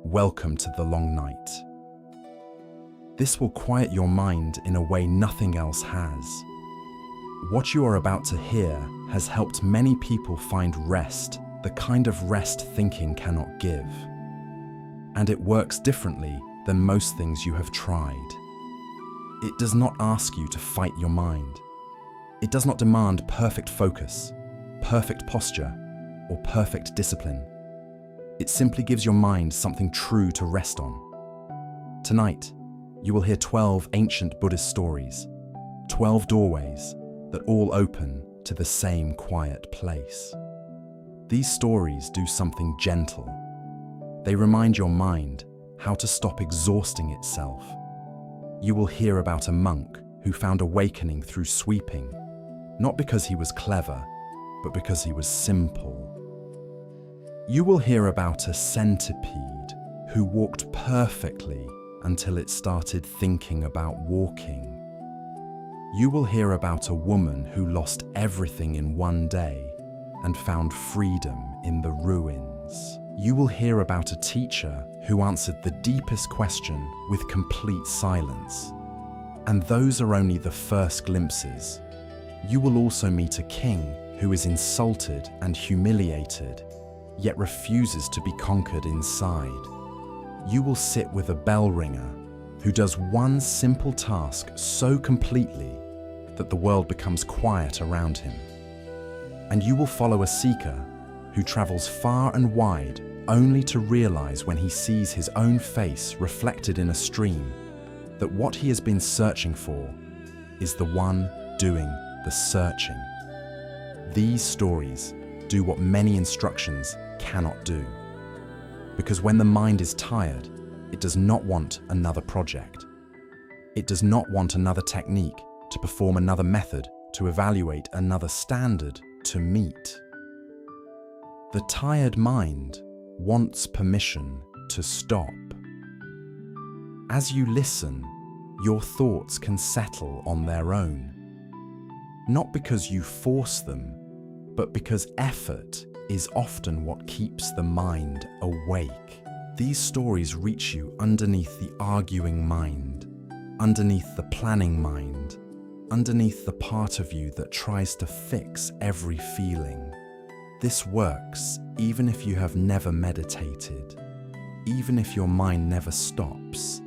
welcome to the long night. This will quiet your mind in a way nothing else has. What you are about to hear has helped many people find rest, the kind of rest thinking cannot give. And it works differently than most things you have tried. It does not ask you to fight your mind. It does not demand perfect focus, perfect posture, or perfect discipline. It simply gives your mind something true to rest on. Tonight, you will hear 12 ancient Buddhist stories, 12 doorways that all open to the same quiet place. These stories do something gentle. They remind your mind how to stop exhausting itself. You will hear about a monk who found awakening through sweeping, not because he was clever, but because he was simple. You will hear about a centipede who walked perfectly until it started thinking about walking. You will hear about a woman who lost everything in one day and found freedom in the ruins. You will hear about a teacher who answered the deepest question with complete silence. And those are only the first glimpses. You will also meet a king who is insulted and humiliated, yet refuses to be conquered inside. You will sit with a bell ringer who does one simple task so completely that the world becomes quiet around him. And you will follow a seeker who travels far and wide only to realize when he sees his own face reflected in a stream that what he has been searching for is the one doing the searching. These stories do what many instructions cannot do. Because when the mind is tired, it does not want another project. It does not want another technique to perform another method to evaluate another standard to meet. The tired mind wants permission to stop. As you listen, your thoughts can settle on their own. Not because you force them, but because effort is often what keeps the mind awake. These stories reach you underneath the arguing mind, underneath the planning mind, underneath the part of you that tries to fix every feeling. This works even if you have never meditated, even if your mind never stops,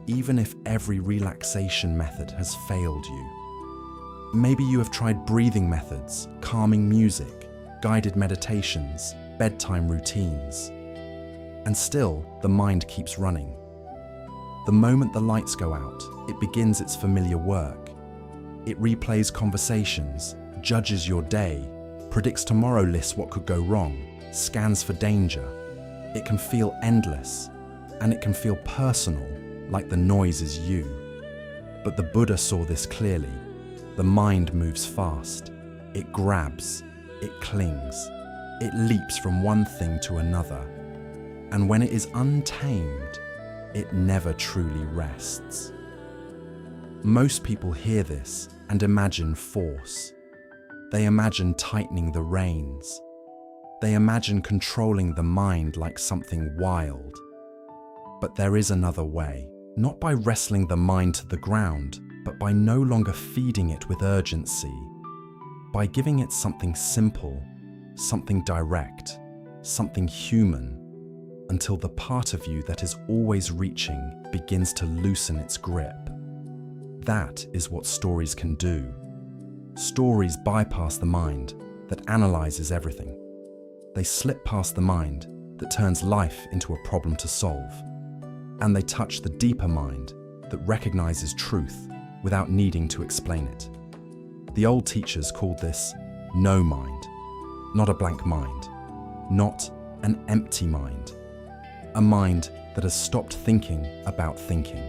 even if every relaxation method has failed you. Maybe you have tried breathing methods, calming music, guided meditations, bedtime routines, and still the mind keeps running. The moment the lights go out, it begins its familiar work. It replays conversations, judges your day, predicts tomorrow, lists what could go wrong, scans for danger. It can feel endless, and it can feel personal, like the noise is you. But the Buddha saw this clearly. The mind moves fast. It grabs, it clings, it leaps from one thing to another. And when it is untamed, it never truly rests. Most people hear this and imagine force. They imagine tightening the reins. They imagine controlling the mind like something wild. But there is another way, not by wrestling the mind to the ground, but by no longer feeding it with urgency, by giving it something simple, something direct, something human, until the part of you that is always reaching begins to loosen its grip. That is what stories can do. Stories bypass the mind that analyzes everything. They slip past the mind that turns life into a problem to solve. And they touch the deeper mind that recognizes truth without needing to explain it. The old teachers called this no mind, not a blank mind, not an empty mind, a mind that has stopped thinking about thinking,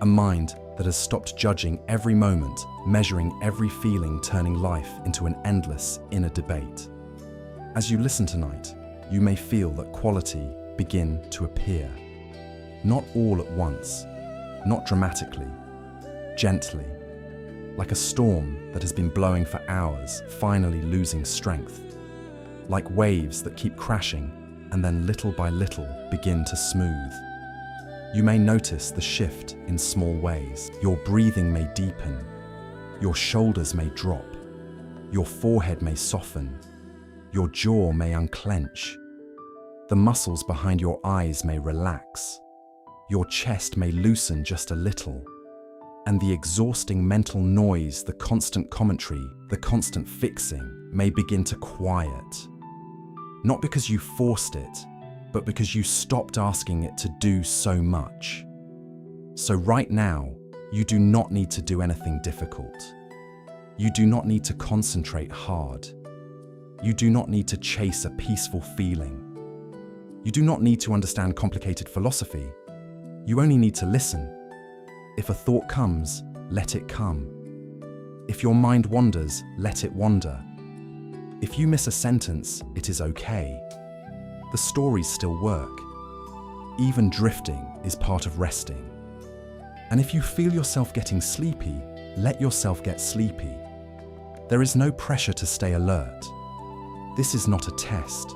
a mind that has stopped judging every moment, measuring every feeling, turning life into an endless inner debate. As you listen tonight, you may feel that quality begin to appear. Not all at once, not dramatically, gently, like a storm that has been blowing for hours, finally losing strength, like waves that keep crashing and then little by little begin to smooth. You may notice the shift in small ways. Your breathing may deepen. Your shoulders may drop. Your forehead may soften. Your jaw may unclench. The muscles behind your eyes may relax. Your chest may loosen just a little. And the exhausting mental noise, the constant commentary, the constant fixing may begin to quiet. Not because you forced it, but because you stopped asking it to do so much. So right now, you do not need to do anything difficult. You do not need to concentrate hard. You do not need to chase a peaceful feeling. You do not need to understand complicated philosophy. You only need to listen. If a thought comes, let it come. If your mind wanders, let it wander. If you miss a sentence, it is okay. The stories still work. Even drifting is part of resting. And if you feel yourself getting sleepy, let yourself get sleepy. There is no pressure to stay alert. This is not a test.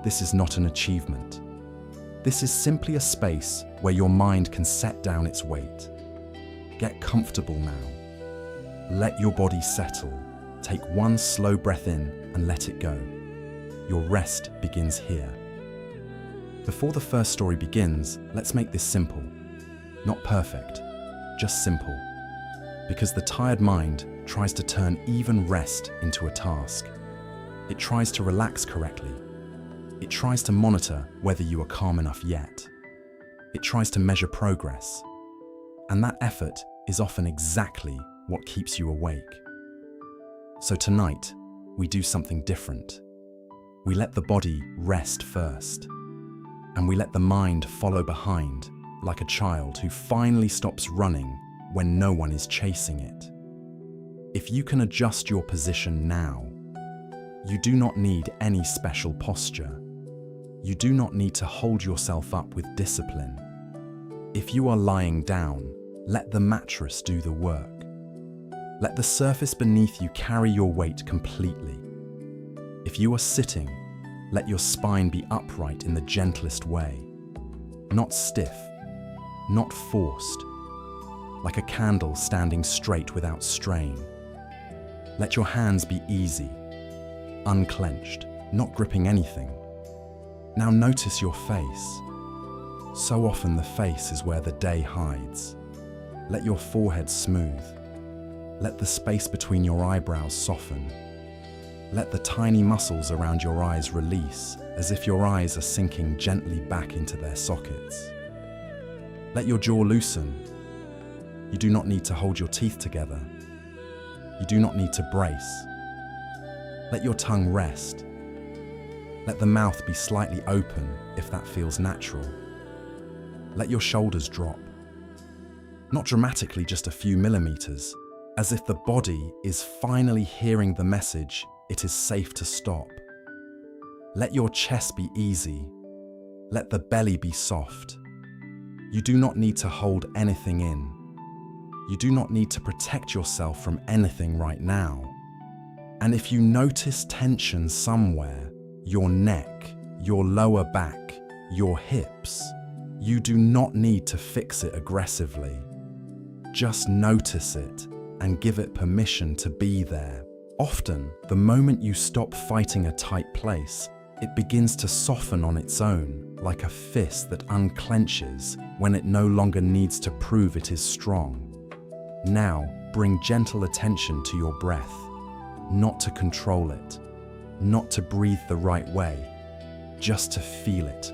This is not an achievement. This is simply a space where your mind can set down its weight. Get comfortable now. Let your body settle. Take one slow breath in and let it go. Your rest begins here. Before the first story begins, let's make this simple. Not perfect, just simple. Because the tired mind tries to turn even rest into a task. It tries to relax correctly. It tries to monitor whether you are calm enough yet. It tries to measure progress. And that effort is often exactly what keeps you awake. So tonight, we do something different. We let the body rest first. And we let the mind follow behind, like a child who finally stops running when no one is chasing it. If you can adjust your position now, you do not need any special posture. You do not need to hold yourself up with discipline. If you are lying down, let the mattress do the work. Let the surface beneath you carry your weight completely. If you are sitting, let your spine be upright in the gentlest way. Not stiff, not forced, like a candle standing straight without strain. Let your hands be easy, unclenched, not gripping anything. Now notice your face. So often the face is where the day hides. Let your forehead smooth. Let the space between your eyebrows soften. Let the tiny muscles around your eyes release, as if your eyes are sinking gently back into their sockets. Let your jaw loosen. You do not need to hold your teeth together. You do not need to brace. Let your tongue rest. Let the mouth be slightly open if that feels natural. Let your shoulders drop. Not dramatically, just a few millimeters, as if the body is finally hearing the message it is safe to stop. Let your chest be easy. Let the belly be soft. You do not need to hold anything in. You do not need to protect yourself from anything right now. And if you notice tension somewhere, your neck, your lower back, your hips, you do not need to fix it aggressively. Just notice it and give it permission to be there. Often, the moment you stop fighting a tight place, it begins to soften on its own, like a fist that unclenches when it no longer needs to prove it is strong. Now, bring gentle attention to your breath, not to control it, not to breathe the right way, just to feel it.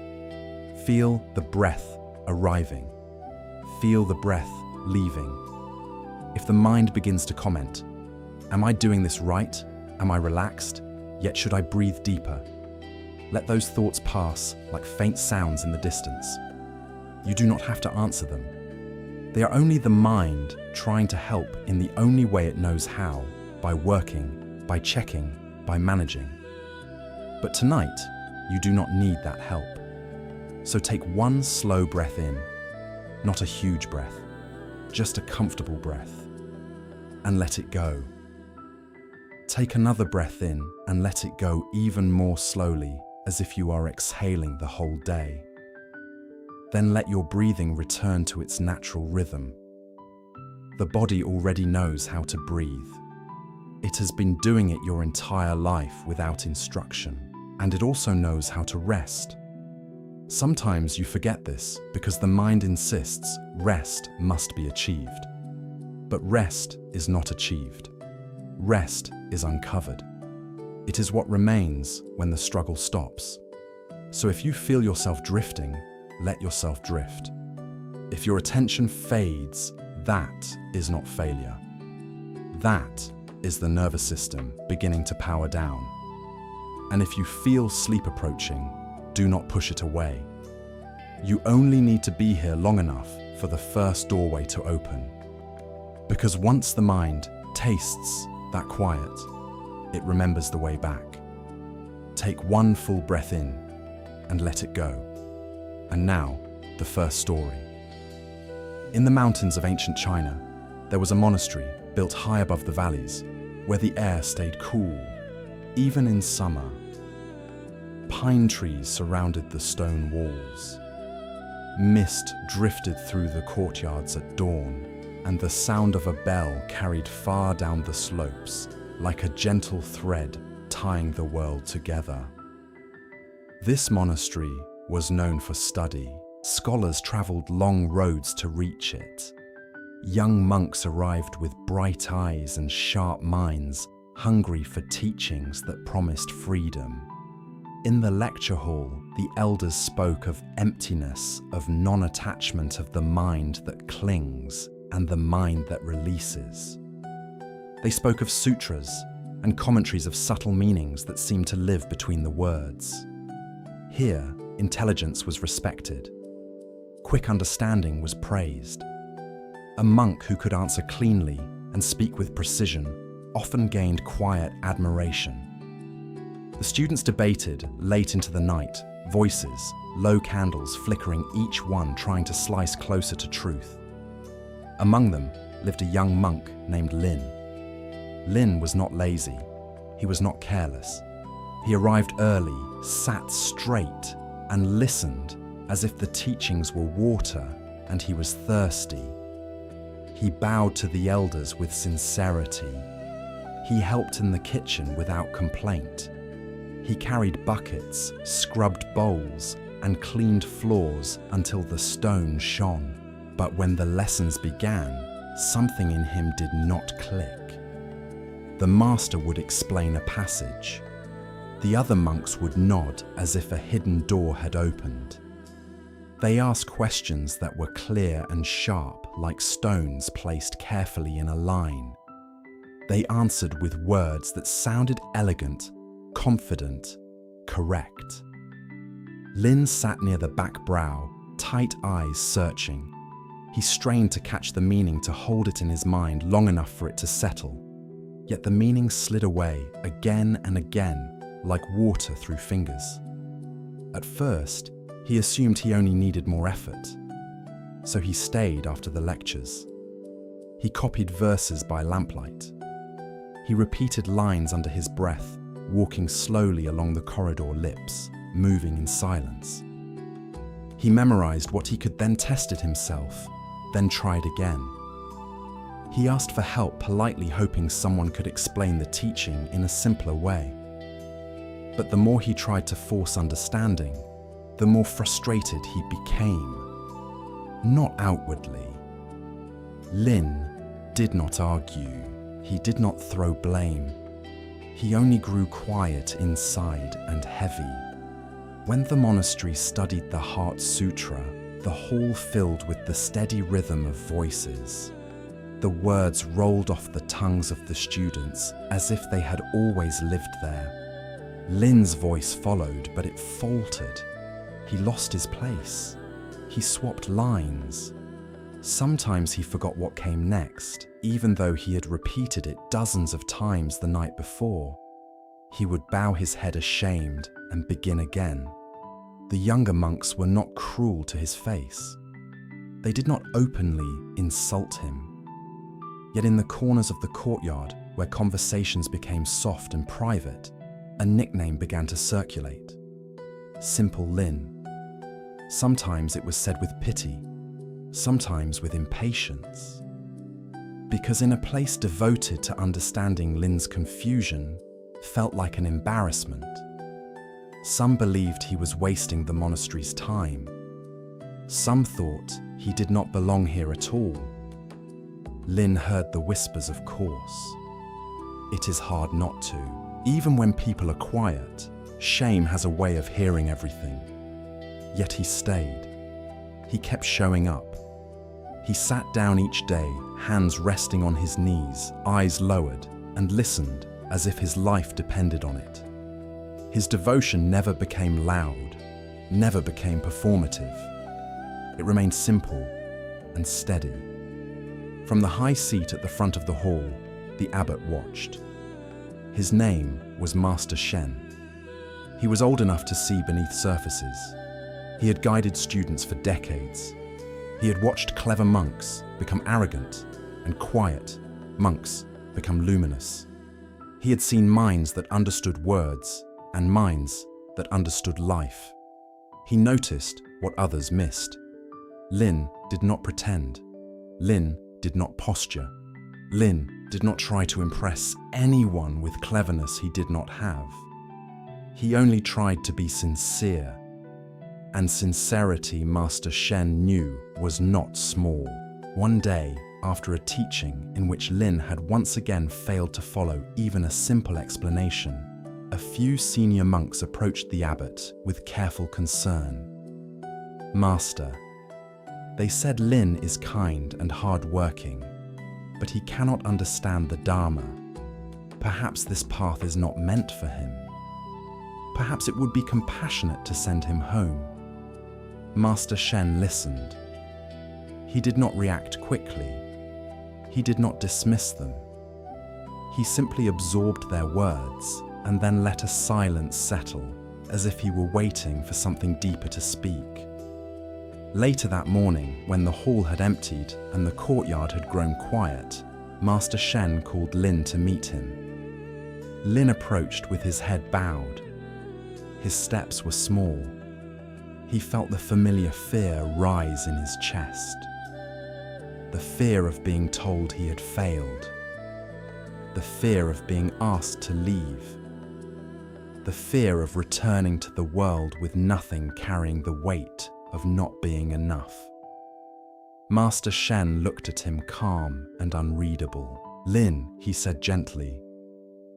Feel the breath arriving. Feel the breath leaving. If the mind begins to comment, am I doing this right? Am I relaxed? Yet should I breathe deeper? Let those thoughts pass like faint sounds in the distance. You do not have to answer them. They are only the mind trying to help in the only way it knows how, by working, by checking, by managing. But tonight, you do not need that help. So take one slow breath in, not a huge breath, just a comfortable breath, and let it go. Take another breath in and let it go even more slowly, as if you are exhaling the whole day. Then let your breathing return to its natural rhythm. The body already knows how to breathe. It has been doing it your entire life without instruction, and it also knows how to rest. Sometimes you forget this because the mind insists rest must be achieved. But rest is not achieved. Rest is uncovered. It is what remains when the struggle stops. So if you feel yourself drifting, let yourself drift. If your attention fades, that is not failure. That is the nervous system beginning to power down. And if you feel sleep approaching, do not push it away. You only need to be here long enough for the first doorway to open. Because once the mind tastes that quiet, it remembers the way back. Take one full breath in and let it go. And now, the first story. In the mountains of ancient China, there was a monastery built high above the valleys, where the air stayed cool, even in summer. Pine trees surrounded the stone walls. Mist drifted through the courtyards at dawn, and the sound of a bell carried far down the slopes, like a gentle thread tying the world together. This monastery was known for study. Scholars traveled long roads to reach it. Young monks arrived with bright eyes and sharp minds, hungry for teachings that promised freedom. In the lecture hall, the elders spoke of emptiness, of non-attachment of the mind that clings and the mind that releases. They spoke of sutras and commentaries of subtle meanings that seemed to live between the words. Here, intelligence was respected. Quick understanding was praised. A monk who could answer cleanly and speak with precision often gained quiet admiration. The students debated late into the night, voices, low candles flickering, each one trying to slice closer to truth. Among them lived a young monk named Lin. Lin was not lazy. He was not careless. He arrived early, sat straight, and listened as if the teachings were water and he was thirsty. He bowed to the elders with sincerity. He helped in the kitchen without complaint. He carried buckets, scrubbed bowls, and cleaned floors until the stone shone. But when the lessons began, something in him did not click. The master would explain a passage. The other monks would nod as if a hidden door had opened. They asked questions that were clear and sharp, like stones placed carefully in a line. They answered with words that sounded elegant, confident, correct. Lin sat near the back brow, tight eyes searching. He strained to catch the meaning, to hold it in his mind long enough for it to settle. Yet the meaning slid away again and again, like water through fingers. At first, he assumed he only needed more effort, so he stayed after the lectures. He copied verses by lamplight. He repeated lines under his breath, walking slowly along the corridor, lips moving in silence. He memorized what he could, then tested himself, then tried again. He asked for help politely, hoping someone could explain the teaching in a simpler way. But the more he tried to force understanding, the more frustrated he became. Not outwardly. Lin did not argue. He did not throw blame. He only grew quiet inside and heavy. When the monastery studied the Heart Sutra, the hall filled with the steady rhythm of voices. The words rolled off the tongues of the students as if they had always lived there. Lin's voice followed, but it faltered. He lost his place. He swapped lines. Sometimes he forgot what came next, even though he had repeated it dozens of times the night before. He would bow his head ashamed and begin again. The younger monks were not cruel to his face. They did not openly insult him. Yet in the corners of the courtyard, where conversations became soft and private, a nickname began to circulate. simple Lin. Sometimes it was said with pity, sometimes with impatience. Because in a place devoted to understanding Lin's confusion felt like an embarrassment. Some believed he was wasting the monastery's time. Some thought he did not belong here at all. Lin heard the whispers, of course. It is hard not to. Even when people are quiet, shame has a way of hearing everything. Yet he stayed. He kept showing up. He sat down each day, hands resting on his knees, eyes lowered, and listened as if his life depended on it. His devotion never became loud, never became performative. It remained simple and steady. From the high seat at the front of the hall, the abbot watched. His name was Master Shen. He was old enough to see beneath surfaces. He had guided students for decades. He had watched clever monks become arrogant and quiet monks become luminous. He had seen minds that understood words and minds that understood life. He noticed what others missed. Lin did not pretend. Lin did not posture. Lin did not try to impress anyone with cleverness he did not have. He only tried to be sincere. And sincerity, Master Shen knew, was not small. One day, after a teaching in which Lin had once again failed to follow even a simple explanation, a few senior monks approached the abbot with careful concern. "Master," they said, "Lin is kind and hard-working, but he cannot understand the Dharma. Perhaps this path is not meant for him. Perhaps it would be compassionate to send him home." Master Shen listened. He did not react quickly. He did not dismiss them. He simply absorbed their words and then let a silence settle, as if he were waiting for something deeper to speak. Later that morning, when the hall had emptied and the courtyard had grown quiet, Master Shen called Lin to meet him. Lin approached with his head bowed. His steps were small. He felt the familiar fear rise in his chest. The fear of being told he had failed. The fear of being asked to leave. The fear of returning to the world with nothing carrying the weight of not being enough. Master Shen looked at him calm and unreadable. "Lin," he said gently,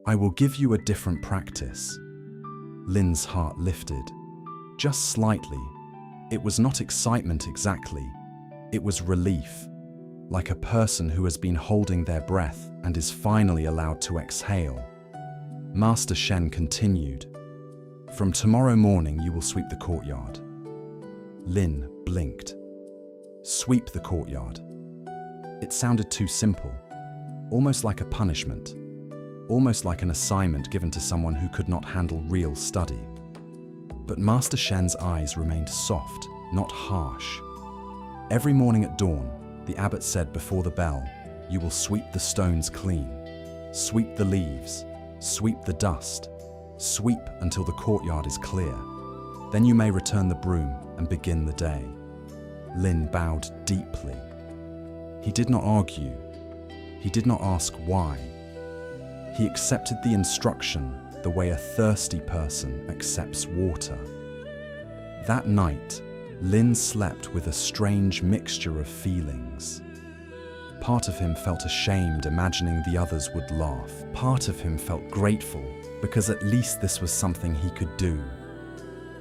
"I will give you a different practice." Lin's heart lifted, just slightly. It was not excitement exactly. It was relief, like a person who has been holding their breath and is finally allowed to exhale. Master Shen continued, "From tomorrow morning you will sweep the courtyard." Lin blinked. Sweep the courtyard. It sounded too simple, almost like a punishment, almost like an assignment given to someone who could not handle real study. But Master Shen's eyes remained soft, not harsh. Every morning at dawn, the abbot said before the bell, "You will sweep the stones clean, sweep the leaves, sweep the dust, sweep until the courtyard is clear. Then you may return the broom and begin the day." Lin bowed deeply. He did not argue. He did not ask why. He accepted the instruction the way a thirsty person accepts water. That night, Lin slept with a strange mixture of feelings. Part of him felt ashamed, imagining the others would laugh. Part of him felt grateful, because at least this was something he could do.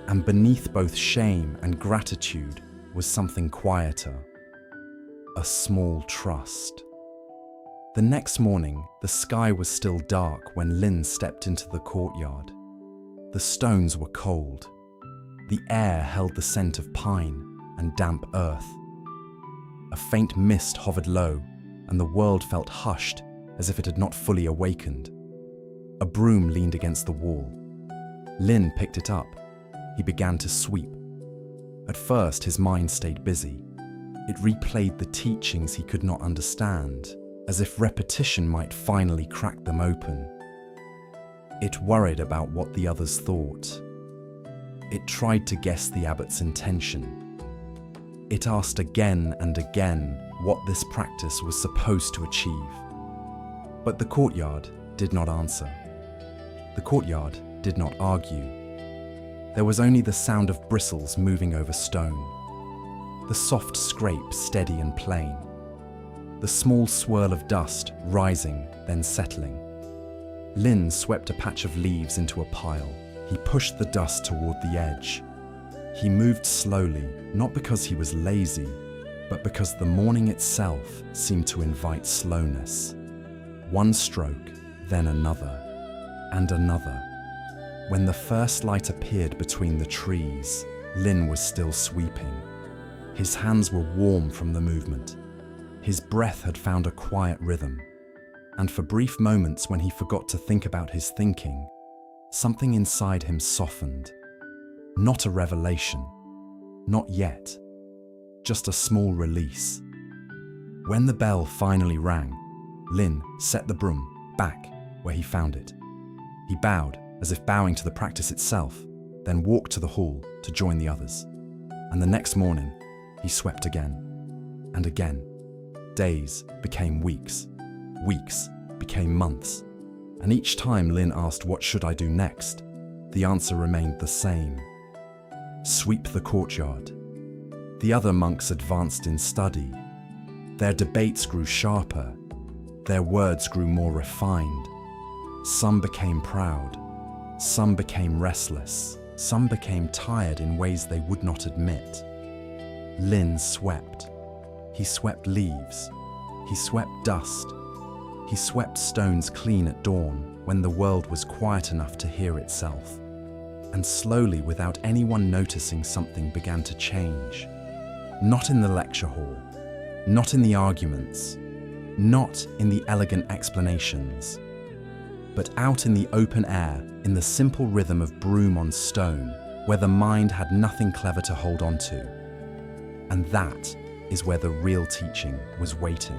And beneath both shame and gratitude was something quieter, a small trust. The next morning, the sky was still dark when Lin stepped into the courtyard. The stones were cold. The air held the scent of pine and damp earth. A faint mist hovered low, and the world felt hushed as if it had not fully awakened. A broom leaned against the wall. Lin picked it up. He began to sweep. At first, his mind stayed busy. It replayed the teachings he could not understand, as if repetition might finally crack them open. It worried about what the others thought. It tried to guess the abbot's intention. It asked again and again what this practice was supposed to achieve. But the courtyard did not answer. The courtyard did not argue. There was only the sound of bristles moving over stone, the soft scrape steady and plain, the small swirl of dust rising, then settling. Lin swept a patch of leaves into a pile. He pushed the dust toward the edge. He moved slowly, not because he was lazy, but because the morning itself seemed to invite slowness. One stroke, then another, and another. When the first light appeared between the trees, Lin was still sweeping. His hands were warm from the movement. His breath had found a quiet rhythm. And for brief moments when he forgot to think about his thinking, something inside him softened. Not a revelation. Not yet. Just a small release. When the bell finally rang, Lin set the broom back where he found it. He bowed, as if bowing to the practice itself, then walked to the hall to join the others. And the next morning, he swept again and again. Days became weeks. Weeks became months. And each time Lin asked, "What should I do next?" the answer remained the same. Sweep the courtyard. The other monks advanced in study. Their debates grew sharper. Their words grew more refined. Some became proud. Some became restless. Some became tired in ways they would not admit. Lin swept. He swept leaves. He swept dust. He swept stones clean at dawn when the world was quiet enough to hear itself. And slowly, without anyone noticing, something began to change. Not in the lecture hall, not in the arguments, not in the elegant explanations, but out in the open air, in the simple rhythm of broom on stone, where the mind had nothing clever to hold on to. And that is where the real teaching was waiting.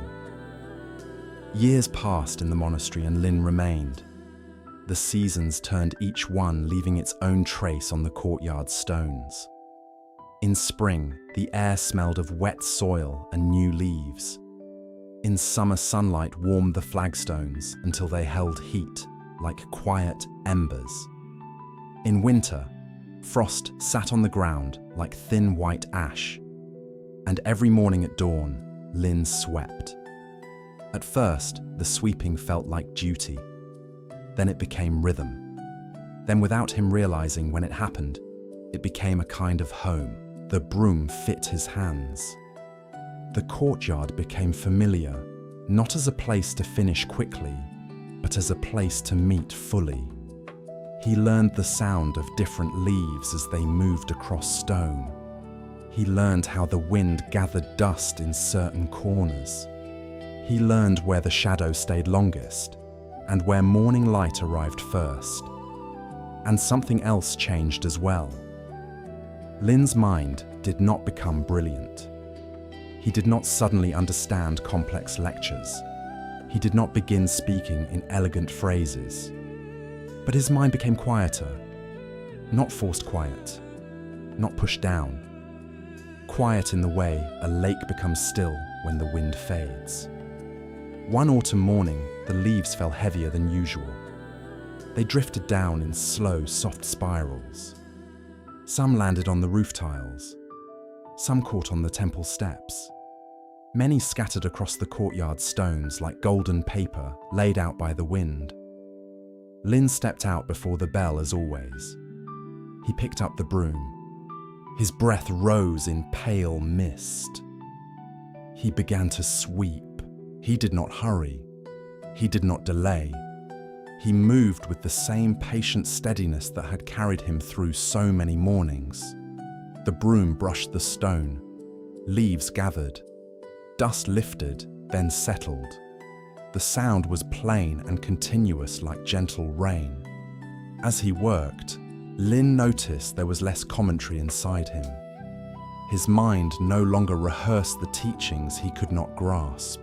Years passed in the monastery and Lin remained. The seasons turned, each one leaving its own trace on the courtyard stones. In spring, the air smelled of wet soil and new leaves. In summer, sunlight warmed the flagstones until they held heat, like quiet embers. In winter, frost sat on the ground like thin white ash. And every morning at dawn, Lin swept. At first, the sweeping felt like duty. Then it became rhythm. Then, without him realizing when it happened, it became a kind of home. The broom fit his hands. The courtyard became familiar, not as a place to finish quickly, but as a place to meet fully. He learned the sound of different leaves as they moved across stone. He learned how the wind gathered dust in certain corners. He learned where the shadow stayed longest, and where morning light arrived first. And something else changed as well. Lin's mind did not become brilliant. He did not suddenly understand complex lectures. He did not begin speaking in elegant phrases. But his mind became quieter. Not forced quiet. Not pushed down. Quiet in the way a lake becomes still when the wind fades. One autumn morning, the leaves fell heavier than usual. They drifted down in slow, soft spirals. Some landed on the roof tiles. Some caught on the temple steps. Many scattered across the courtyard stones like golden paper laid out by the wind. Lin stepped out before the bell as always. He picked up the broom. His breath rose in pale mist. He began to sweep. He did not hurry. He did not delay. He moved with the same patient steadiness that had carried him through so many mornings. The broom brushed the stone. Leaves gathered. Dust lifted, then settled. The sound was plain and continuous like gentle rain. As he worked, Lin noticed there was less commentary inside him. His mind no longer rehearsed the teachings he could not grasp.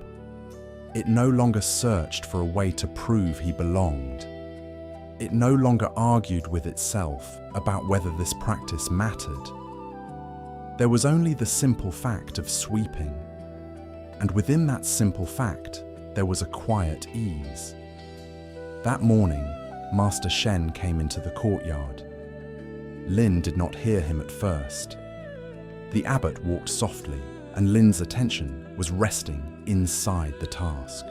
It no longer searched for a way to prove he belonged. It no longer argued with itself about whether this practice mattered. There was only the simple fact of sweeping, and within that simple fact, there was a quiet ease. That morning, Master Shen came into the courtyard. Lin did not hear him at first. The abbot walked softly, and Lin's attention was resting inside the task.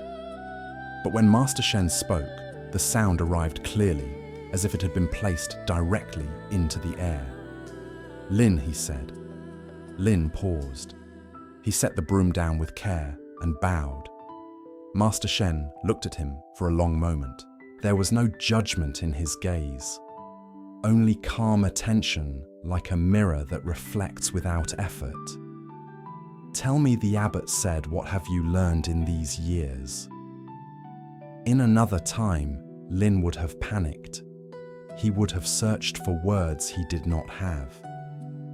But when Master Shen spoke, the sound arrived clearly, as if it had been placed directly into the air. "Lin," he said. Lin paused. He set the broom down with care and bowed. Master Shen looked at him for a long moment. There was no judgment in his gaze, only calm attention, like a mirror that reflects without effort. "Tell me," the abbot said, "what have you learned in these years?" In another time, Lin would have panicked. He would have searched for words he did not have.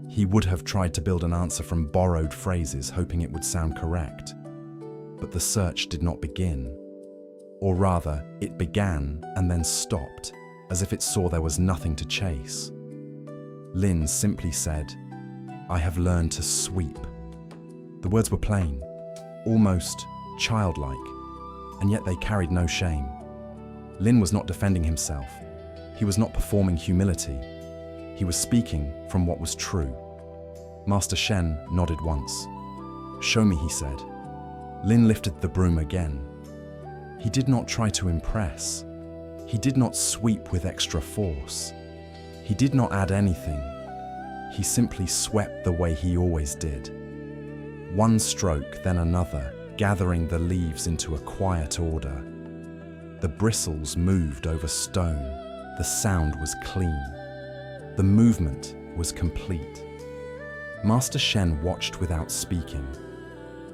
He would have tried to build an answer from borrowed phrases, hoping it would sound correct. But the search did not begin. Or rather, it began and then stopped, as if it saw there was nothing to chase. Lin simply said, "I have learned to sweep." The words were plain, almost childlike, and yet they carried no shame. Lin was not defending himself. He was not performing humility. He was speaking from what was true. Master Shen nodded once. "Show me," he said. Lin lifted the broom again. He did not try to impress. He did not sweep with extra force. He did not add anything. He simply swept the way he always did. One stroke, then another, gathering the leaves into a quiet order. The bristles moved over stone. The sound was clean. The movement was complete. Master Shen watched without speaking.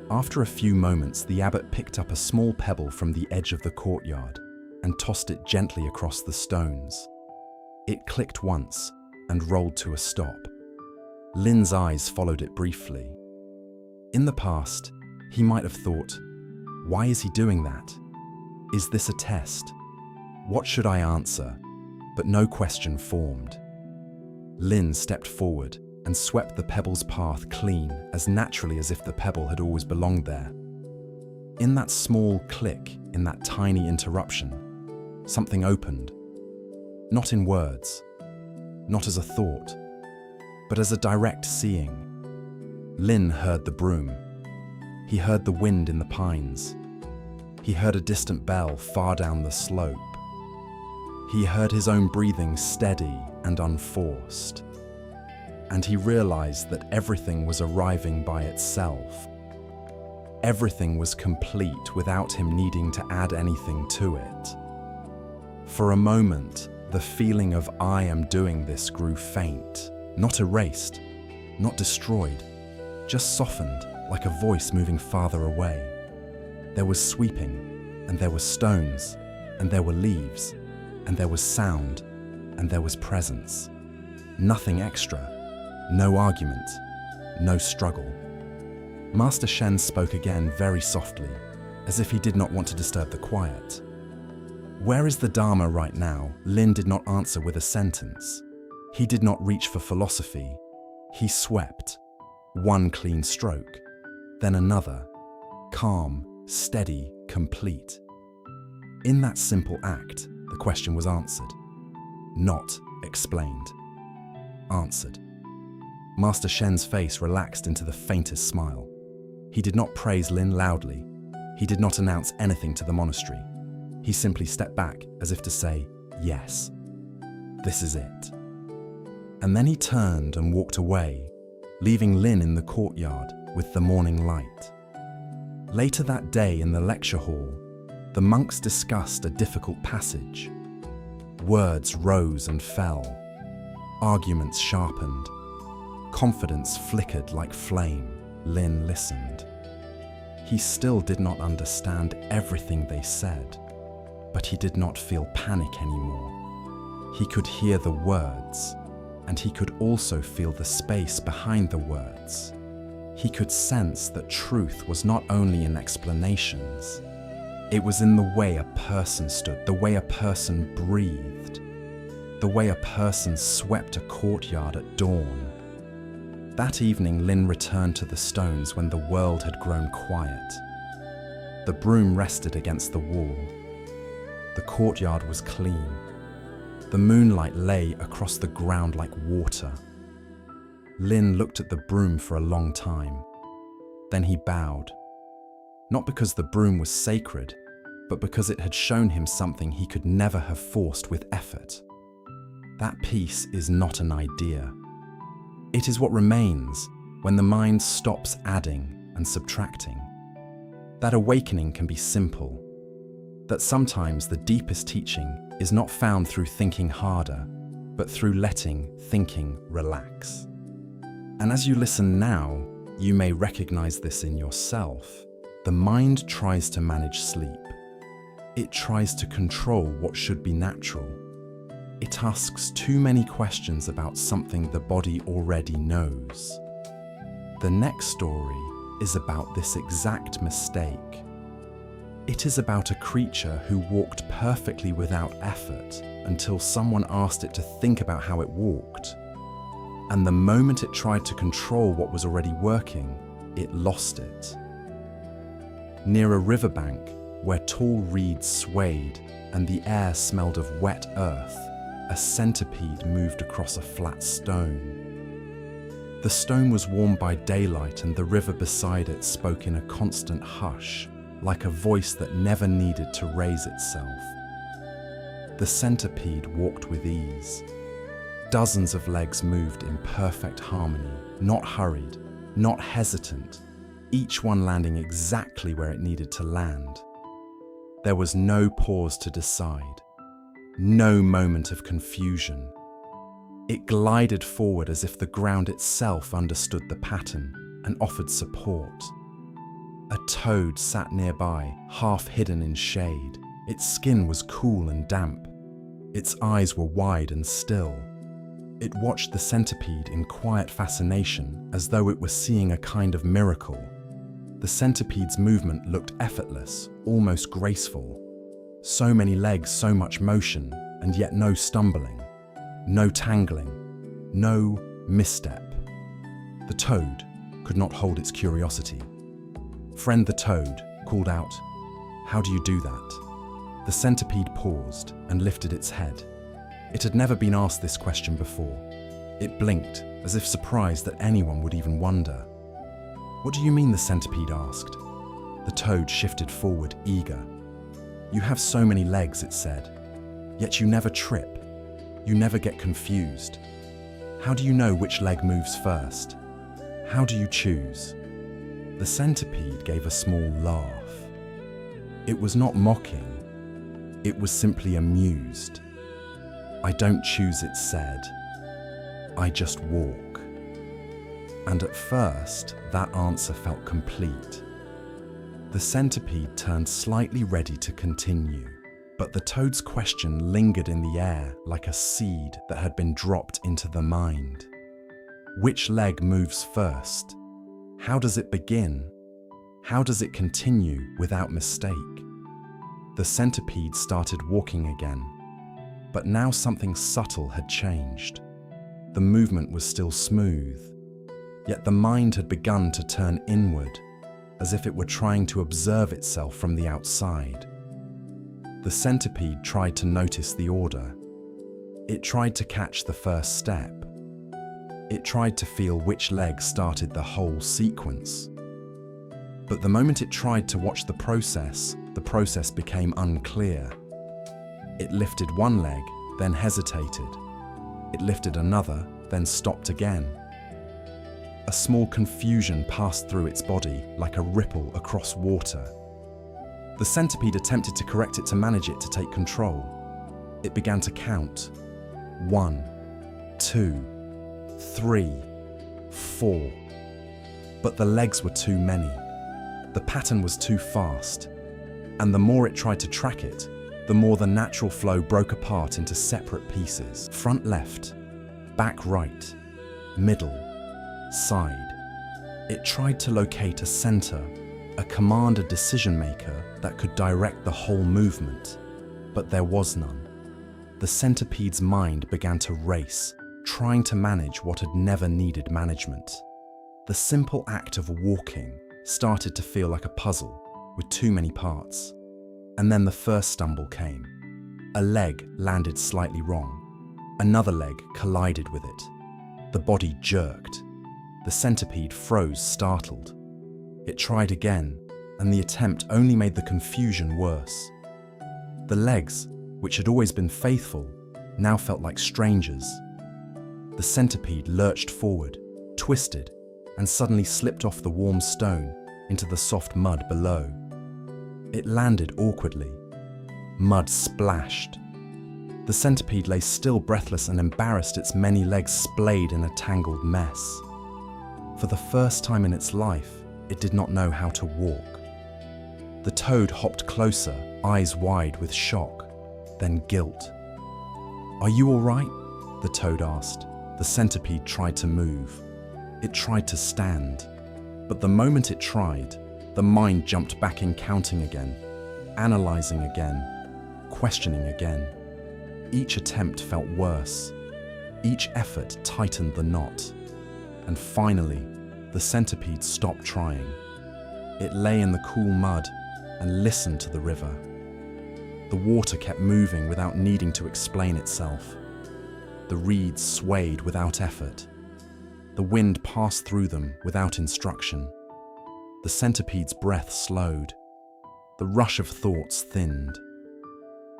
After a few moments, the abbot picked up a small pebble from the edge of the courtyard and tossed it gently across the stones. It clicked once and rolled to a stop. Lin's eyes followed it briefly. In the past, he might have thought, "Why is he doing that? Is this a test? What should I answer?" But no question formed. Lin stepped forward and swept the pebble's path clean, as naturally as if the pebble had always belonged there. In that small click, in that tiny interruption, something opened. Not in words, not as a thought, but as a direct seeing. Lin heard the broom. He heard the wind in the pines. He heard a distant bell far down the slope. He heard his own breathing steady and unforced. And he realized that everything was arriving by itself. Everything was complete without him needing to add anything to it. For a moment, the feeling of "I am doing this" grew faint, not erased, not destroyed, just softened like a voice moving farther away. There was sweeping, and there were stones, and there were leaves, and there was sound, and there was presence. Nothing extra. No argument, no struggle. Master Shen spoke again very softly, as if he did not want to disturb the quiet. "Where is the Dharma right now?" Lin did not answer with a sentence. He did not reach for philosophy. He swept. One clean stroke, then another. Calm, steady, complete. In that simple act, the question was answered. Not explained. Answered. Master Shen's face relaxed into the faintest smile. He did not praise Lin loudly. He did not announce anything to the monastery. He simply stepped back as if to say, "Yes, this is it." And then he turned and walked away, leaving Lin in the courtyard with the morning light. Later that day in the lecture hall, the monks discussed a difficult passage. Words rose and fell. Arguments sharpened. Confidence flickered like flame. Lin listened. He still did not understand everything they said, but he did not feel panic anymore. He could hear the words, and he could also feel the space behind the words. He could sense that truth was not only in explanations, it was in the way a person stood, the way a person breathed, the way a person swept a courtyard at dawn. That evening, Lin returned to the stones when the world had grown quiet. The broom rested against the wall. The courtyard was clean. The moonlight lay across the ground like water. Lin looked at the broom for a long time. Then he bowed. Not because the broom was sacred, but because it had shown him something he could never have forced with effort. That peace is not an idea. It is what remains when the mind stops adding and subtracting. That awakening can be simple. That sometimes the deepest teaching is not found through thinking harder, but through letting thinking relax. And as you listen now, you may recognize this in yourself. The mind tries to manage sleep. It tries to control what should be natural. It asks too many questions about something the body already knows. The next story is about this exact mistake. It is about a creature who walked perfectly without effort until someone asked it to think about how it walked. And the moment it tried to control what was already working, it lost it. Near a riverbank, where tall reeds swayed and the air smelled of wet earth, a centipede moved across a flat stone. The stone was warmed by daylight, and the river beside it spoke in a constant hush, like a voice that never needed to raise itself. The centipede walked with ease. Dozens of legs moved in perfect harmony, not hurried, not hesitant, each one landing exactly where it needed to land. There was no pause to decide, no moment of confusion. It glided forward as if the ground itself understood the pattern and offered support. A toad sat nearby, half hidden in shade. Its skin was cool and damp. Its eyes were wide and still. It watched the centipede in quiet fascination, as though it was seeing a kind of miracle. The centipede's movement looked effortless, almost graceful. So many legs, so much motion, and yet no stumbling, no tangling, no misstep. The toad could not hold its curiosity. "Friend the toad," called out, "how do you do that?" The centipede paused and lifted its head. It had never been asked this question before. It blinked, as if surprised that anyone would even wonder. "What do you mean?" the centipede asked. The toad shifted forward, eager. "You have so many legs," it said, "yet you never trip. You never get confused. How do you know which leg moves first? How do you choose?" The centipede gave a small laugh. It was not mocking. It was simply amused. "I don't choose," it said. "I just walk." And at first, that answer felt complete. The centipede turned slightly ready to continue, but the toad's question lingered in the air like a seed that had been dropped into the mind. Which leg moves first? How does it begin? How does it continue without mistake? The centipede started walking again, but now something subtle had changed. The movement was still smooth, yet the mind had begun to turn inward, as if it were trying to observe itself from the outside. The centipede tried to notice the order. It tried to catch the first step. It tried to feel which leg started the whole sequence. But the moment it tried to watch the process became unclear. It lifted one leg, then hesitated. It lifted another, then stopped again. A small confusion passed through its body like a ripple across water. The centipede attempted to correct it, to manage it, to take control. It began to count. 1, 2, 3, 4. But the legs were too many. The pattern was too fast. And the more it tried to track it, the more the natural flow broke apart into separate pieces. Front left, back right, middle, side. It tried to locate a center, a commander decision maker that could direct the whole movement, but there was none. the centipede's mind began to race, trying to manage what had never needed management. The simple act of walking started to feel like a puzzle with too many parts. And then the first stumble came. A leg landed slightly wrong. Another leg collided with it. The body jerked. The centipede froze, startled. It tried again, and the attempt only made the confusion worse. The legs, which had always been faithful, now felt like strangers. The centipede lurched forward, twisted, and suddenly slipped off the warm stone into the soft mud below. It landed awkwardly. Mud splashed. The centipede lay still, breathless and embarrassed, its many legs splayed in a tangled mess. For the first time in its life, it did not know how to walk. The toad hopped closer, eyes wide with shock, then guilt. "Are you all right?" the toad asked. The centipede tried to move. It tried to stand. But the moment it tried, the mind jumped back in, counting again, analyzing again, questioning again. Each attempt felt worse. Each effort tightened the knot. And finally, the centipede stopped trying. It lay in the cool mud and listened to the river. The water kept moving without needing to explain itself. The reeds swayed without effort. The wind passed through them without instruction. The centipede's breath slowed. The rush of thoughts thinned.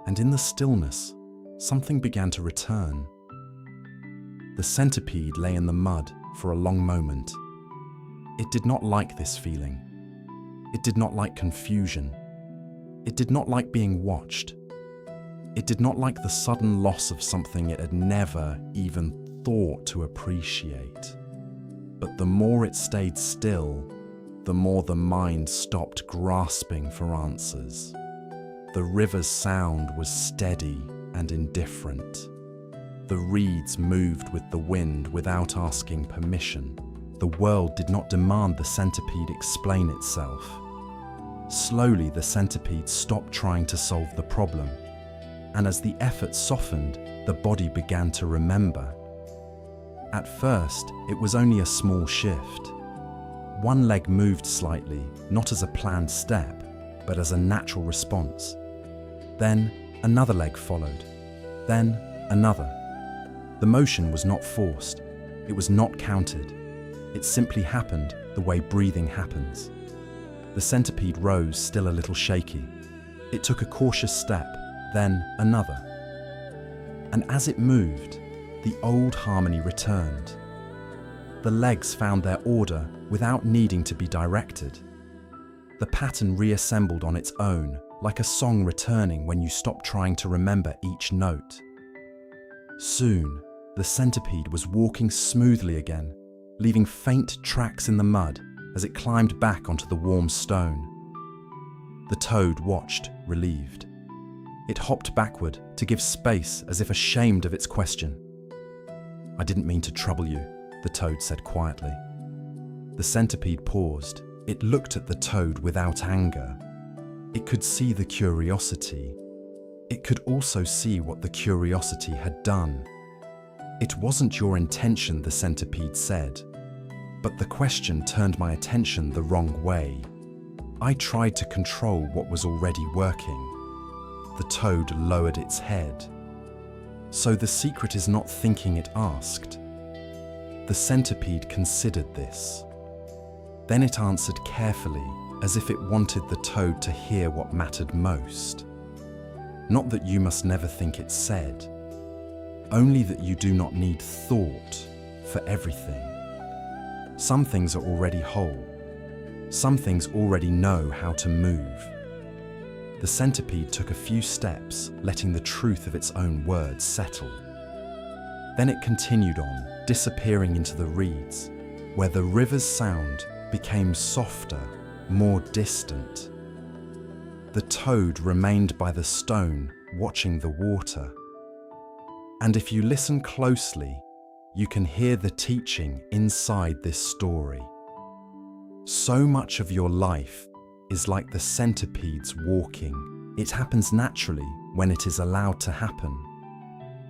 And in the stillness, something began to return. The centipede lay in the mud for a long moment. It did not like this feeling. It did not like confusion. It did not like being watched. It did not like the sudden loss of something it had never even thought to appreciate. But the more it stayed still, the more the mind stopped grasping for answers. The river's sound was steady and indifferent. The reeds moved with the wind without asking permission. The world did not demand the centipede explain itself. Slowly, the centipede stopped trying to solve the problem. And as the effort softened, the body began to remember. At first, it was only a small shift. One leg moved slightly, not as a planned step, but as a natural response. Then, another leg followed. Then, another. The motion was not forced. It was not counted. It simply happened the way breathing happens. The centipede rose, still a little shaky. It took a cautious step, then another. And as it moved, the old harmony returned. The legs found their order without needing to be directed. The pattern reassembled on its own, like a song returning when you stop trying to remember each note. Soon, the centipede was walking smoothly again, leaving faint tracks in the mud as it climbed back onto the warm stone. The toad watched, relieved. It hopped backward to give space, as if ashamed of its question. "I didn't mean to trouble you," the toad said quietly. The centipede paused. It looked at the toad without anger. It could see the curiosity. It could also see what the curiosity had done. "It wasn't your intention," the centipede said. "But the question turned my attention the wrong way. I tried to control what was already working." The toad lowered its head. "So the secret is not thinking," it asked. The centipede considered this. Then it answered carefully, as if it wanted the toad to hear what mattered most. "Not that you must never think," it said. "Only that you do not need thought for everything. Some things are already whole. Some things already know how to move." The centipede took a few steps, letting the truth of its own words settle. Then it continued on, disappearing into the reeds, where the river's sound became softer, more distant. The toad remained by the stone, watching the water. And if you listen closely, you can hear the teaching inside this story. So much of your life is like the centipede's walking. It happens naturally when it is allowed to happen.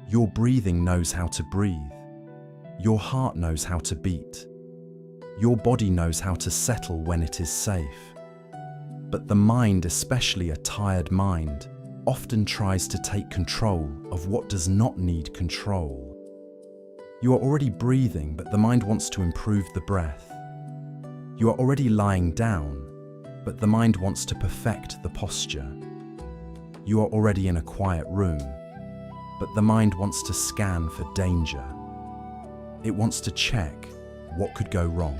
Your breathing knows how to breathe. Your heart knows how to beat. Your body knows how to settle when it is safe. But the mind, especially a tired mind, often tries to take control of what does not need control. You are already breathing, but the mind wants to improve the breath. You are already lying down, but the mind wants to perfect the posture. You are already in a quiet room, but the mind wants to scan for danger. It wants to check what could go wrong.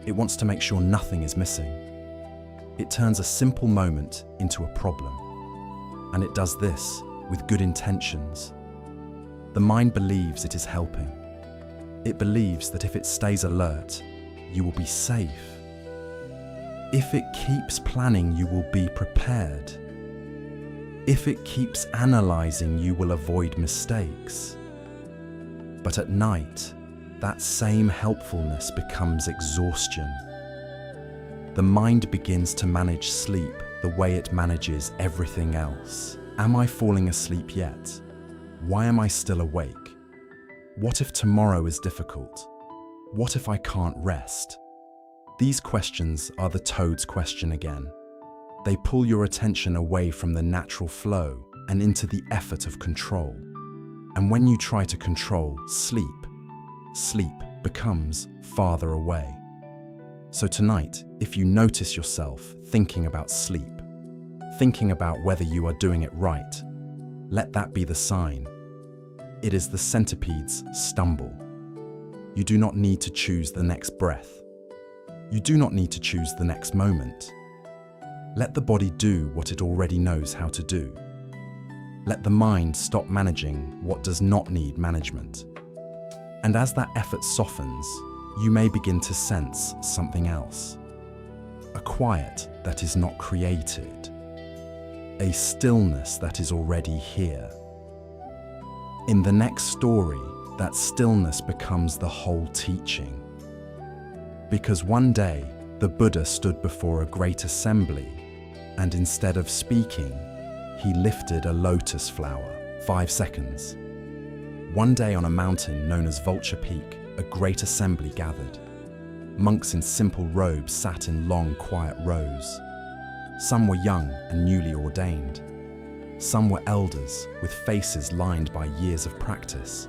It wants to make sure nothing is missing. It turns a simple moment into a problem. And it does this with good intentions. The mind believes it is helping. It believes that if it stays alert, you will be safe. If it keeps planning, you will be prepared. If it keeps analyzing, you will avoid mistakes. But at night, that same helpfulness becomes exhaustion. The mind begins to manage sleep the way it manages everything else. Am I falling asleep yet? Why am I still awake? What if tomorrow is difficult? What if I can't rest? These questions are the toad's question again. They pull your attention away from the natural flow and into the effort of control. And when you try to control sleep becomes farther away. So tonight, if you notice yourself thinking about sleep, thinking about whether you are doing it right, let that be the sign. It is the centipede's stumble. You do not need to choose the next breath. You do not need to choose the next moment. Let the body do what it already knows how to do. Let the mind stop managing what does not need management. And as that effort softens, you may begin to sense something else. A quiet that is not created. A stillness that is already here. In the next story, that stillness becomes the whole teaching. Because one day, the Buddha stood before a great assembly, and instead of speaking, he lifted a lotus flower. 5 seconds. One day on a mountain known as Vulture Peak, a great assembly gathered. Monks in simple robes sat in long, quiet rows. Some were young and newly ordained. Some were elders with faces lined by years of practice.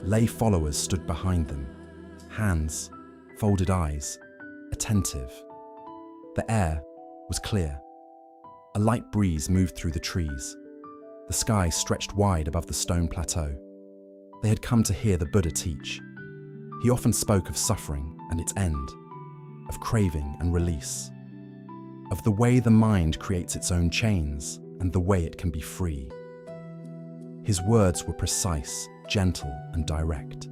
Lay followers stood behind them, hands, folded eyes, attentive. The air was clear. A light breeze moved through the trees. The sky stretched wide above the stone plateau. They had come to hear the Buddha teach. He often spoke of suffering and its end, of craving and release, of the way the mind creates its own chains and the way it can be free. His words were precise, gentle, and direct.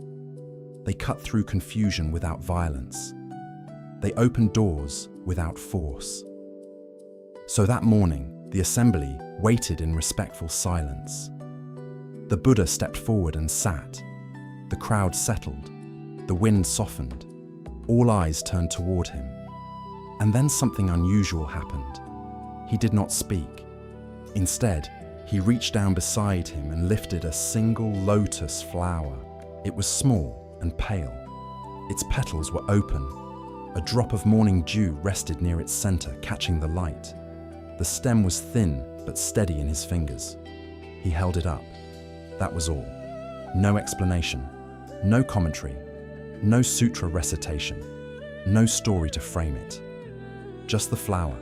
They cut through confusion without violence. They opened doors without force. So that morning, the assembly waited in respectful silence. The Buddha stepped forward and sat. The crowd settled. The wind softened. All eyes turned toward him. And then something unusual happened. He did not speak. Instead, he reached down beside him and lifted a single lotus flower. It was small and pale. Its petals were open. A drop of morning dew rested near its center, catching the light. The stem was thin but steady in his fingers. He held it up. That was all. No explanation, no commentary, no sutra recitation, no story to frame it. Just the flower.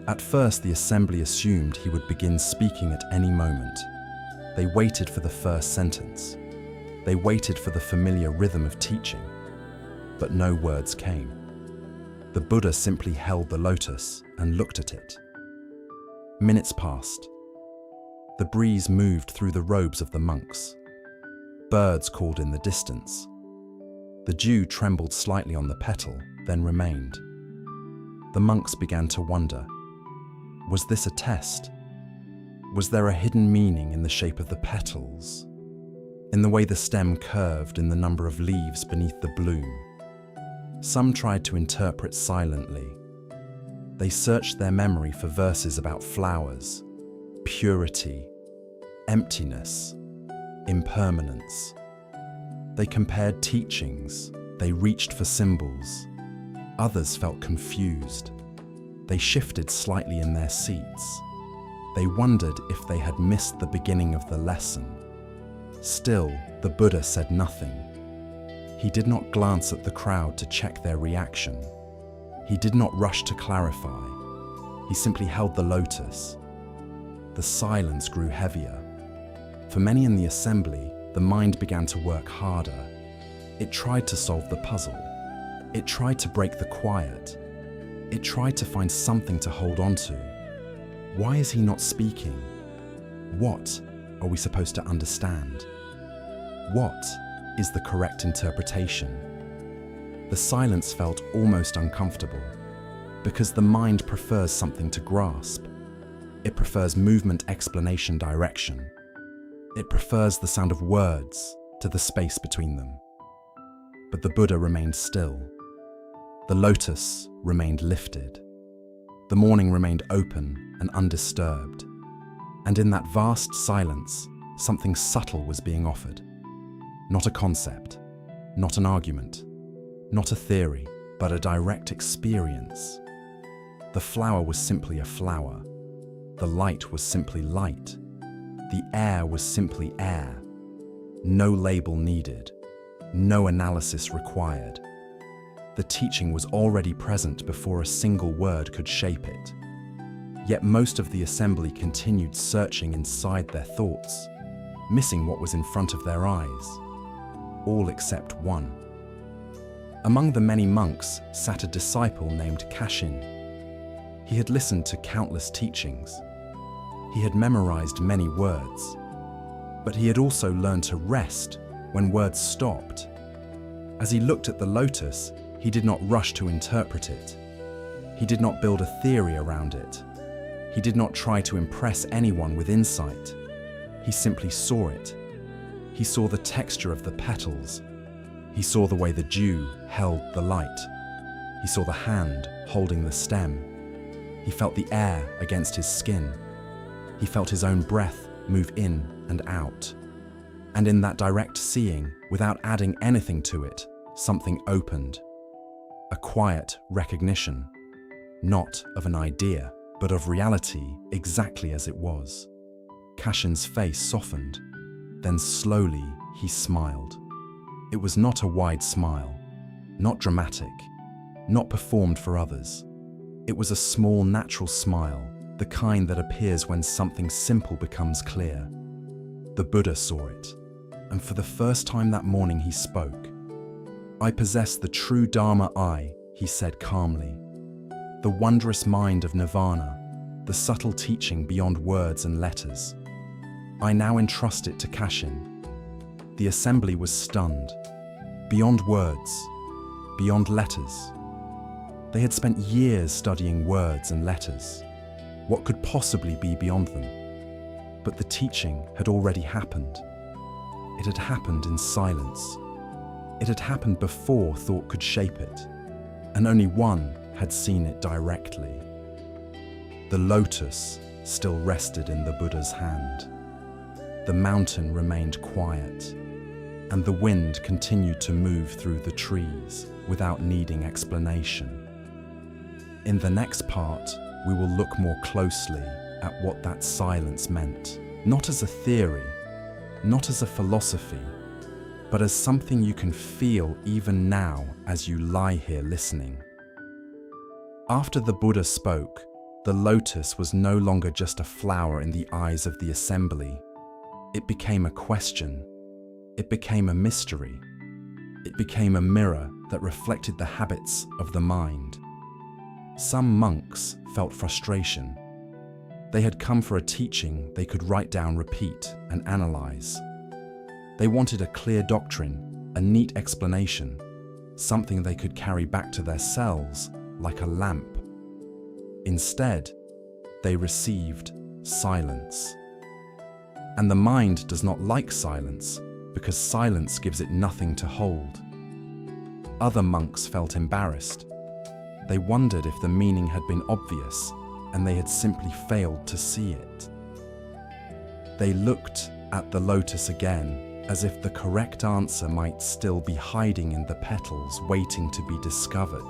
At first, the assembly assumed he would begin speaking at any moment. They waited for the first sentence. They waited for the familiar rhythm of teaching. But no words came. The Buddha simply held the lotus and looked at it. Minutes passed. The breeze moved through the robes of the monks. Birds called in the distance. The dew trembled slightly on the petal, then remained. The monks began to wonder. Was this a test? Was there a hidden meaning in the shape of the petals? In the way the stem curved, in the number of leaves beneath the bloom? Some tried to interpret silently. They searched their memory for verses about flowers, purity, emptiness, impermanence. They compared teachings, they reached for symbols. Others felt confused. They shifted slightly in their seats. They wondered if they had missed the beginning of the lesson. Still, the Buddha said nothing. He did not glance at the crowd to check their reaction. He did not rush to clarify. He simply held the lotus. The silence grew heavier. For many in the assembly, the mind began to work harder. It tried to solve the puzzle. It tried to break the quiet. It tried to find something to hold on to. Why is he not speaking? What are we supposed to understand? What is the correct interpretation? The silence felt almost uncomfortable, because the mind prefers something to grasp. It prefers movement, explanation, direction. It prefers the sound of words to the space between them. But the Buddha remained still. The lotus remained lifted. The morning remained open and undisturbed. And in that vast silence, something subtle was being offered. Not a concept, not an argument, not a theory, but a direct experience. The flower was simply a flower. The light was simply light. The air was simply air. No label needed. No analysis required. The teaching was already present before a single word could shape it. Yet most of the assembly continued searching inside their thoughts, missing what was in front of their eyes. All except one. Among the many monks sat a disciple named Kashin. He had listened to countless teachings. He had memorized many words. But he had also learned to rest when words stopped. As he looked at the lotus, he did not rush to interpret it. He did not build a theory around it. He did not try to impress anyone with insight. He simply saw it. He saw the texture of the petals. He saw the way the dew held the light. He saw the hand holding the stem. He felt the air against his skin. He felt his own breath move in and out. And in that direct seeing, without adding anything to it, something opened. A quiet recognition, not of an idea, but of reality exactly as it was. Kashin's face softened. Then slowly he smiled. It was not a wide smile, not dramatic, not performed for others. It was a small, natural smile, the kind that appears when something simple becomes clear. The Buddha saw it, and for the first time that morning he spoke. "I possess the true Dharma I," he said calmly. "The wondrous mind of nirvana, the subtle teaching beyond words and letters. I now entrust it to Kashin." The assembly was stunned. Beyond words, beyond letters. They had spent years studying words and letters. What could possibly be beyond them? But the teaching had already happened. It had happened in silence. It had happened before thought could shape it, and only one had seen it directly. The lotus still rested in the Buddha's hand. The mountain remained quiet, and the wind continued to move through the trees without needing explanation. In the next part, we will look more closely at what that silence meant, not as a theory, not as a philosophy, but as something you can feel even now as you lie here listening. After the Buddha spoke, the lotus was no longer just a flower in the eyes of the assembly. It became a question. It became a mystery. It became a mirror that reflected the habits of the mind. Some monks felt frustration. They had come for a teaching they could write down, repeat, and analyze. They wanted a clear doctrine, a neat explanation, something they could carry back to their cells like a lamp. Instead, they received silence. And the mind does not like silence because silence gives it nothing to hold. Other monks felt embarrassed. They wondered if the meaning had been obvious and they had simply failed to see it. They looked at the lotus again, as if the correct answer might still be hiding in the petals waiting to be discovered.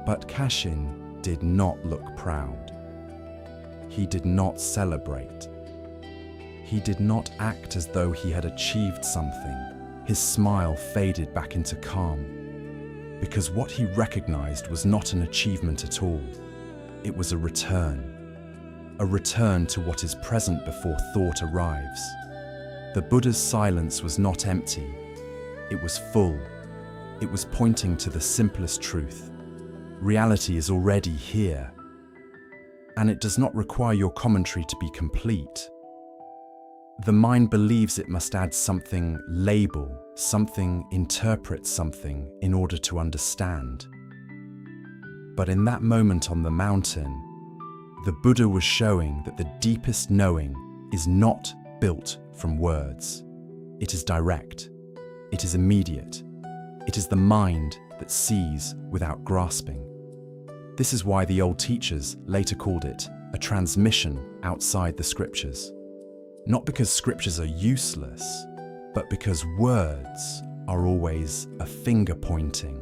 But Cashin did not look proud. He did not celebrate. He did not act as though he had achieved something. His smile faded back into calm, because what he recognized was not an achievement at all. It was a return to what is present before thought arrives. The Buddha's silence was not empty. It was full. It was pointing to the simplest truth. Reality is already here, and it does not require your commentary to be complete. The mind believes it must add something, label something, interpret something in order to understand. But in that moment on the mountain, the Buddha was showing that the deepest knowing is not built from words. It is direct. It is immediate. It is the mind that sees without grasping. This is why the old teachers later called it a transmission outside the scriptures. Not because scriptures are useless, but because words are always a finger pointing.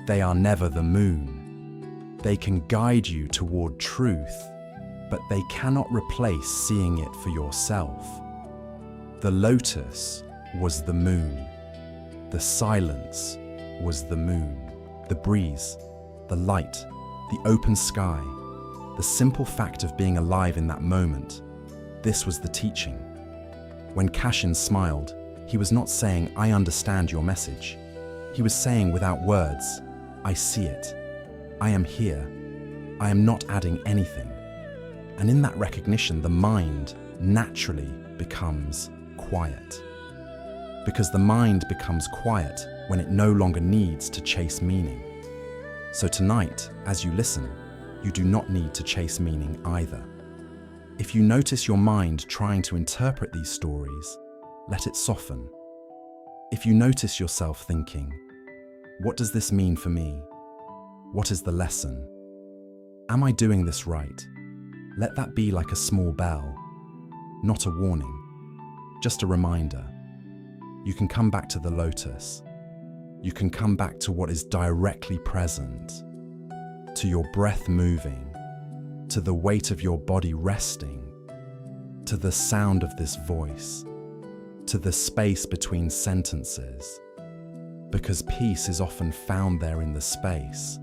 They are never the moon. They can guide you toward truth, but they cannot replace seeing it for yourself. The lotus was the moon. The silence was the moon. The breeze, the light, the open sky, the simple fact of being alive in that moment. This was the teaching. When Cashin smiled, he was not saying, "I understand your message." He was saying without words, "I see it. I am here. I am not adding anything." And in that recognition, the mind naturally becomes quiet. Because the mind becomes quiet when it no longer needs to chase meaning. So tonight, as you listen, you do not need to chase meaning either. If you notice your mind trying to interpret these stories, let it soften. If you notice yourself thinking, "What does this mean for me? What is the lesson? Am I doing this right?" Let that be like a small bell, not a warning, just a reminder. You can come back to the lotus. You can come back to what is directly present, to your breath moving, to the weight of your body resting, to the sound of this voice, to the space between sentences. Because peace is often found there in the space.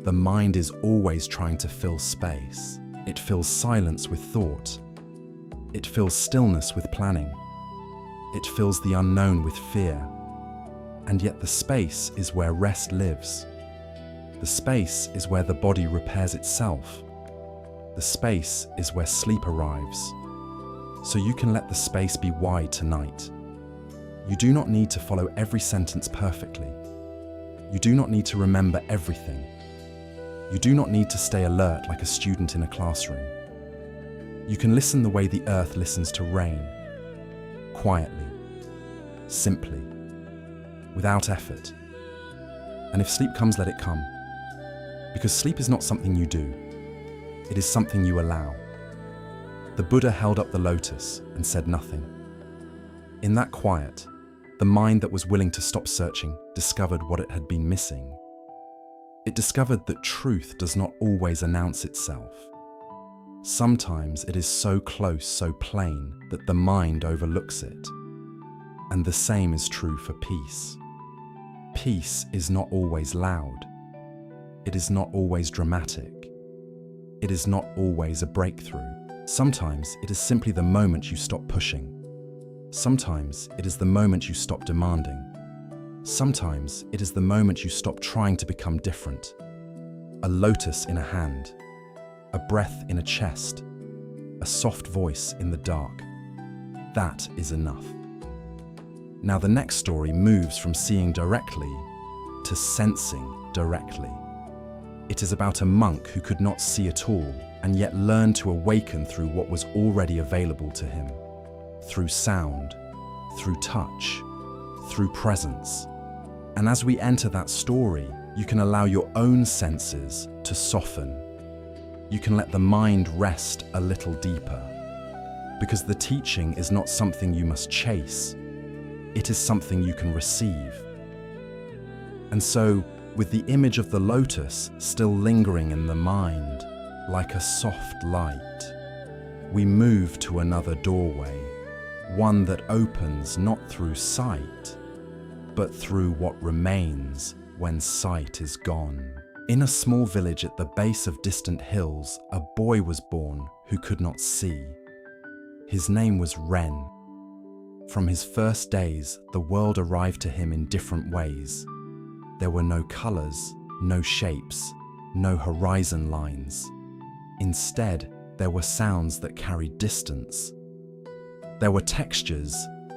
The mind is always trying to fill space. It fills silence with thought. It fills stillness with planning. It fills the unknown with fear. And yet the space is where rest lives. The space is where the body repairs itself. The space is where sleep arrives. So you can let the space be wide tonight. You do not need to follow every sentence perfectly. You do not need to remember everything. You do not need to stay alert like a student in a classroom. You can listen the way the earth listens to rain, quietly, simply, without effort. And if sleep comes, let it come. Because sleep is not something you do. It is something you allow. The Buddha held up the lotus and said nothing. In that quiet, the mind that was willing to stop searching discovered what it had been missing. It discovered that truth does not always announce itself. Sometimes it is so close, so plain, that the mind overlooks it. And the same is true for peace. Peace is not always loud. It is not always dramatic. It is not always a breakthrough. Sometimes it is simply the moment you stop pushing. Sometimes it is the moment you stop demanding. Sometimes it is the moment you stop trying to become different. A lotus in a hand, a breath in a chest, a soft voice in the dark. That is enough. Now the next story moves from seeing directly to sensing directly. It is about a monk who could not see at all and yet learned to awaken through what was already available to him. Through sound, through touch, through presence. And as we enter that story, you can allow your own senses to soften. You can let the mind rest a little deeper. because the teaching is not something you must chase. It is something you can receive. And so, with the image of the lotus still lingering in the mind, like a soft light, we move to another doorway, one that opens not through sight, but through what remains when sight is gone. In a small village at the base of distant hills, a boy was born who could not see. His name was Ren. From his first days, the world arrived to him in different ways. There were no colors, no shapes, no horizon lines. Instead, there were sounds that carried distance. There were textures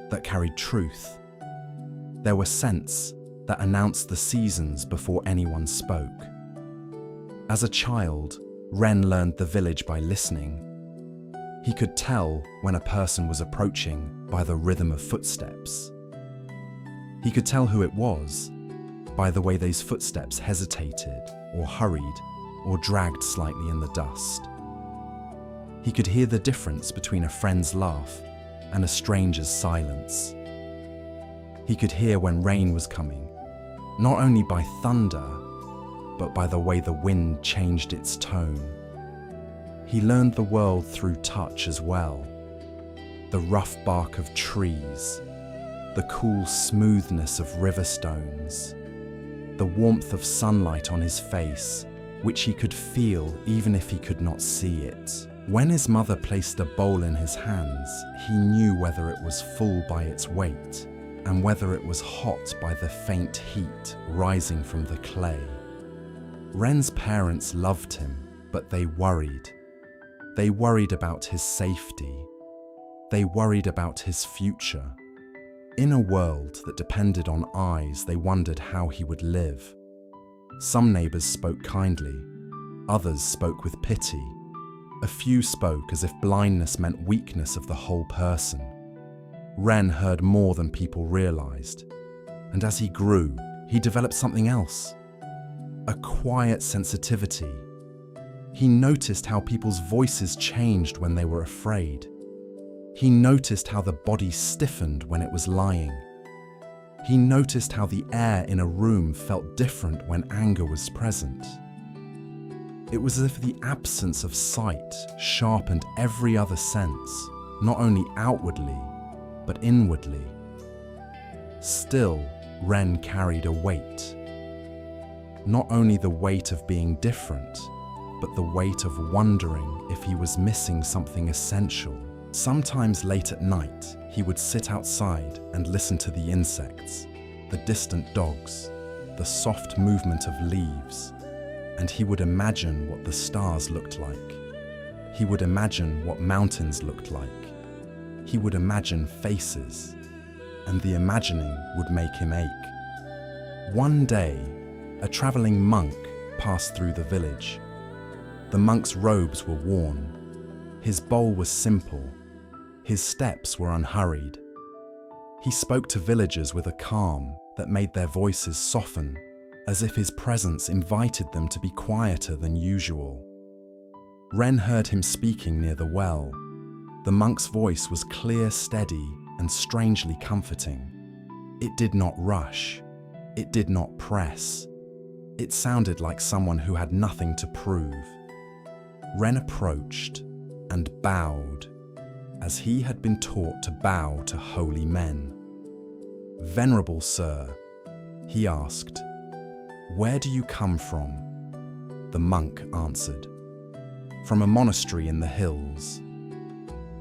that carried truth. There were scents that announced the seasons before anyone spoke. As a child, Ren learned the village by listening. He could tell when a person was approaching by the rhythm of footsteps. He could tell who it was by the way those footsteps hesitated or hurried or dragged slightly in the dust. He could hear the difference between a friend's laugh and a stranger's silence. He could hear when rain was coming, not only by thunder, but by the way the wind changed its tone. He learned the world through touch as well. The rough bark of trees, the cool smoothness of river stones, the warmth of sunlight on his face, which he could feel even if he could not see it. When his mother placed a bowl in his hands, he knew whether it was full by its weight and whether it was hot by the faint heat rising from the clay. Ren's parents loved him, but they worried. They worried about his safety. They worried about his future. In a world that depended on eyes, they wondered how he would live. Some neighbors spoke kindly. Others spoke with pity. A few spoke as if blindness meant weakness of the whole person. Ren heard more than people realized. And as he grew, he developed something else. A quiet sensitivity. He noticed how people's voices changed when they were afraid. He noticed how the body stiffened when it was lying. He noticed how the air in a room felt different when anger was present. It was as if the absence of sight sharpened every other sense, not only outwardly, but inwardly. Still, Ren carried a weight. Not only the weight of being different, but the weight of wondering if he was missing something essential. Sometimes late at night, he would sit outside and listen to the insects, the distant dogs, the soft movement of leaves, and he would imagine what the stars looked like. He would imagine what mountains looked like. He would imagine faces, and the imagining would make him ache. One day, a traveling monk passed through the village. The monk's robes were worn. His bowl was simple. His steps were unhurried. He spoke to villagers with a calm that made their voices soften, as if his presence invited them to be quieter than usual. Ren heard him speaking near the well. The monk's voice was clear, steady, and strangely comforting. It did not rush. It did not press. It sounded like someone who had nothing to prove. Ren approached and bowed, as he had been taught to bow to holy men. "Venerable sir," he asked, "where do you come from?" The monk answered, "From a monastery in the hills."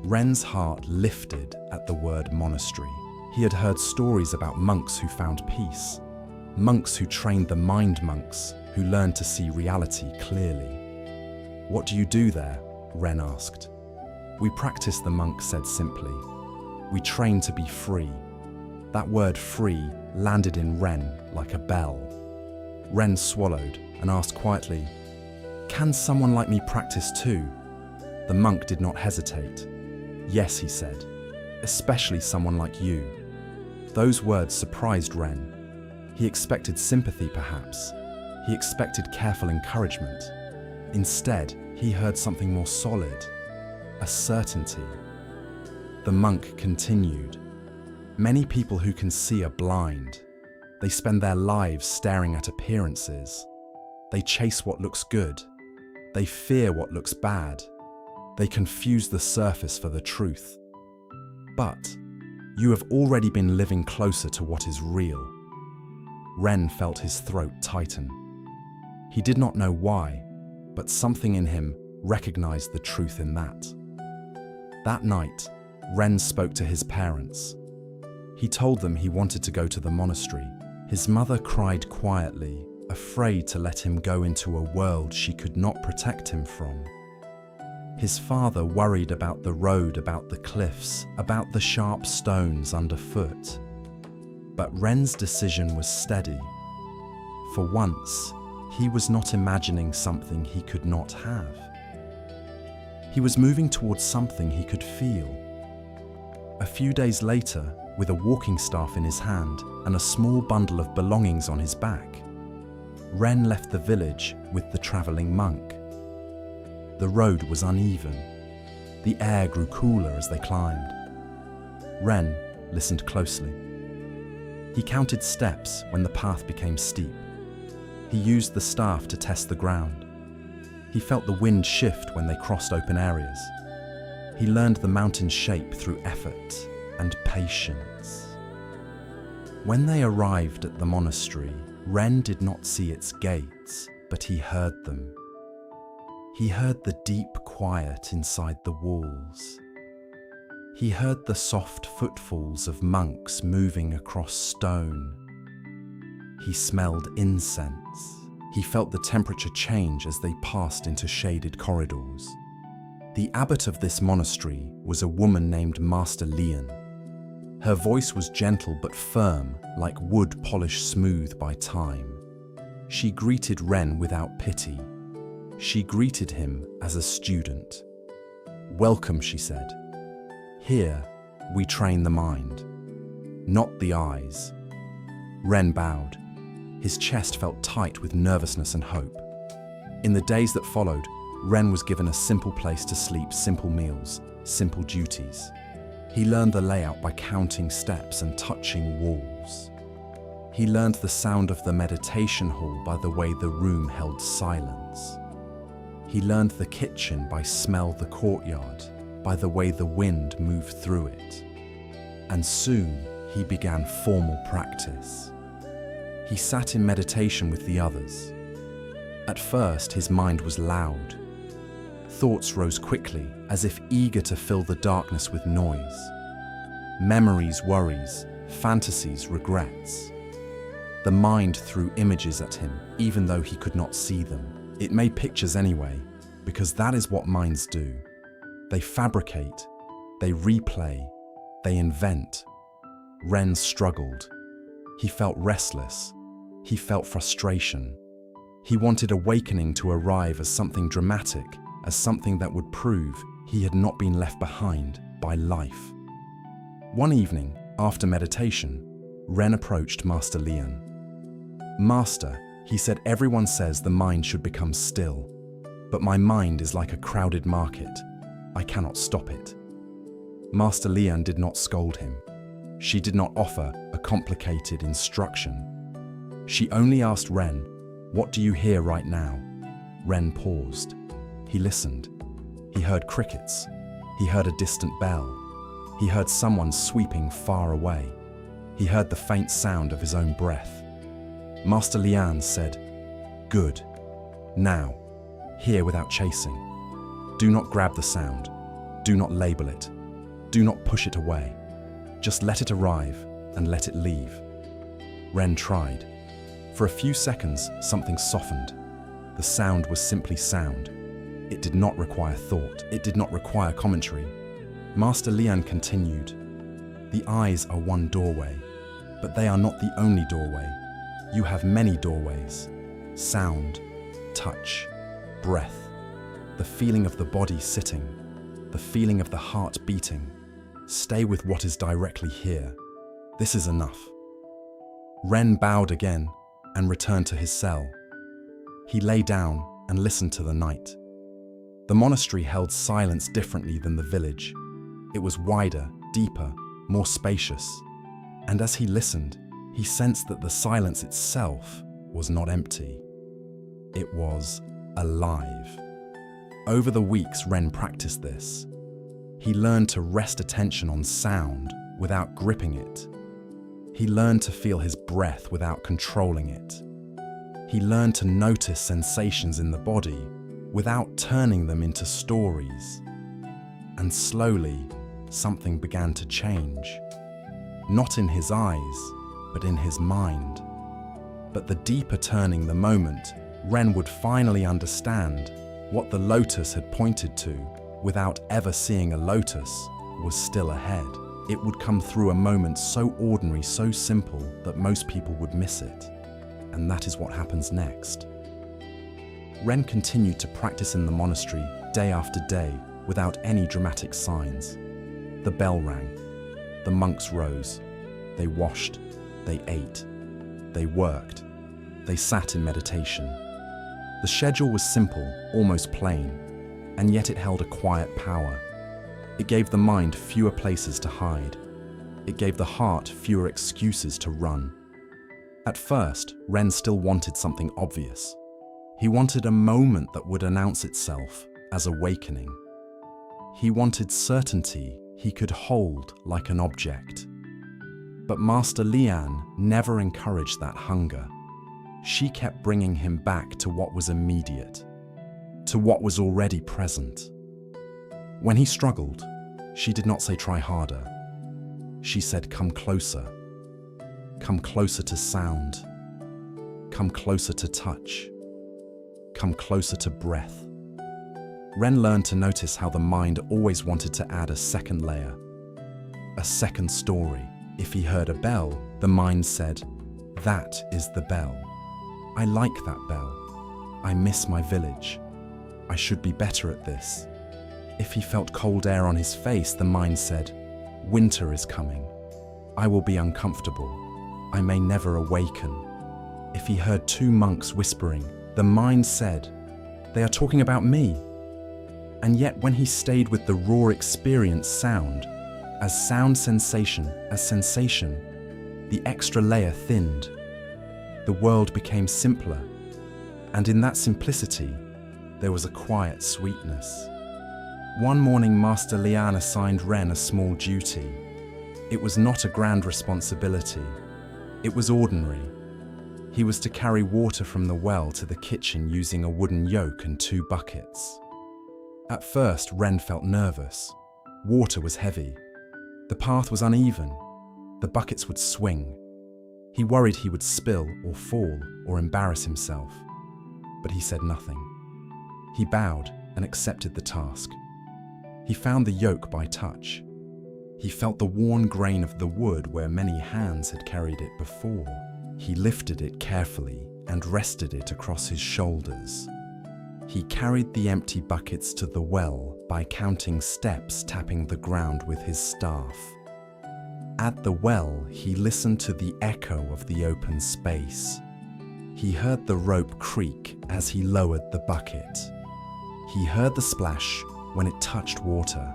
Ren's heart lifted at the word monastery. He had heard stories about monks who found peace, monks who trained the mind monks who learned to see reality clearly. "What do you do there?" Ren asked. "We practice," the monk said simply. "We train to be free." That word free landed in Ren like a bell. Ren swallowed and asked quietly, "Can someone like me practice too?" The monk did not hesitate. "Yes," he said, "especially someone like you." Those words surprised Ren. He expected sympathy, perhaps. He expected careful encouragement. Instead, he heard something more solid, a certainty. The monk continued. Many people who can see are blind. They spend their lives staring at appearances. They chase what looks good. They fear what looks bad. They confuse the surface for the truth. But you have already been living closer to what is real. Ren felt his throat tighten. He did not know why, but something in him recognized the truth in that. That night, Ren spoke to his parents. He told them he wanted to go to the monastery. His mother cried quietly, afraid to let him go into a world she could not protect him from. His father worried about the road, about the cliffs, about the sharp stones underfoot. But Ren's decision was steady. For once, he was not imagining something he could not have. He was moving towards something he could feel. A few days later, with a walking staff in his hand and a small bundle of belongings on his back, Ren left the village with the traveling monk. The road was uneven. The air grew cooler as they climbed. Ren listened closely. He counted steps when the path became steep. He used the staff to test the ground. He felt the wind shift when they crossed open areas. He learned the mountain's shape through effort and patience. When they arrived at the monastery, Ren did not see its gates, but he heard them. He heard the deep quiet inside the walls. He heard the soft footfalls of monks moving across stone. He smelled incense. He felt the temperature change as they passed into shaded corridors. The abbot of this monastery was a woman named Master Lian. Her voice was gentle but firm, like wood polished smooth by time. She greeted Ren without pity. She greeted him as a student. "Welcome," she said. "Here, we train the mind, not the eyes." Ren bowed. His chest felt tight with nervousness and hope. In the days that followed, Ren was given a simple place to sleep, simple meals, simple duties. He learned the layout by counting steps and touching walls. He learned the sound of the meditation hall by the way the room held silence. He learned the kitchen by smell the courtyard, by the way the wind moved through it. And soon he began formal practice. He sat in meditation with the others. At first, his mind was loud. Thoughts rose quickly, as if eager to fill the darkness with noise. Memories, worries, fantasies, regrets. The mind threw images at him, even though he could not see them. It made pictures anyway, because that is what minds do. They fabricate, they replay, they invent. Ren struggled. He felt restless. He felt frustration. He wanted awakening to arrive as something dramatic, as something that would prove he had not been left behind by life. One evening, after meditation, Ren approached Master Lian. "Master," he said, "everyone says the mind should become still, but my mind is like a crowded market. I cannot stop it." Master Lian did not scold him. She did not offer a complicated instruction. She only asked Ren, "What do you hear right now?" Ren paused. He listened. He heard crickets. He heard a distant bell. He heard someone sweeping far away. He heard the faint sound of his own breath. Master Lian said, "Good. Now, hear without chasing. Do not grab the sound. Do not label it. Do not push it away. Just let it arrive and let it leave." Ren tried. For a few seconds, something softened. The sound was simply sound. It did not require thought. It did not require commentary. Master Lian continued, "The eyes are one doorway, but they are not the only doorway. You have many doorways. Sound, touch, breath, the feeling of the body sitting, the feeling of the heart beating. Stay with what is directly here. This is enough." Ren bowed again and returned to his cell. He lay down and listened to the night. The monastery held silence differently than the village. It was wider, deeper, more spacious. And as he listened, he sensed that the silence itself was not empty. It was alive. Over the weeks, Ren practiced this. He learned to rest attention on sound without gripping it. He learned to feel his breath without controlling it. He learned to notice sensations in the body without turning them into stories. And slowly, something began to change. Not in his eyes, but in his mind. But the deeper turning the moment, Ren would finally understand what the lotus had pointed to, without ever seeing a lotus, was still ahead. It would come through a moment so ordinary, so simple, that most people would miss it. And that is what happens next. Ren continued to practice in the monastery day after day without any dramatic signs. The bell rang. The monks rose. They washed. They ate. They worked. They sat in meditation. The schedule was simple, almost plain, and yet it held a quiet power. It gave the mind fewer places to hide. It gave the heart fewer excuses to run. At first, Ren still wanted something obvious. He wanted a moment that would announce itself as awakening. He wanted certainty he could hold like an object. But Master Lian never encouraged that hunger. She kept bringing him back to what was immediate, to what was already present. When he struggled, she did not say try harder. She said come closer. Come closer to sound. Come closer to touch. Come closer to breath. Ren learned to notice how the mind always wanted to add a second layer, a second story. If he heard a bell, the mind said, "That is the bell. I like that bell. I miss my village. I should be better at this." If he felt cold air on his face, the mind said, "Winter is coming. I will be uncomfortable. I may never awaken." If he heard two monks whispering, the mind said, "They are talking about me." And yet when he stayed with the raw experience sound, as sound sensation, as sensation, the extra layer thinned. The world became simpler, and in that simplicity, there was a quiet sweetness. One morning, Master Lian assigned Ren a small duty. It was not a grand responsibility. It was ordinary. He was to carry water from the well to the kitchen using a wooden yoke and 2 buckets. At first, Ren felt nervous. Water was heavy. The path was uneven. The buckets would swing. He worried he would spill or fall or embarrass himself. But he said nothing. He bowed and accepted the task. He found the yoke by touch. He felt the worn grain of the wood where many hands had carried it before. He lifted it carefully and rested it across his shoulders. He carried the empty buckets to the well by counting steps, tapping the ground with his staff. At the well, he listened to the echo of the open space. He heard the rope creak as he lowered the bucket. He heard the splash when it touched water.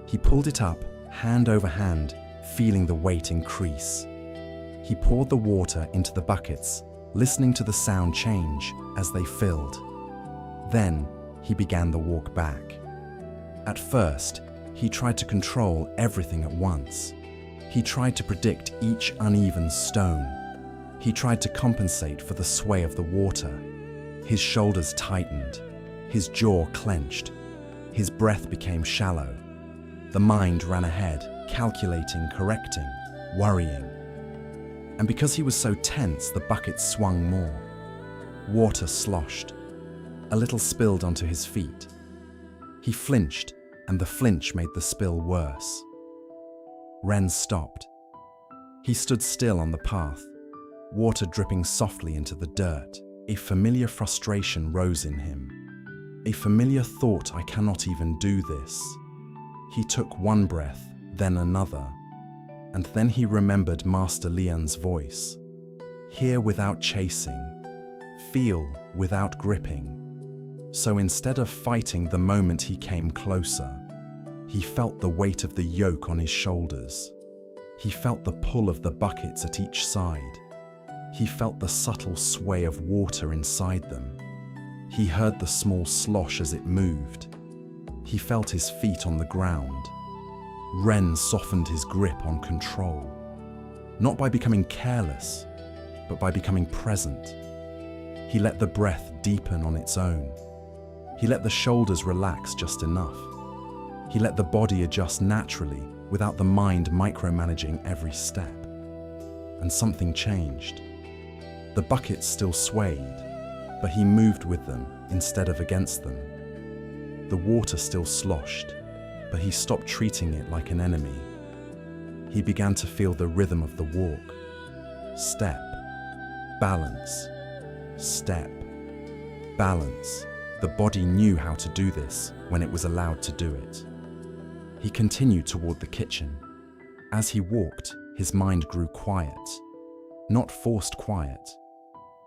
He pulled it up, hand over hand, feeling the weight increase. He poured the water into the buckets, listening to the sound change as they filled. Then, he began the walk back. At first, he tried to control everything at once. He tried to predict each uneven stone. He tried to compensate for the sway of the water. His shoulders tightened. His jaw clenched. His breath became shallow. The mind ran ahead, calculating, correcting, worrying. And because he was so tense, the bucket swung more. Water sloshed. A little spilled onto his feet. He flinched, and the flinch made the spill worse. Ren stopped. He stood still on the path, water dripping softly into the dirt. A familiar frustration rose in him. A familiar thought, I cannot even do this. He took one breath, then another, and then he remembered Master Lian's voice. Hear without chasing, feel without gripping. So instead of fighting the moment, he came closer. He felt the weight of the yoke on his shoulders. He felt the pull of the buckets at each side. He felt the subtle sway of water inside them. He heard the small slosh as it moved. He felt his feet on the ground. Ren softened his grip on control, not by becoming careless, but by becoming present. He let the breath deepen on its own. He let the shoulders relax just enough. He let the body adjust naturally without the mind micromanaging every step. And something changed. The buckets still swayed, but he moved with them instead of against them. The water still sloshed, but he stopped treating it like an enemy. He began to feel the rhythm of the walk. Step, balance, step, balance. The body knew how to do this when it was allowed to do it. He continued toward the kitchen. As he walked, his mind grew quiet. Not forced quiet.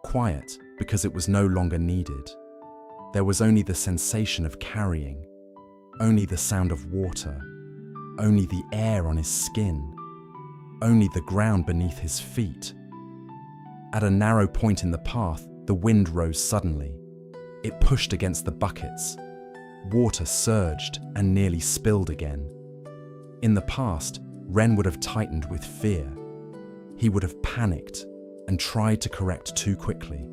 Quiet because it was no longer needed. There was only the sensation of carrying, only the sound of water, only the air on his skin, only the ground beneath his feet. At a narrow point in the path, the wind rose suddenly. It pushed against the buckets. Water surged and nearly spilled again. In the past, Ren would have tightened with fear. He would have panicked and tried to correct too quickly.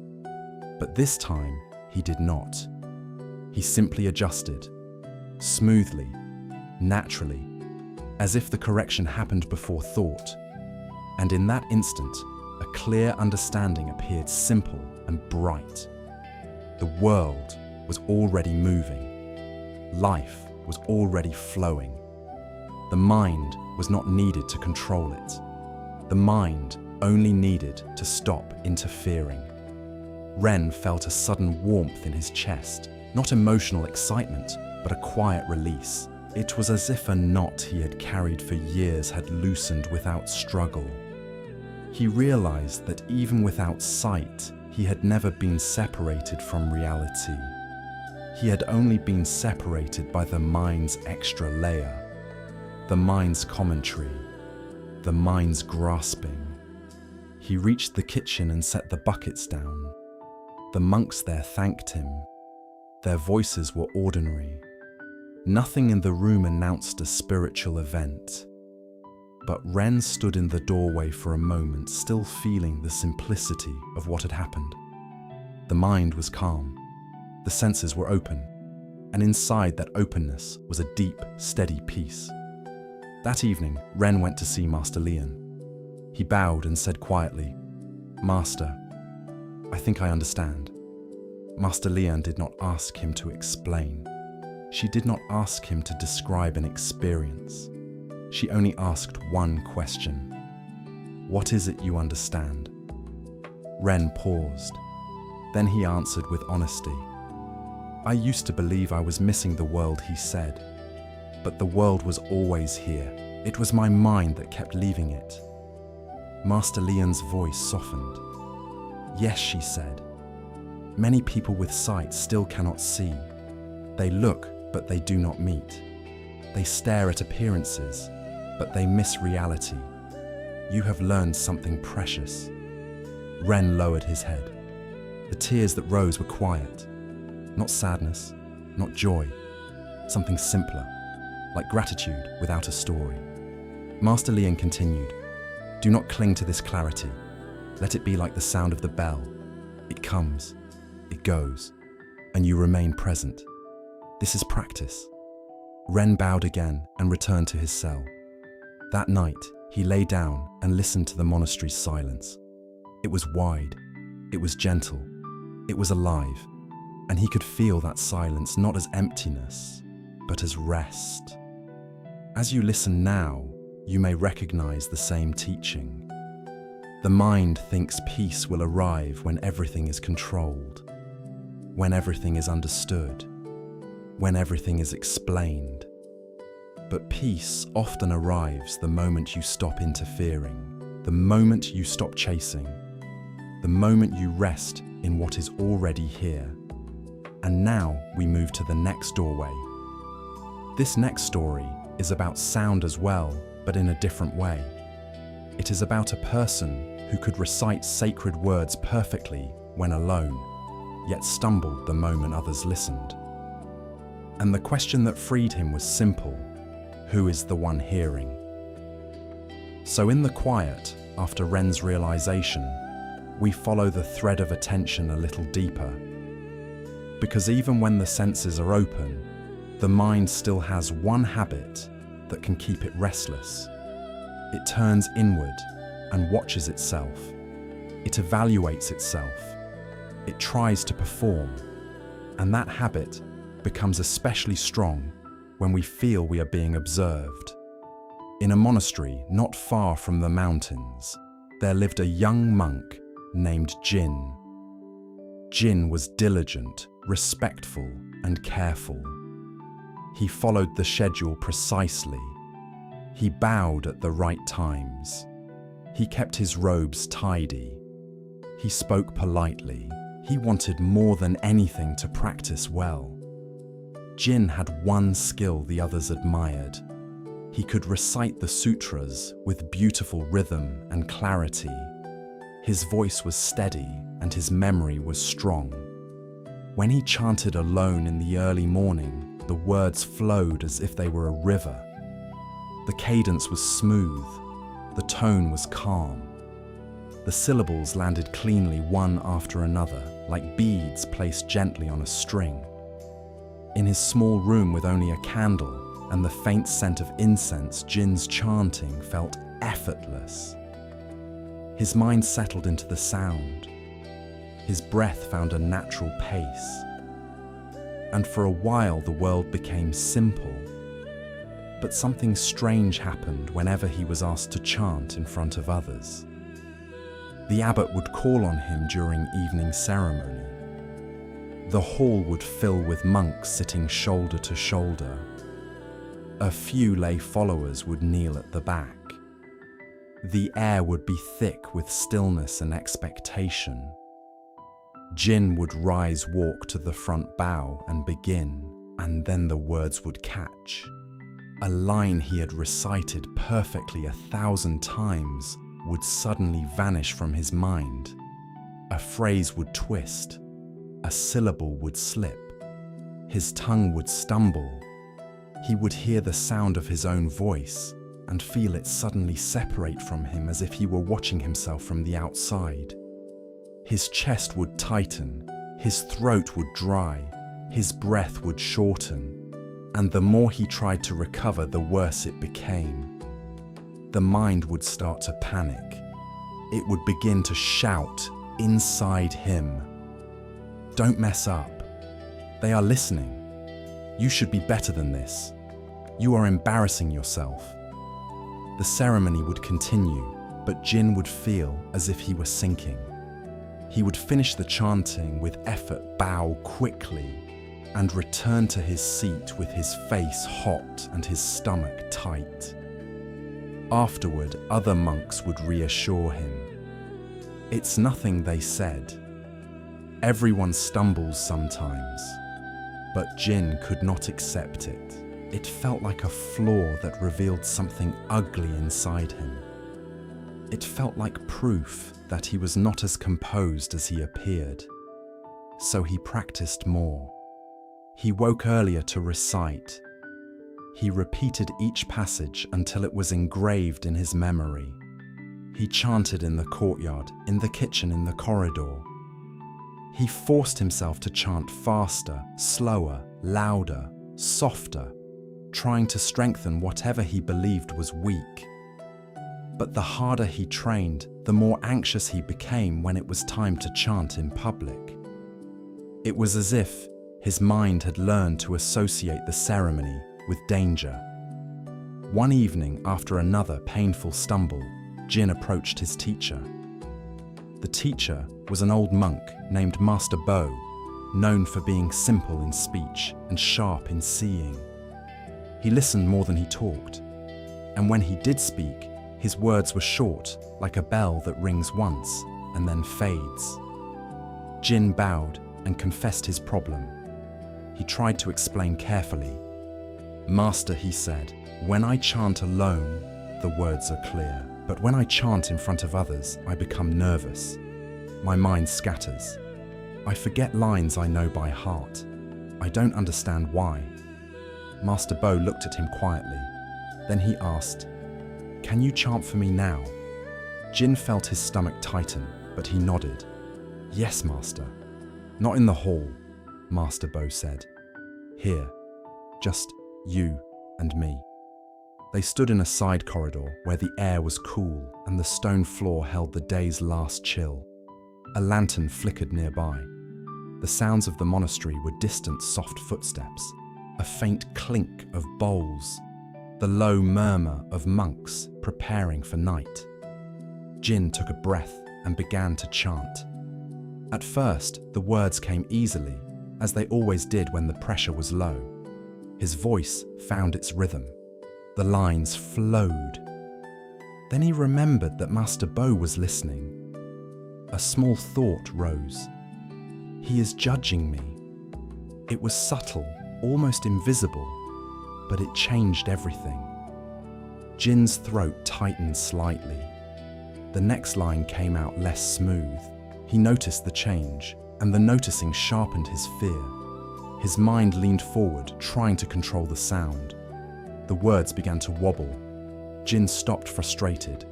But this time, he did not. He simply adjusted, smoothly, naturally, as if the correction happened before thought. And in that instant, a clear understanding appeared, simple and bright. The world was already moving. Life was already flowing. The mind was not needed to control it. The mind only needed to stop interfering. Ren felt a sudden warmth in his chest, not emotional excitement, but a quiet release. It was as if a knot he had carried for years had loosened without struggle. He realized that even without sight, he had never been separated from reality. He had only been separated by the mind's extra layer, the mind's commentary, the mind's grasping. He reached the kitchen and set the buckets down. The monks there thanked him. Their voices were ordinary. Nothing in the room announced a spiritual event. But Ren stood in the doorway for a moment, still feeling the simplicity of what had happened. The mind was calm. The senses were open. And inside that openness was a deep, steady peace. That evening, Ren went to see Master Lian. He bowed and said quietly, "Master, I think I understand." Master Lian did not ask him to explain. She did not ask him to describe an experience. She only asked one question. "What is it you understand?" Ren paused. Then he answered with honesty. "I used to believe I was missing the world," he said. "But the world was always here. It was my mind that kept leaving it." Master Lian's voice softened. "Yes," she said. "Many people with sight still cannot see. They look, but they do not meet. They stare at appearances, but they miss reality. You have learned something precious." Ren lowered his head. The tears that rose were quiet. Not sadness, not joy. Something simpler, like gratitude without a story. Master Lian continued, "Do not cling to this clarity. Let it be like the sound of the bell. It comes, it goes, and you remain present. This is practice." Ren bowed again and returned to his cell. That night, he lay down and listened to the monastery's silence. It was wide, it was gentle, it was alive, and he could feel that silence not as emptiness, but as rest. As you listen now, you may recognize the same teaching. The mind thinks peace will arrive when everything is controlled, when everything is understood, when everything is explained. But peace often arrives the moment you stop interfering, the moment you stop chasing, the moment you rest in what is already here. And now we move to the next doorway. This next story is about sound as well, but in a different way. It is about a person who could recite sacred words perfectly when alone, yet stumbled the moment others listened. And the question that freed him was simple: who is the one hearing? So in the quiet, after Ren's realization, we follow the thread of attention a little deeper. Because even when the senses are open, the mind still has one habit that can keep it restless. It turns inward and watches itself. It evaluates itself. It tries to perform. And that habit becomes especially strong when we feel we are being observed. In a monastery not far from the mountains, there lived a young monk named Jin. Jin was diligent, respectful, and careful. He followed the schedule precisely. He bowed at the right times. He kept his robes tidy. He spoke politely. He wanted more than anything to practice well. Jin had one skill the others admired. He could recite the sutras with beautiful rhythm and clarity. His voice was steady and his memory was strong. When he chanted alone in the early morning, the words flowed as if they were a river. The cadence was smooth. The tone was calm. The syllables landed cleanly one after another, like beads placed gently on a string. In his small room with only a candle and the faint scent of incense, Jin's chanting felt effortless. His mind settled into the sound. His breath found a natural pace. And for a while the world became simple. But something strange happened whenever he was asked to chant in front of others. The abbot would call on him during evening ceremony. The hall would fill with monks sitting shoulder to shoulder. A few lay followers would kneel at the back. The air would be thick with stillness and expectation. Jin would rise, walk to the front bow and begin, and then the words would catch. A line he had recited perfectly 1,000 times would suddenly vanish from his mind. A phrase would twist. A syllable would slip. His tongue would stumble. He would hear the sound of his own voice and feel it suddenly separate from him as if he were watching himself from the outside. His chest would tighten, his throat would dry, his breath would shorten, and the more he tried to recover, the worse it became. The mind would start to panic. It would begin to shout inside him, "Don't mess up. They are listening. You should be better than this. You are embarrassing yourself." The ceremony would continue, but Jin would feel as if he were sinking. He would finish the chanting with effort, bow quickly, and return to his seat with his face hot and his stomach tight. Afterward, other monks would reassure him. "It's nothing," they said. "Everyone stumbles sometimes." But Jin could not accept it. It felt like a flaw that revealed something ugly inside him. It felt like proof that he was not as composed as he appeared. So he practiced more. He woke earlier to recite. He repeated each passage until it was engraved in his memory. He chanted in the courtyard, in the kitchen, in the corridor. He forced himself to chant faster, slower, louder, softer, trying to strengthen whatever he believed was weak. But the harder he trained, the more anxious he became when it was time to chant in public. It was as if his mind had learned to associate the ceremony with danger. One evening, after another painful stumble, Jin approached his teacher. The teacher was an old monk named Master Bo, known for being simple in speech and sharp in seeing. He listened more than he talked, and when he did speak, his words were short, like a bell that rings once and then fades. Jin bowed and confessed his problem. He tried to explain carefully. "Master," he said, "when I chant alone, the words are clear. But when I chant in front of others, I become nervous. My mind scatters. I forget lines I know by heart. I don't understand why." Master Bo looked at him quietly. Then he asked, "Can you chant for me now?" Jin felt his stomach tighten, but he nodded. "Yes, Master." "Not in the hall," Master Bo said. "Here, just you and me." They stood in a side corridor where the air was cool and the stone floor held the day's last chill. A lantern flickered nearby. The sounds of the monastery were distant, soft footsteps, a faint clink of bowls, the low murmur of monks preparing for night. Jin took a breath and began to chant. At first, the words came easily, as they always did when the pressure was low. His voice found its rhythm. The lines flowed. Then he remembered that Master Bo was listening. A small thought rose. He is judging me. It was subtle, almost invisible, but it changed everything. Jin's throat tightened slightly. The next line came out less smooth. He noticed the change, and the noticing sharpened his fear. His mind leaned forward, trying to control the sound. The words began to wobble. Jin stopped, frustrated.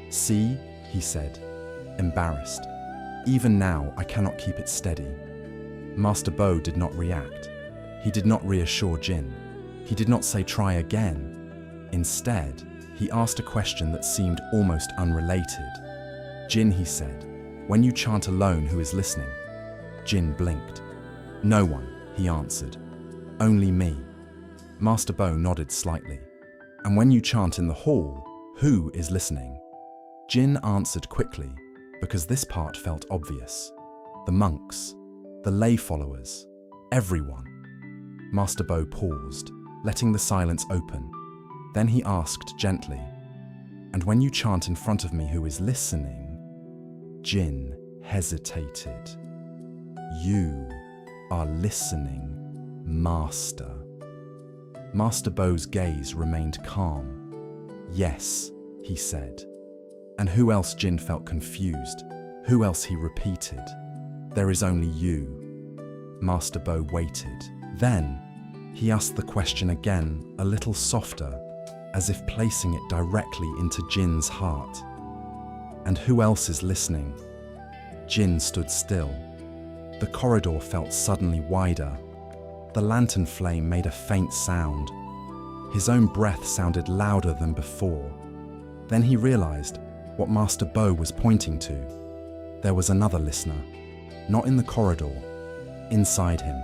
"See," he said, embarrassed. "Even now, I cannot keep it steady." Master Bo did not react. He did not reassure Jin. He did not say try again. Instead, he asked a question that seemed almost unrelated. "Jin," he said, "when you chant alone, who is listening?" Jin blinked. "No one," he answered. "Only me." Master Bo nodded slightly. "And when you chant in the hall, who is listening?" Jin answered quickly, because this part felt obvious. "The monks, the lay followers, everyone." Master Bo paused, letting the silence open. Then he asked gently, "And when you chant in front of me, who is listening?" Jin hesitated. "You are listening, Master." Master Bo's gaze remained calm. "Yes," he said. "And who else?" Jin felt confused. "Who else?" he repeated. "There is only you." Master Bo waited. Then, he asked the question again, a little softer, as if placing it directly into Jin's heart. "And who else is listening?" Jin stood still. The corridor felt suddenly wider. The lantern flame made a faint sound. His own breath sounded louder than before. Then he realized what Master Bo was pointing to. There was another listener, not in the corridor, inside him.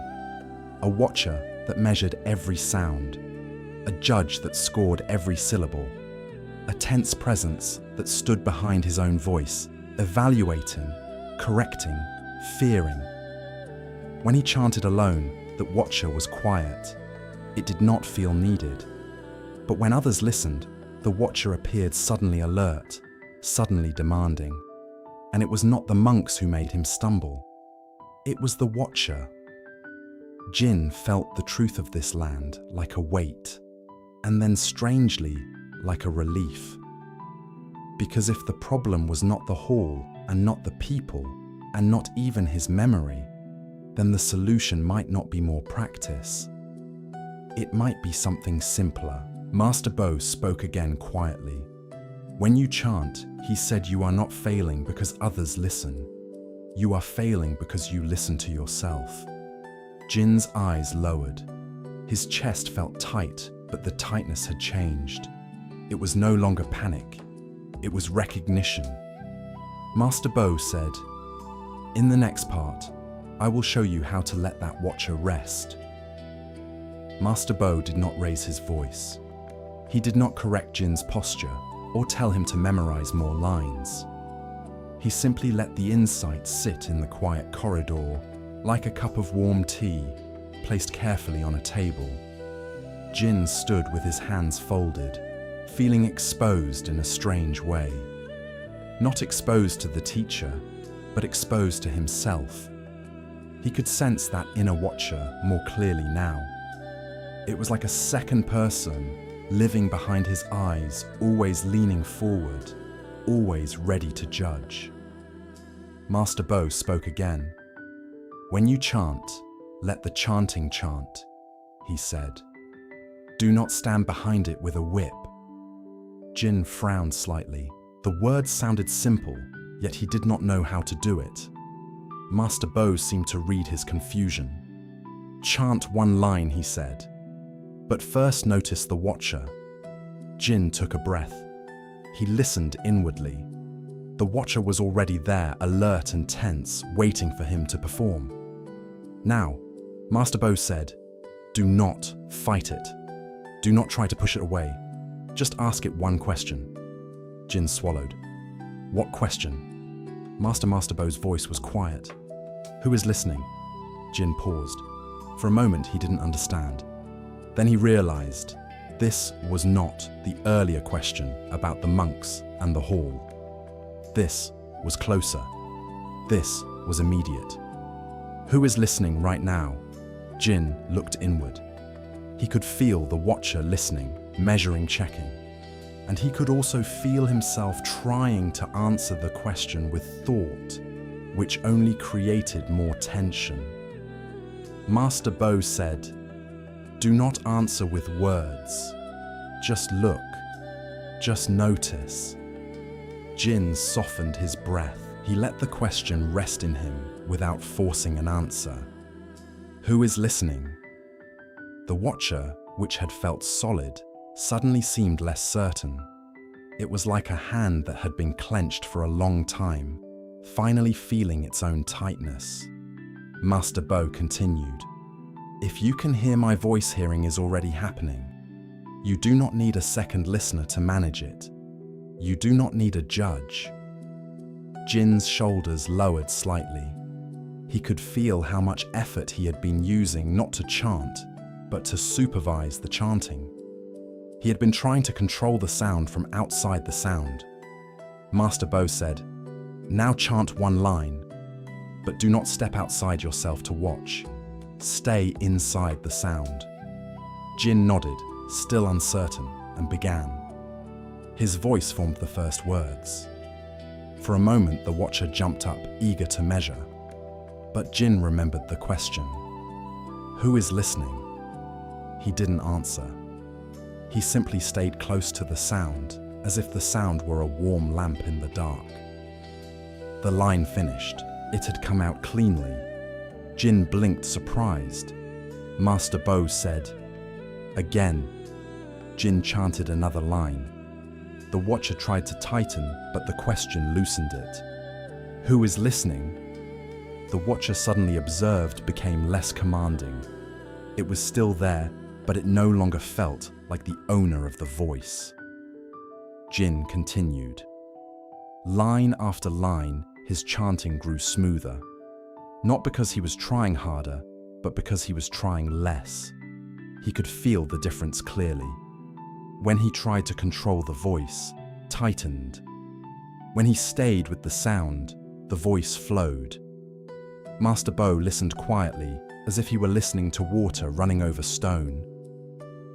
A watcher that measured every sound. A judge that scored every syllable. A tense presence that stood behind his own voice, evaluating, correcting, fearing. When he chanted alone, that watcher was quiet. It did not feel needed. But when others listened, the watcher appeared suddenly alert, suddenly demanding. And it was not the monks who made him stumble. It was the watcher. Jin felt the truth of this land like a weight, and then strangely, like a relief. Because if the problem was not the hall, and not the people, and not even his memory, then the solution might not be more practice. It might be something simpler. Master Bo spoke again quietly. "When you chant," he said, "you are not failing because others listen. You are failing because you listen to yourself." Jin's eyes lowered. His chest felt tight, but the tightness had changed. It was no longer panic. It was recognition. Master Bo said, "In the next part, I will show you how to let that watcher rest." Master Bo did not raise his voice. He did not correct Jin's posture or tell him to memorize more lines. He simply let the insight sit in the quiet corridor, like a cup of warm tea placed carefully on a table. Jin stood with his hands folded, feeling exposed in a strange way. Not exposed to the teacher, but exposed to himself. He could sense that inner watcher more clearly now. It was like a second person living behind his eyes, always leaning forward, always ready to judge. Master Bo spoke again. "When you chant, let the chanting chant," he said. "Do not stand behind it with a whip." Jin frowned slightly. The words sounded simple, yet he did not know how to do it. Master Bo seemed to read his confusion. "Chant one line," he said. "But first notice the watcher." Jin took a breath. He listened inwardly. The watcher was already there, alert and tense, waiting for him to perform. "Now," Master Bo said, "do not fight it. Do not try to push it away. Just ask it one question." Jin swallowed. "What question?" Master Bo's voice was quiet. "Who is listening?" Jin paused. For a moment he didn't understand. Then he realized this was not the earlier question about the monks and the hall. This was closer. This was immediate. "Who is listening right now?" Jin looked inward. He could feel the watcher listening, measuring, checking. And he could also feel himself trying to answer the question with thought, which only created more tension. Master Bo said, "Do not answer with words. Just look. Just notice." Jin softened his breath. He let the question rest in him without forcing an answer. "Who is listening?" The watcher, which had felt solid, suddenly seemed less certain. It was like a hand that had been clenched for a long time, finally feeling its own tightness. Master Bo continued, "If you can hear my voice, hearing is already happening. You do not need a second listener to manage it. You do not need a judge." Jin's shoulders lowered slightly. He could feel how much effort he had been using not to chant, but to supervise the chanting. He had been trying to control the sound from outside the sound. Master Bo said, "Now chant one line, but do not step outside yourself to watch. Stay inside the sound." Jin nodded, still uncertain, and began. His voice formed the first words. For a moment, the watcher jumped up, eager to measure. But Jin remembered the question. "Who is listening?" He didn't answer. He simply stayed close to the sound, as if the sound were a warm lamp in the dark. The line finished. It had come out cleanly. Jin blinked, surprised. Master Bo said, "Again." Jin chanted another line. The watcher tried to tighten, but the question loosened it. "Who is listening?" The watcher suddenly observed became less commanding. It was still there, but it no longer felt like the owner of the voice. Jin continued. Line after line, his chanting grew smoother. Not because he was trying harder, but because he was trying less. He could feel the difference clearly. When he tried to control the voice, tightened. When he stayed with the sound, the voice flowed. Master Bo listened quietly, as if he were listening to water running over stone.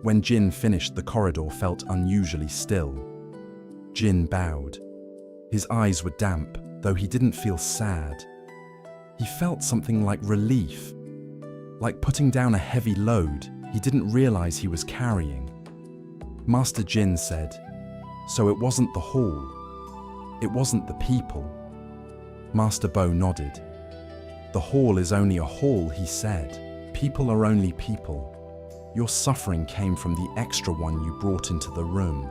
When Jin finished, the corridor felt unusually still. Jin bowed. His eyes were damp, though he didn't feel sad. He felt something like relief, like putting down a heavy load he didn't realize he was carrying. Master Jin said, "So it wasn't the hall. It wasn't the people." Master Bo nodded. "The hall is only a hall," he said. "People are only people. Your suffering came from the extra one you brought into the room.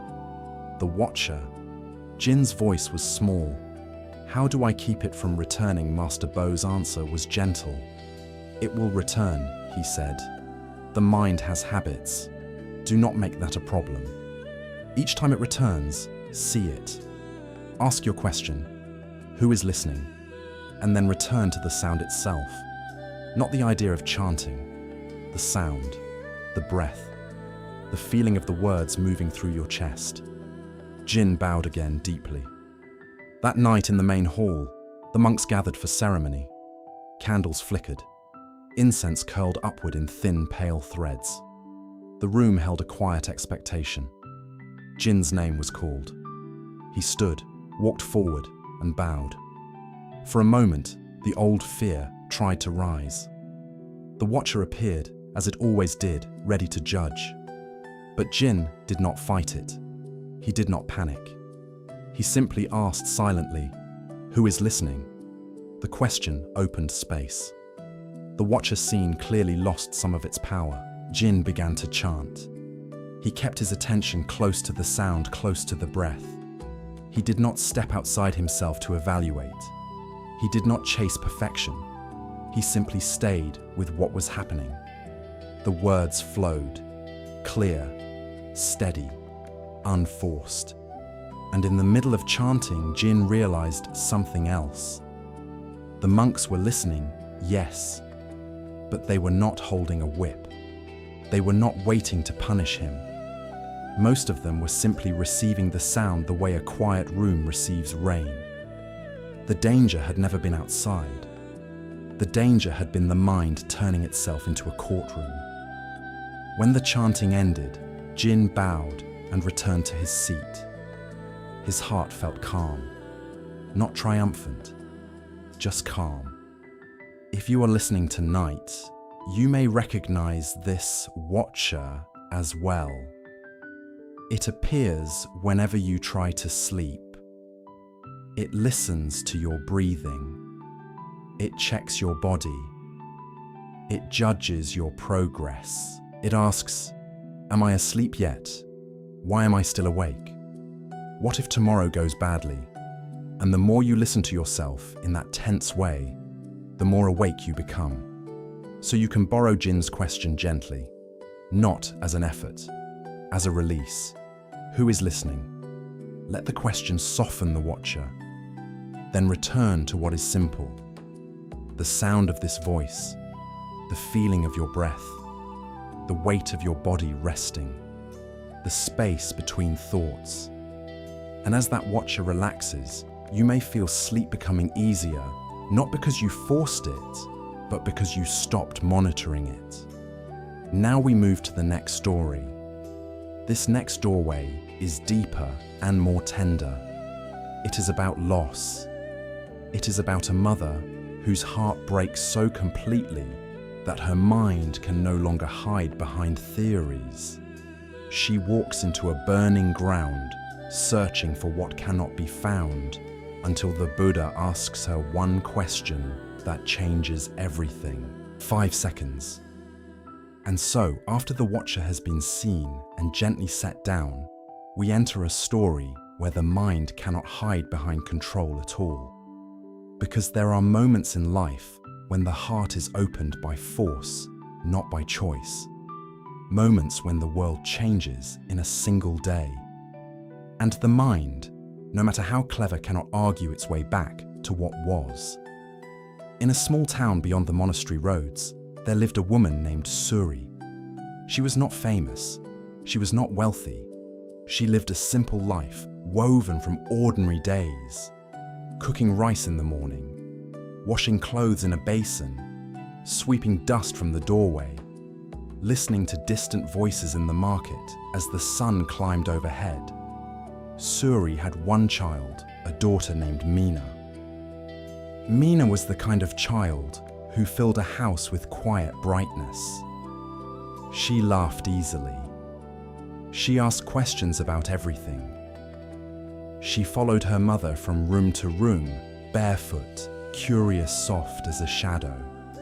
The watcher." Jin's voice was small. "How do I keep it from returning?" Master Bo's answer was gentle. "It will return," he said. "The mind has habits. Do not make that a problem. Each time it returns, see it. Ask your question, who is listening? And then return to the sound itself. Not the idea of chanting. The sound, the breath, the feeling of the words moving through your chest." Jin bowed again deeply. That night in the main hall, the monks gathered for ceremony. Candles flickered. Incense curled upward in thin, pale threads. The room held a quiet expectation. Jin's name was called. He stood, walked forward, and bowed. For a moment, the old fear tried to rise. The watcher appeared, as it always did, ready to judge. But Jin did not fight it. He did not panic. He simply asked silently, "Who is listening?" The question opened space. The watcher scene clearly lost some of its power. Jin began to chant. He kept his attention close to the sound, close to the breath. He did not step outside himself to evaluate. He did not chase perfection. He simply stayed with what was happening. The words flowed, clear, steady, unforced. And in the middle of chanting, Jin realized something else. The monks were listening, yes, but they were not holding a whip. They were not waiting to punish him. Most of them were simply receiving the sound the way a quiet room receives rain. The danger had never been outside. The danger had been the mind turning itself into a courtroom. When the chanting ended, Jin bowed and returned to his seat. His heart felt calm, not triumphant, just calm. If you are listening tonight, you may recognize this watcher as well. It appears whenever you try to sleep. It listens to your breathing. It checks your body. It judges your progress. It asks, "Am I asleep yet? Why am I still awake? What if tomorrow goes badly?" And the more you listen to yourself in that tense way, the more awake you become. So you can borrow Jin's question gently, not as an effort, as a release. Who is listening? Let the question soften the watcher. Then return to what is simple. The sound of this voice, the feeling of your breath, the weight of your body resting, the space between thoughts. And as that watcher relaxes, you may feel sleep becoming easier, not because you forced it, but because you stopped monitoring it. Now we move to the next story. This next doorway is deeper and more tender. It is about loss. It is about a mother whose heart breaks so completely that her mind can no longer hide behind theories. She walks into a burning ground, searching for what cannot be found, until the Buddha asks her one question that changes everything. 5 seconds. And so, after the watcher has been seen and gently set down, we enter a story where the mind cannot hide behind control at all. Because there are moments in life when the heart is opened by force, not by choice. Moments when the world changes in a single day. And the mind, no matter how clever, cannot argue its way back to what was. In a small town beyond the monastery roads, there lived a woman named Suri. She was not famous. She was not wealthy. She lived a simple life, woven from ordinary days. Cooking rice in the morning, washing clothes in a basin, sweeping dust from the doorway, listening to distant voices in the market as the sun climbed overhead. Suri had one child, a daughter named Mina. Mina was the kind of child who filled a house with quiet brightness. She laughed easily. She asked questions about everything. She followed her mother from room to room, barefoot, curious, soft as a shadow.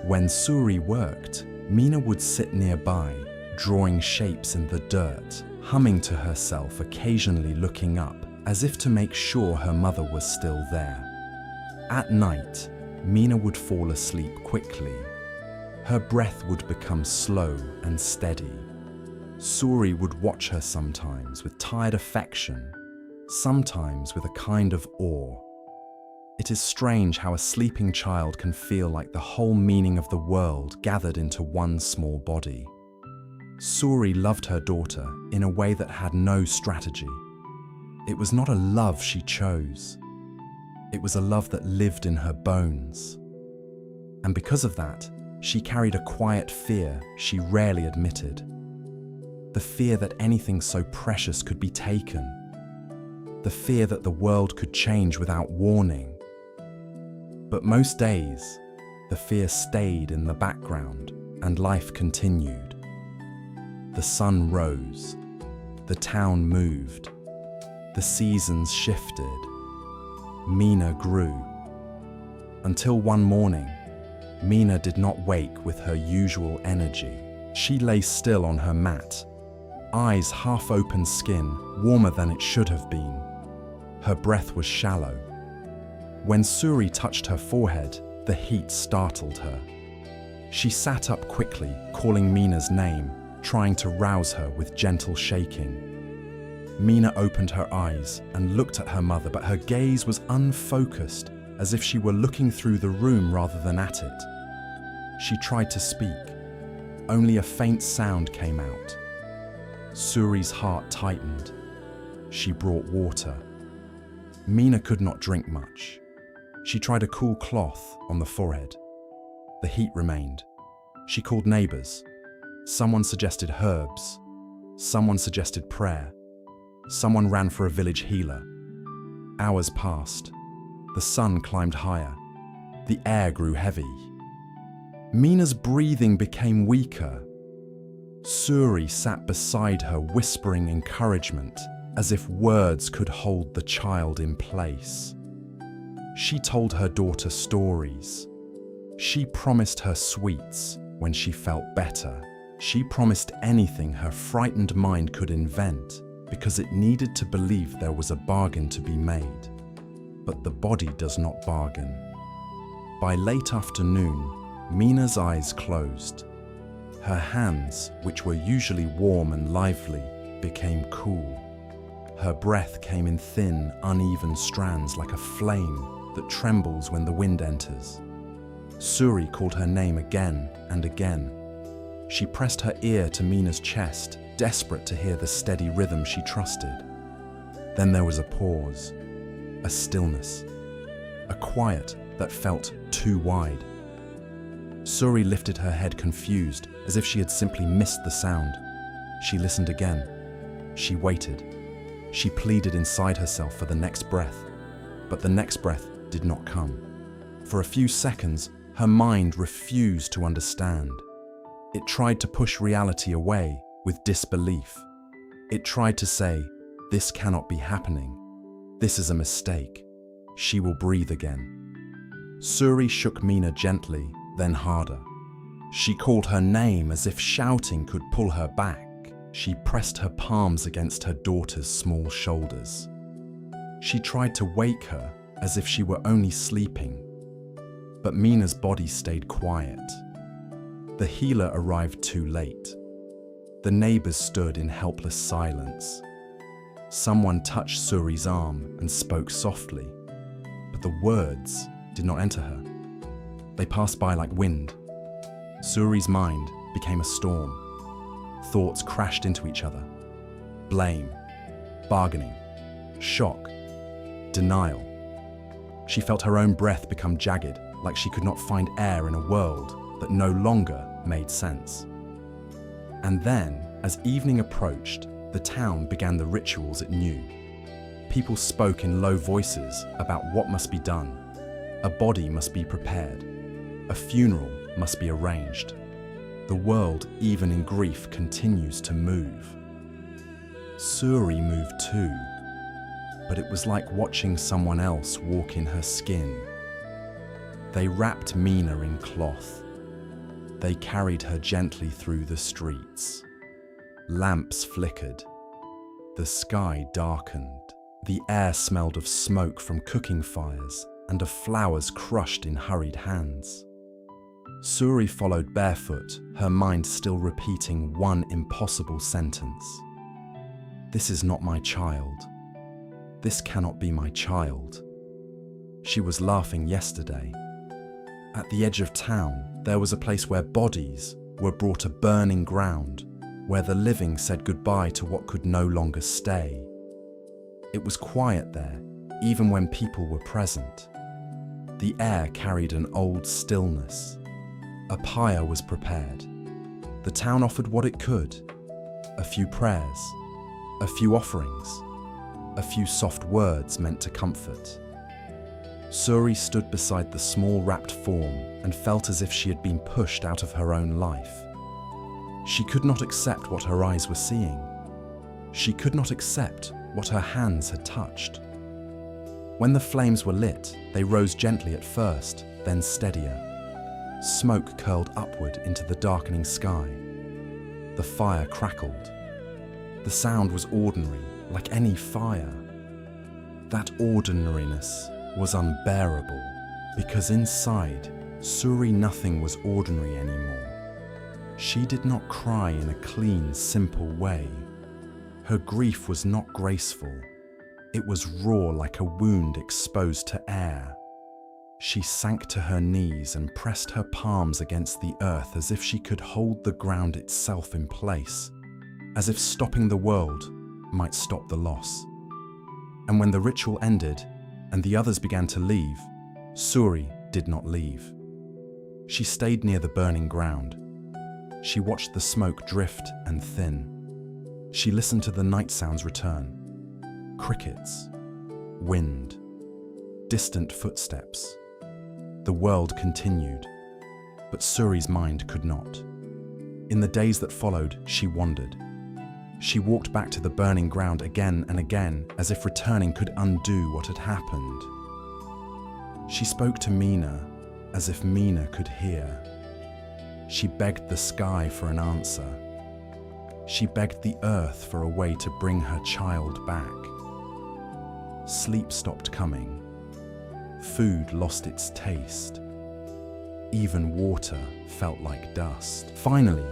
When Suri worked, Mina would sit nearby, drawing shapes in the dirt, humming to herself, occasionally looking up, as if to make sure her mother was still there. At night, Mina would fall asleep quickly. Her breath would become slow and steady. Suri would watch her sometimes with tired affection, sometimes with a kind of awe. It is strange how a sleeping child can feel like the whole meaning of the world gathered into one small body. Suri loved her daughter in a way that had no strategy. It was not a love she chose. It was a love that lived in her bones. And because of that, she carried a quiet fear she rarely admitted. the fear that anything so precious could be taken, the fear that the world could change without warning. But most days, the fear stayed in the background and life continued. The sun rose, the town moved, the seasons shifted, Mina grew. Until one morning, Mina did not wake with her usual energy. She lay still on her mat, eyes half-open, skin warmer than it should have been. Her breath was shallow. When Suri touched her forehead, the heat startled her. She sat up quickly, calling Mina's name, trying to rouse her with gentle shaking. Mina opened her eyes and looked at her mother, but her gaze was unfocused, as if she were looking through the room rather than at it. She tried to speak. Only a faint sound came out. Suri's heart tightened. She brought water. Mina could not drink much. She tried a cool cloth on the forehead. The heat remained. She called neighbors. Someone suggested herbs. Someone suggested prayer. Someone ran for a village healer. Hours passed. The sun climbed higher. The air grew heavy. Mina's breathing became weaker. Suri sat beside her, whispering encouragement, as if words could hold the child in place. She told her daughter stories. She promised her sweets when she felt better. She promised anything her frightened mind could invent, because it needed to believe there was a bargain to be made. But the body does not bargain. By late afternoon, Mina's eyes closed. Her hands, which were usually warm and lively, became cool. Her breath came in thin, uneven strands like a flame that trembles when the wind enters. Suri called her name again and again. She pressed her ear to Mina's chest, desperate to hear the steady rhythm she trusted. Then there was a pause, a stillness, a quiet that felt too wide. Suri lifted her head confused, as if she had simply missed the sound. She listened again. She waited. She pleaded inside herself for the next breath, but the next breath did not come. For a few seconds, her mind refused to understand. It tried to push reality away with disbelief. It tried to say, "This cannot be happening. This is a mistake. She will breathe again." Suri shook Mina gently, then harder. She called her name as if shouting could pull her back. She pressed her palms against her daughter's small shoulders. She tried to wake her as if she were only sleeping. But Mina's body stayed quiet. The healer arrived too late. The neighbors stood in helpless silence. Someone touched Suri's arm and spoke softly, but the words did not enter her. They passed by like wind. Suri's mind became a storm. Thoughts crashed into each other. Blame, bargaining, shock, denial. She felt her own breath become jagged, like she could not find air in a world that no longer made sense. And then, as evening approached, the town began the rituals it knew. People spoke in low voices about what must be done. A body must be prepared. A funeral must be arranged. The world, even in grief, continues to move. Suri moved too, but it was like watching someone else walk in her skin. They wrapped Mina in cloth. They carried her gently through the streets. Lamps flickered. The sky darkened. The air smelled of smoke from cooking fires and of flowers crushed in hurried hands. Suri followed barefoot, her mind still repeating one impossible sentence. "This is not my child. This cannot be my child." She was laughing yesterday. At the edge of town, there was a place where bodies were brought to burning ground, where the living said goodbye to what could no longer stay. It was quiet there, even when people were present. The air carried an old stillness. A pyre was prepared. The town offered what it could. A few prayers, a few offerings, a few soft words meant to comfort. Suri stood beside the small wrapped form and felt as if she had been pushed out of her own life. She could not accept what her eyes were seeing. She could not accept what her hands had touched. When the flames were lit, they rose gently at first, then steadier. Smoke curled upward into the darkening sky. The fire crackled. The sound was ordinary, like any fire. That ordinariness was unbearable, because inside, Suri nothing was ordinary anymore. She did not cry in a clean, simple way. Her grief was not graceful. It was raw like a wound exposed to air. She sank to her knees and pressed her palms against the earth as if she could hold the ground itself in place, as if stopping the world might stop the loss. And when the ritual ended and the others began to leave, Suri did not leave. She stayed near the burning ground. She watched the smoke drift and thin. She listened to the night sounds return. Crickets, wind, distant footsteps. The world continued, but Suri's mind could not. In the days that followed, she wandered. She walked back to the burning ground again and again, as if returning could undo what had happened. She spoke to Mina, as if Mina could hear. She begged the sky for an answer. She begged the earth for a way to bring her child back. Sleep stopped coming. Food lost its taste. Even water felt like dust. Finally,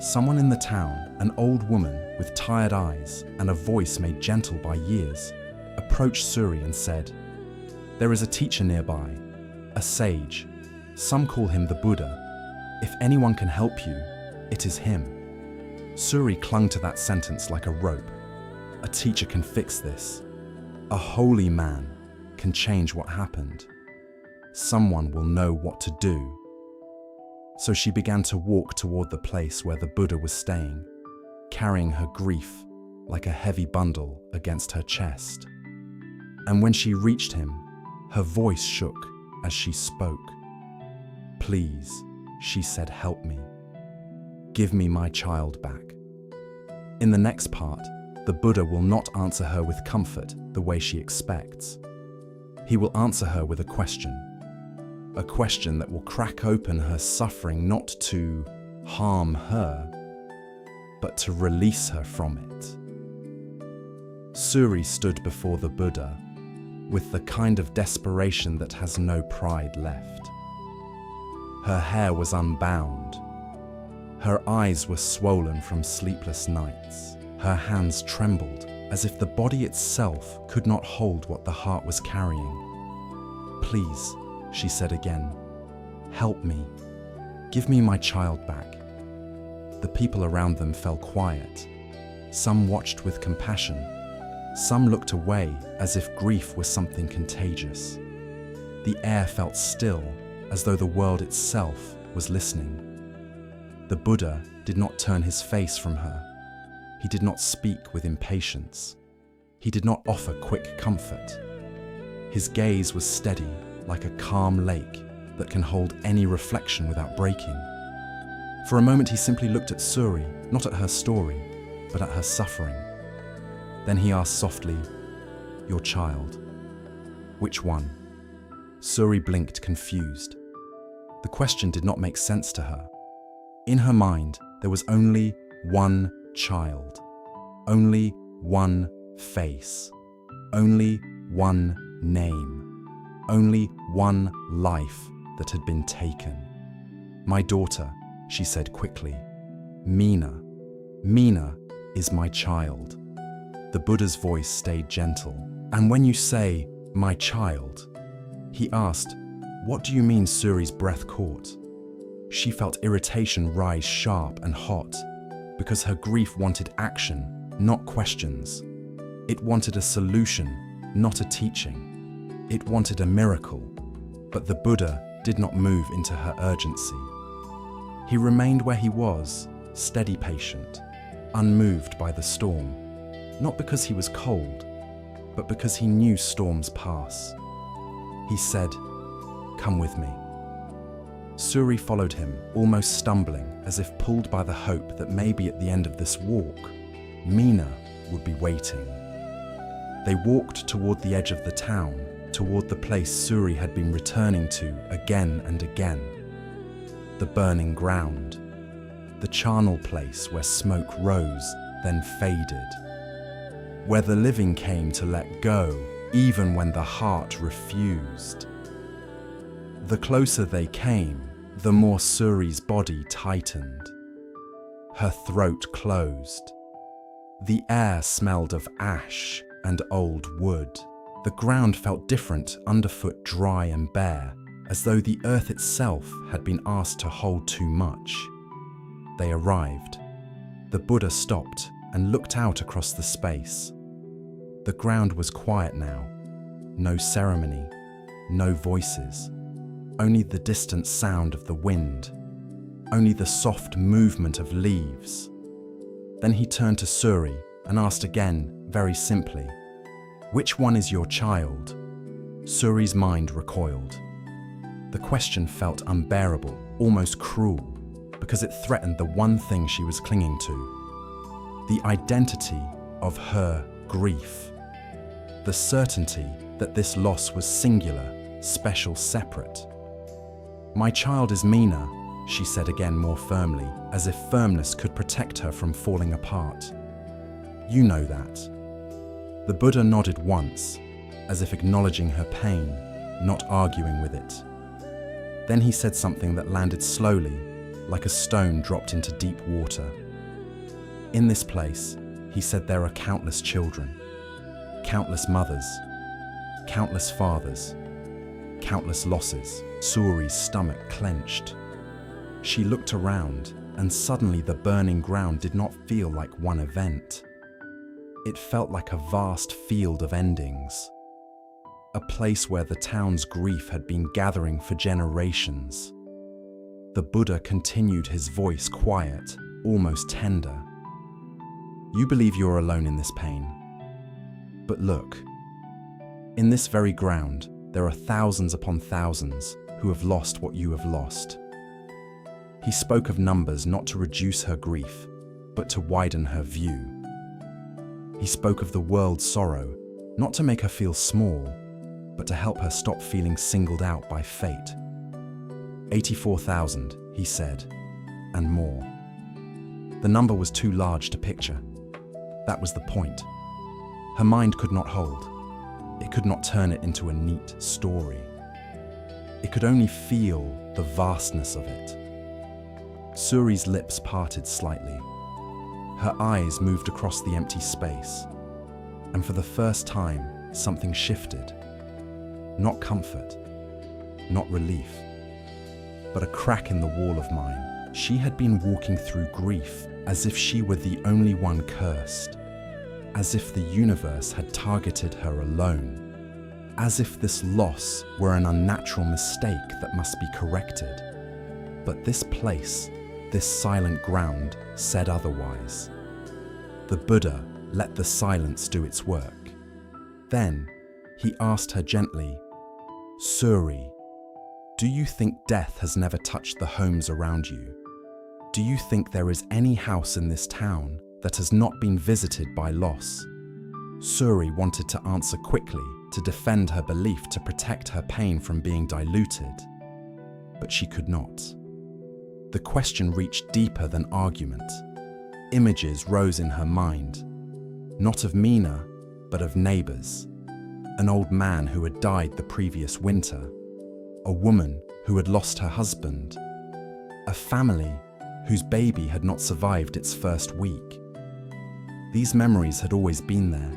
someone in the town, an old woman with tired eyes and a voice made gentle by years, approached Suri and said, "There is a teacher nearby, a sage. Some call him the Buddha. If anyone can help you, it is him." Suri clung to that sentence like a rope. A teacher can fix this. A holy man can change what happened. Someone will know what to do. So she began to walk toward the place where the Buddha was staying, carrying her grief like a heavy bundle against her chest. And when she reached him, her voice shook as she spoke. "Please," she said, "help me. Give me my child back." In the next part, the Buddha will not answer her with comfort the way she expects. He will answer her with a question that will crack open her suffering, not to harm her, but to release her from it. Suri stood before the Buddha with the kind of desperation that has no pride left. Her hair was unbound. Her eyes were swollen from sleepless nights. Her hands trembled as if the body itself could not hold what the heart was carrying. "Please," she said again, "help me. Give me my child back." The people around them fell quiet. Some watched with compassion. Some looked away as if grief was something contagious. The air felt still, as though the world itself was listening. The Buddha did not turn his face from her. He did not speak with impatience. He did not offer quick comfort. His gaze was steady, like a calm lake that can hold any reflection without breaking. For a moment he simply looked at Suri, not at her story, but at her suffering. Then he asked softly, "Your child, which one?" Suri blinked, confused. The question did not make sense to her. In her mind, there was only one child, only one face, only one name, only one life that had been taken. "My daughter," she said quickly. Mina is my child." The Buddha's voice stayed gentle. "And when you say, 'my child,'" he asked, "what do you mean?" Suri's breath caught. She felt irritation rise sharp and hot, because her grief wanted action, not questions. It wanted a solution, not a teaching. It wanted a miracle, but the Buddha did not move into her urgency. He remained where he was, steady, patient. unmoved by the storm, not because he was cold, but because he knew storms pass. He said, "Come with me." Suri followed him, almost stumbling, as if pulled by the hope that maybe at the end of this walk, Mina would be waiting. They walked toward the edge of the town, toward the place Suri had been returning to again and again. The burning ground, the charnel place where smoke rose, then faded, where the living came to let go, even when the heart refused. The closer they came, the more Suri's body tightened. Her throat closed. The air smelled of ash and old wood. The ground felt different, underfoot dry and bare, as though the earth itself had been asked to hold too much. They arrived. The Buddha stopped and looked out across the space. The ground was quiet now. No ceremony, no voices. Only the distant sound of the wind, only the soft movement of leaves. Then he turned to Suri and asked again, very simply, "Which one is your child?" Suri's mind recoiled. The question felt unbearable, almost cruel, because it threatened the one thing she was clinging to, the identity of her grief, the certainty that this loss was singular, special, separate. "My child is Mina," she said again more firmly, as if firmness could protect her from falling apart. "You know that." The Buddha nodded once, as if acknowledging her pain, not arguing with it. Then he said something that landed slowly, like a stone dropped into deep water. "In this place," he said, "there are countless children, countless mothers, countless fathers, countless losses." Suri's stomach clenched. She looked around, and suddenly the burning ground did not feel like one event. It felt like a vast field of endings, a place where the town's grief had been gathering for generations. The Buddha continued, his voice quiet, almost tender. "You believe you're alone in this pain. But look, in this very ground, there are thousands upon thousands who have lost what you have lost." He spoke of numbers not to reduce her grief, but to widen her view. He spoke of the world's sorrow, not to make her feel small, but to help her stop feeling singled out by fate. 84,000, he said, and more. The number was too large to picture. That was the point. Her mind could not hold. It could not turn it into a neat story. It could only feel the vastness of it. Suri's lips parted slightly. Her eyes moved across the empty space, and for the first time, something shifted. Not comfort, not relief, but a crack in the wall of mine. She had been walking through grief as if she were the only one cursed, as if the universe had targeted her alone, as if this loss were an unnatural mistake that must be corrected. But this place, this silent ground, said otherwise. The Buddha let the silence do its work. Then he asked her gently, "Suri, do you think death has never touched the homes around you? Do you think there is any house in this town that has not been visited by loss?" Suri wanted to answer quickly, to defend her belief, to protect her pain from being diluted, but she could not. The question reached deeper than argument. Images rose in her mind, not of Mina, but of neighbors. An old man who had died the previous winter, a woman who had lost her husband, a family whose baby had not survived its first week. These memories had always been there,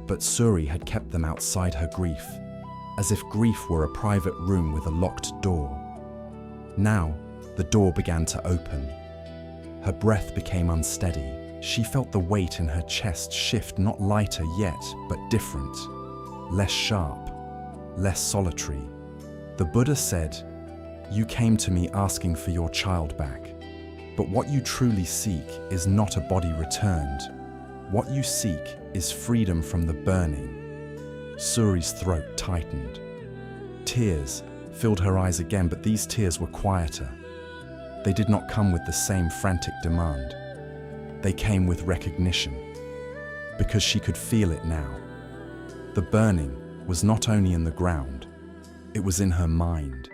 but Suri had kept them outside her grief, as if grief were a private room with a locked door. Now, the door began to open. Her breath became unsteady. She felt the weight in her chest shift, not lighter yet, but different, less sharp, less solitary. The Buddha said, "You came to me asking for your child back. But what you truly seek is not a body returned. What you seek is freedom from the burning. Suri's throat tightened. Tears filled her eyes again, but these tears were quieter. They did not come with the same frantic demand. They came with recognition, because she could feel it now. The burning was not only in the ground, it was in her mind.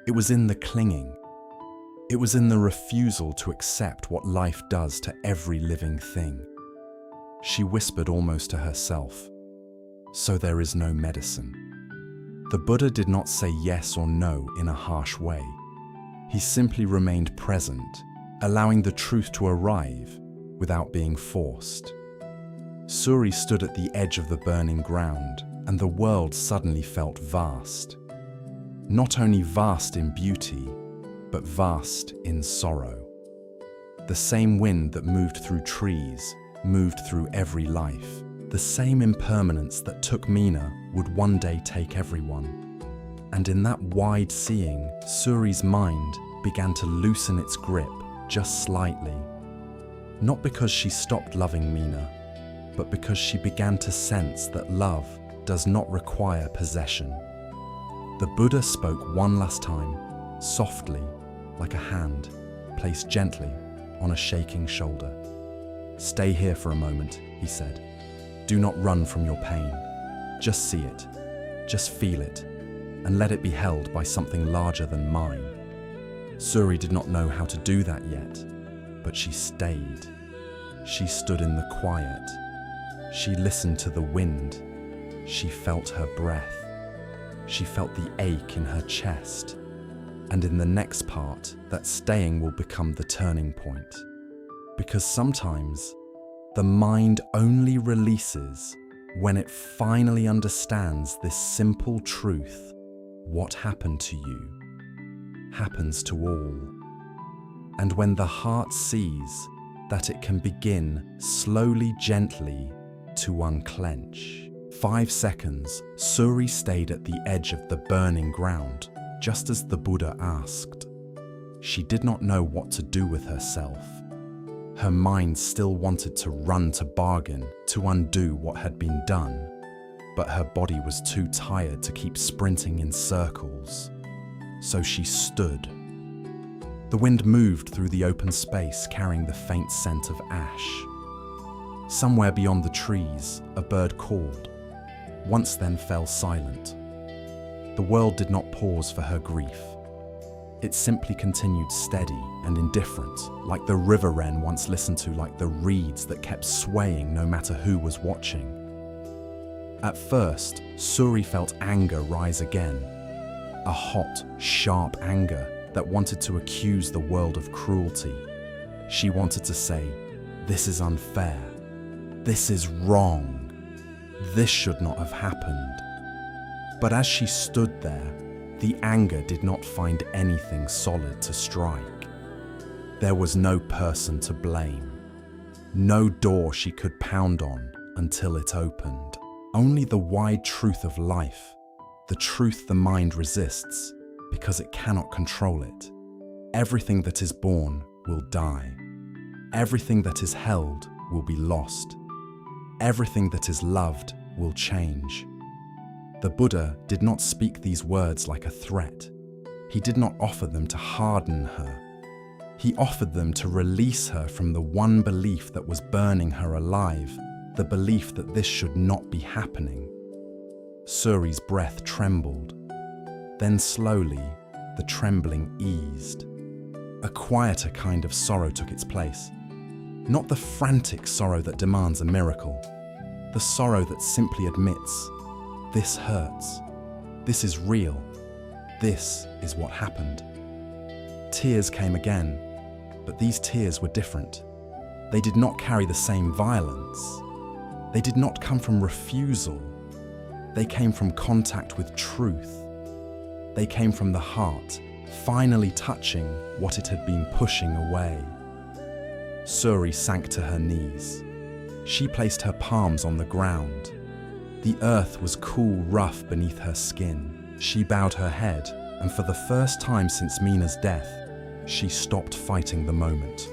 It was in the clinging. It was in the refusal to accept what life does to every living thing. She whispered almost to herself, "So there is no medicine." The Buddha did not say yes or no in a harsh way. He simply remained present, allowing the truth to arrive without being forced. Suri stood at the edge of the burning ground, and the world suddenly felt vast. Not only vast in beauty, but vast in sorrow. The same wind that moved through trees moved through every life. The same impermanence that took Mina would one day take everyone. And in that wide seeing, Suri's mind began to loosen its grip just slightly. Not because she stopped loving Mina, but because she began to sense that love does not require possession. The Buddha spoke one last time, softly, like a hand placed gently on a shaking shoulder. "Stay here for a moment," he said. "Do not run from your pain. Just see it, just feel it, and let it be held by something larger than mine." Suri did not know how to do that yet, but she stayed. She stood in the quiet. She listened to the wind. She felt her breath. She felt the ache in her chest. And in the next part, that staying will become the turning point. Because sometimes, the mind only releases when it finally understands this simple truth: what happened to you happens to all. And when the heart sees that it can begin slowly, gently to unclench. 5 seconds, Suri stayed at the edge of the burning ground, just as the Buddha asked. She did not know what to do with herself. Her mind still wanted to run to bargain, to undo what had been done, but her body was too tired to keep sprinting in circles. So she stood. The wind moved through the open space, carrying the faint scent of ash. Somewhere beyond the trees, a bird called, once then fell silent. The world did not pause for her grief. It simply continued steady and indifferent, like the river wren once listened to, like the reeds that kept swaying no matter who was watching. At first, Suri felt anger rise again, a hot, sharp anger that wanted to accuse the world of cruelty. She wanted to say, "This is unfair. This is wrong. This should not have happened." But as she stood there, the anger did not find anything solid to strike. There was no person to blame, no door she could pound on until it opened. Only the wide truth of life, the truth the mind resists because it cannot control it. Everything that is born will die. Everything that is held will be lost. Everything that is loved will change. The Buddha did not speak these words like a threat. He did not offer them to harden her. He offered them to release her from the one belief that was burning her alive, the belief that this should not be happening. Suri's breath trembled. Then slowly, the trembling eased. A quieter kind of sorrow took its place. Not the frantic sorrow that demands a miracle. The sorrow that simply admits, this hurts. This is real. This is what happened. Tears came again, but these tears were different. They did not carry the same violence. They did not come from refusal. They came from contact with truth. They came from the heart, finally touching what it had been pushing away. Suri sank to her knees. She placed her palms on the ground. The earth was cool, rough beneath her skin. She bowed her head, and for the first time since Mina's death, she stopped fighting the moment.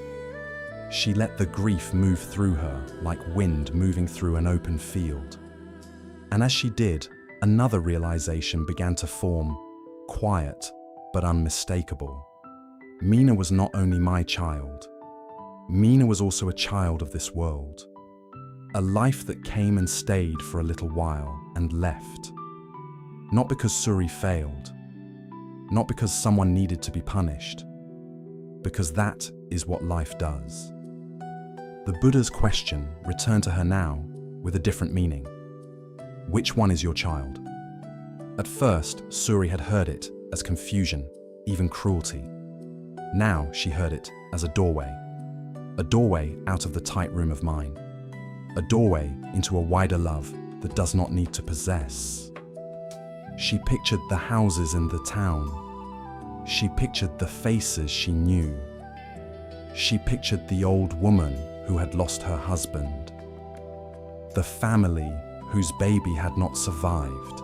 She let the grief move through her like wind moving through an open field. And as she did, another realization began to form, quiet but unmistakable. Mina was not only my child. Mina was also a child of this world. A life that came and stayed for a little while and left. Not because Suri failed. Not because someone needed to be punished. Because that is what life does. The Buddha's question returned to her now with a different meaning. Which one is your child? At first, Suri had heard it as confusion, even cruelty. Now she heard it as a doorway out of the tight room of mine. A doorway into a wider love that does not need to possess. She pictured the houses in the town. She pictured the faces she knew. She pictured the old woman who had lost her husband. The family whose baby had not survived.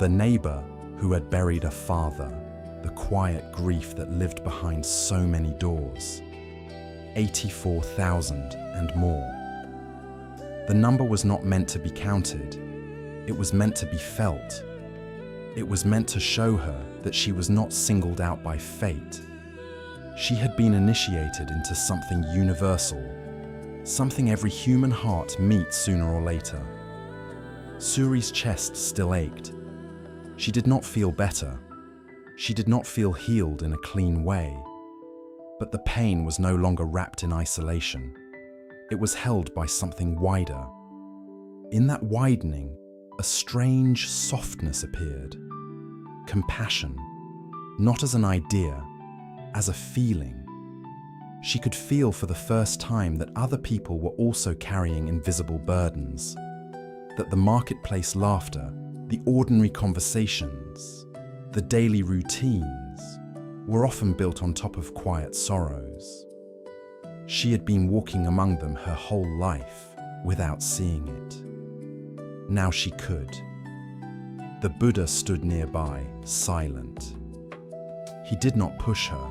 The neighbor who had buried a father. The quiet grief that lived behind so many doors. 84,000 and more. The number was not meant to be counted. It was meant to be felt. It was meant to show her that she was not singled out by fate. She had been initiated into something universal, something every human heart meets sooner or later. Suri's chest still ached. She did not feel better. She did not feel healed in a clean way. But the pain was no longer wrapped in isolation. It was held by something wider. In that widening, a strange softness appeared. Compassion, not as an idea, as a feeling. She could feel for the first time that other people were also carrying invisible burdens, that the marketplace laughter, the ordinary conversations, the daily routines were often built on top of quiet sorrows. She had been walking among them her whole life without seeing it. Now she could. The Buddha stood nearby, silent. He did not push her.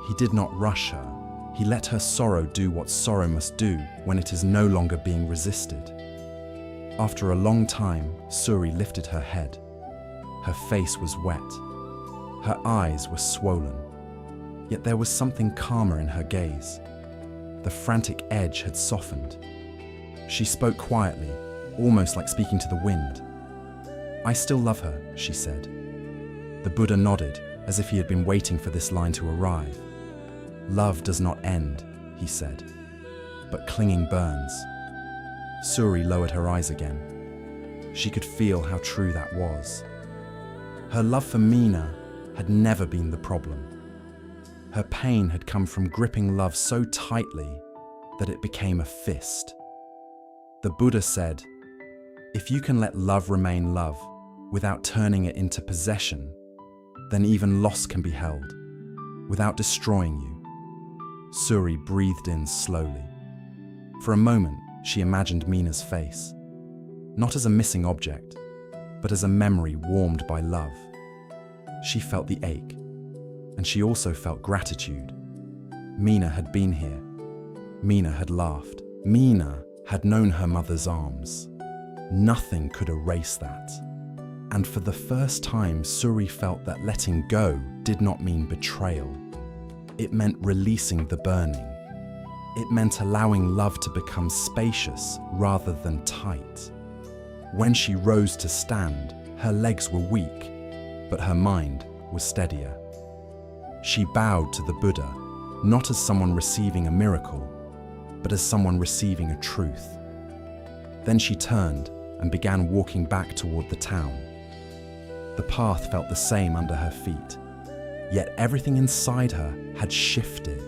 He did not rush her. He let her sorrow do what sorrow must do when it is no longer being resisted. After a long time, Suri lifted her head. Her face was wet. Her eyes were swollen. Yet there was something calmer in her gaze. The frantic edge had softened. She spoke quietly, almost like speaking to the wind. "I still love her," she said. The Buddha nodded, as if he had been waiting for this line to arrive. "Love does not end," he said, "but clinging burns." Suri lowered her eyes again. She could feel how true that was. Her love for Mina had never been the problem. Her pain had come from gripping love so tightly that it became a fist. The Buddha said, "If you can let love remain love without turning it into possession, then even loss can be held without destroying you." Suri breathed in slowly. For a moment, she imagined Mina's face, not as a missing object, but as a memory warmed by love. She felt the ache, and she also felt gratitude. Mina had been here. Mina had laughed. Mina had known her mother's arms. Nothing could erase that. And for the first time, Suri felt that letting go did not mean betrayal. It meant releasing the burning. It meant allowing love to become spacious rather than tight. When she rose to stand, her legs were weak, but her mind was steadier. She bowed to the Buddha, not as someone receiving a miracle, but as someone receiving a truth. Then she turned and began walking back toward the town. The path felt the same under her feet, yet everything inside her had shifted.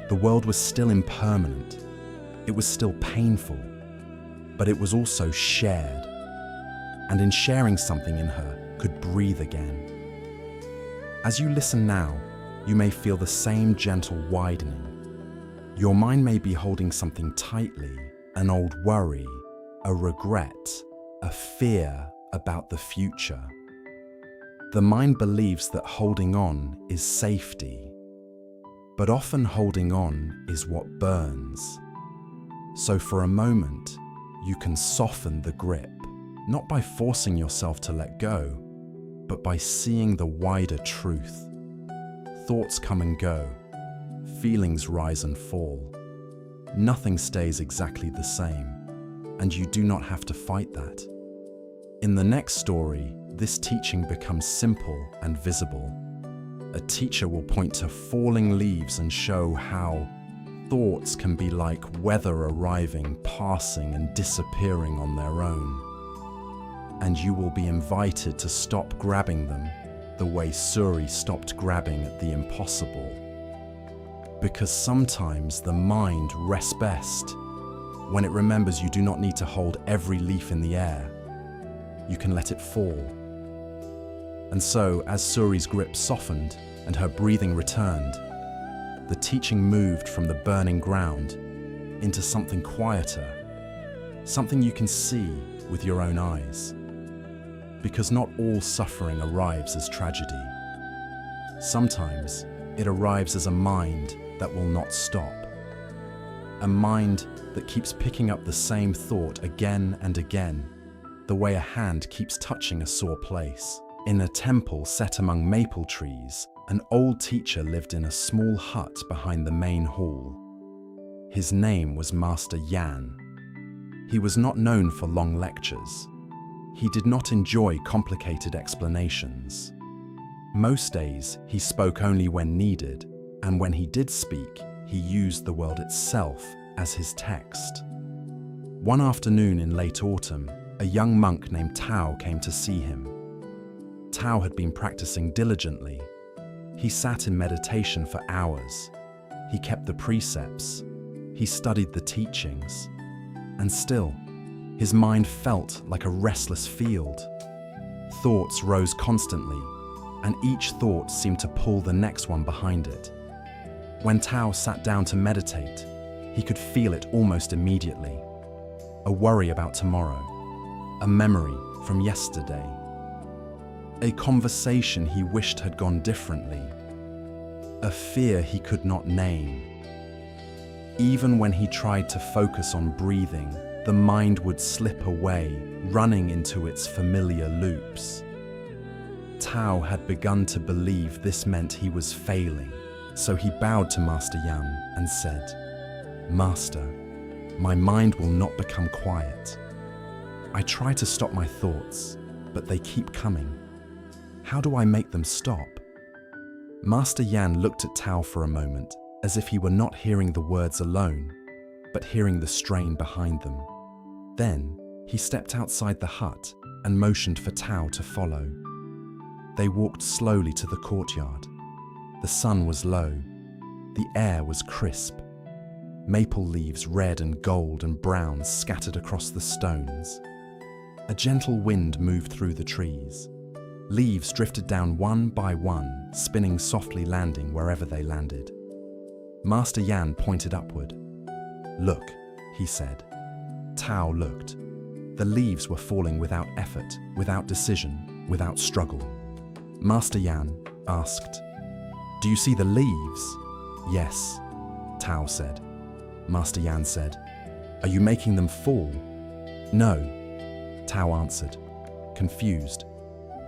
The world was still impermanent. It was still painful, but it was also shared. And in sharing something in her could breathe again. As you listen now, you may feel the same gentle widening. Your mind may be holding something tightly, an old worry, a regret, a fear about the future. The mind believes that holding on is safety, but often holding on is what burns. So for a moment, you can soften the grip, not by forcing yourself to let go, but by seeing the wider truth. Thoughts come and go, feelings rise and fall. Nothing stays exactly the same, and you do not have to fight that. In the next story, this teaching becomes simple and visible. A teacher will point to falling leaves and show how thoughts can be like weather arriving, passing, and disappearing on their own. And you will be invited to stop grabbing them the way Suri stopped grabbing at the impossible. Because sometimes the mind rests best when it remembers you do not need to hold every leaf in the air. You can let it fall. And so, as Suri's grip softened and her breathing returned, the teaching moved from the burning ground into something quieter, something you can see with your own eyes. Because not all suffering arrives as tragedy. Sometimes it arrives as a mind that will not stop. A mind that keeps picking up the same thought again and again, the way a hand keeps touching a sore place. In a temple set among maple trees, an old teacher lived in a small hut behind the main hall. His name was Master Yan. He was not known for long lectures. He did not enjoy complicated explanations. Most days, he spoke only when needed, and when he did speak, he used the world itself as his text. One afternoon in late autumn, a young monk named Tao came to see him. Tao had been practicing diligently. He sat in meditation for hours. He kept the precepts. He studied the teachings. And still, his mind felt like a restless field. Thoughts rose constantly, and each thought seemed to pull the next one behind it. When Tao sat down to meditate, he could feel it almost immediately. A worry about tomorrow, a memory from yesterday, a conversation he wished had gone differently, a fear he could not name. Even when he tried to focus on breathing, the mind would slip away, running into its familiar loops. Tao had begun to believe this meant he was failing, so he bowed to Master Yan and said, "Master, my mind will not become quiet. I try to stop my thoughts, but they keep coming. How do I make them stop?" Master Yan looked at Tao for a moment, as if he were not hearing the words alone, but hearing the strain behind them. Then, he stepped outside the hut and motioned for Tao to follow. They walked slowly to the courtyard. The sun was low. The air was crisp. Maple leaves, red and gold and brown, scattered across the stones. A gentle wind moved through the trees. Leaves drifted down one by one, spinning softly, landing wherever they landed. Master Yan pointed upward. "Look," he said. Tao looked. The leaves were falling without effort, without decision, without struggle. Master Yan asked, "Do you see the leaves?" "Yes," Tao said. Master Yan said, "Are you making them fall?" "No," Tao answered, confused.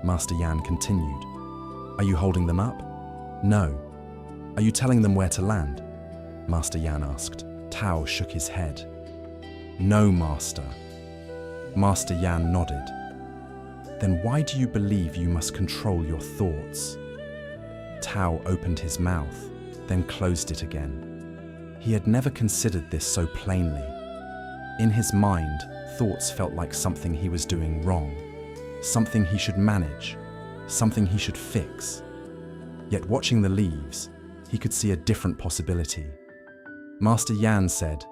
Master Yan continued, "Are you holding them up?" "No." "Are you telling them where to land?" Master Yan asked. Tao shook his head. "No, Master." Master Yan nodded. "Then why do you believe you must control your thoughts?" Tao opened his mouth, then closed it again. He had never considered this so plainly. In his mind, thoughts felt like something he was doing wrong, something he should manage, something he should fix. Yet watching the leaves, he could see a different possibility. Master Yan said,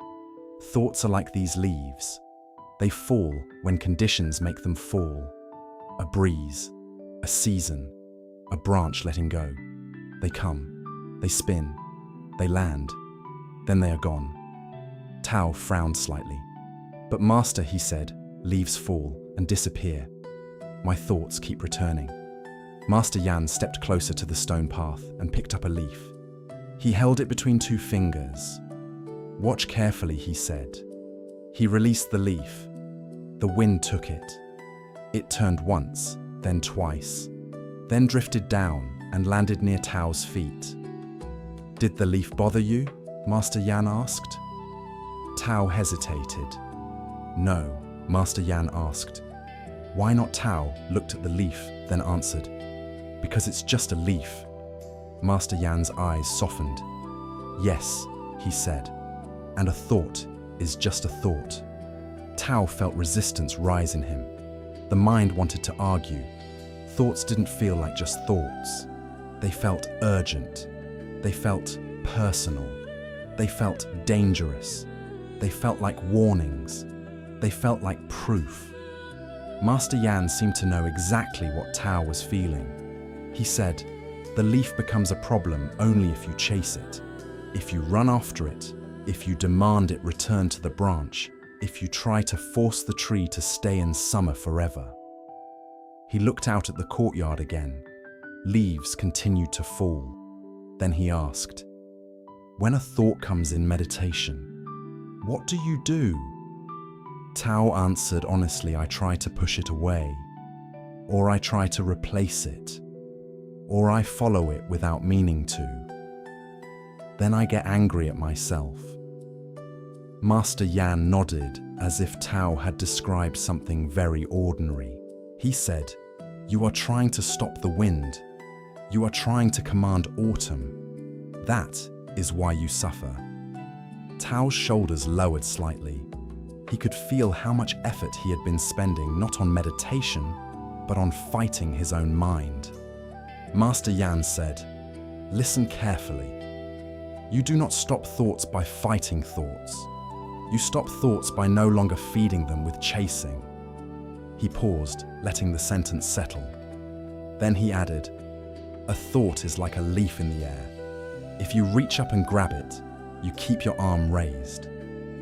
"Thoughts are like these leaves. They fall when conditions make them fall. A breeze, a season, a branch letting go. They come, they spin, they land, then they are gone." Tao frowned slightly. "But Master," he said, "leaves fall and disappear. My thoughts keep returning." Master Yan stepped closer to the stone path and picked up a leaf. He held it between two fingers. "Watch carefully," he said. He released the leaf. The wind took it. It turned once, then twice, then drifted down and landed near Tao's feet. "Did the leaf bother you?" Master Yan asked. Tao hesitated. "No," Master Yan asked. "Why not?" Tao looked at the leaf, then answered, "Because it's just a leaf." Master Yan's eyes softened. "Yes," he said, "and a thought is just a thought." Tao felt resistance rise in him. The mind wanted to argue. Thoughts didn't feel like just thoughts. They felt urgent. They felt personal. They felt dangerous. They felt like warnings. They felt like proof. Master Yan seemed to know exactly what Tao was feeling. He said, "The leaf becomes a problem only if you chase it, if you run after it, if you demand it return to the branch, if you try to force the tree to stay in summer forever." He looked out at the courtyard again. Leaves continued to fall. Then he asked, "When a thought comes in meditation, what do you do?" Tao answered honestly, "I try to push it away, or I try to replace it, or I follow it without meaning to. Then I get angry at myself." Master Yan nodded as if Tao had described something very ordinary. He said, "You are trying to stop the wind. You are trying to command autumn. That is why you suffer." Tao's shoulders lowered slightly. He could feel how much effort he had been spending not on meditation, but on fighting his own mind. Master Yan said, "Listen carefully. You do not stop thoughts by fighting thoughts. You stop thoughts by no longer feeding them with chasing." He paused, letting the sentence settle. Then he added, "A thought is like a leaf in the air. If you reach up and grab it, you keep your arm raised.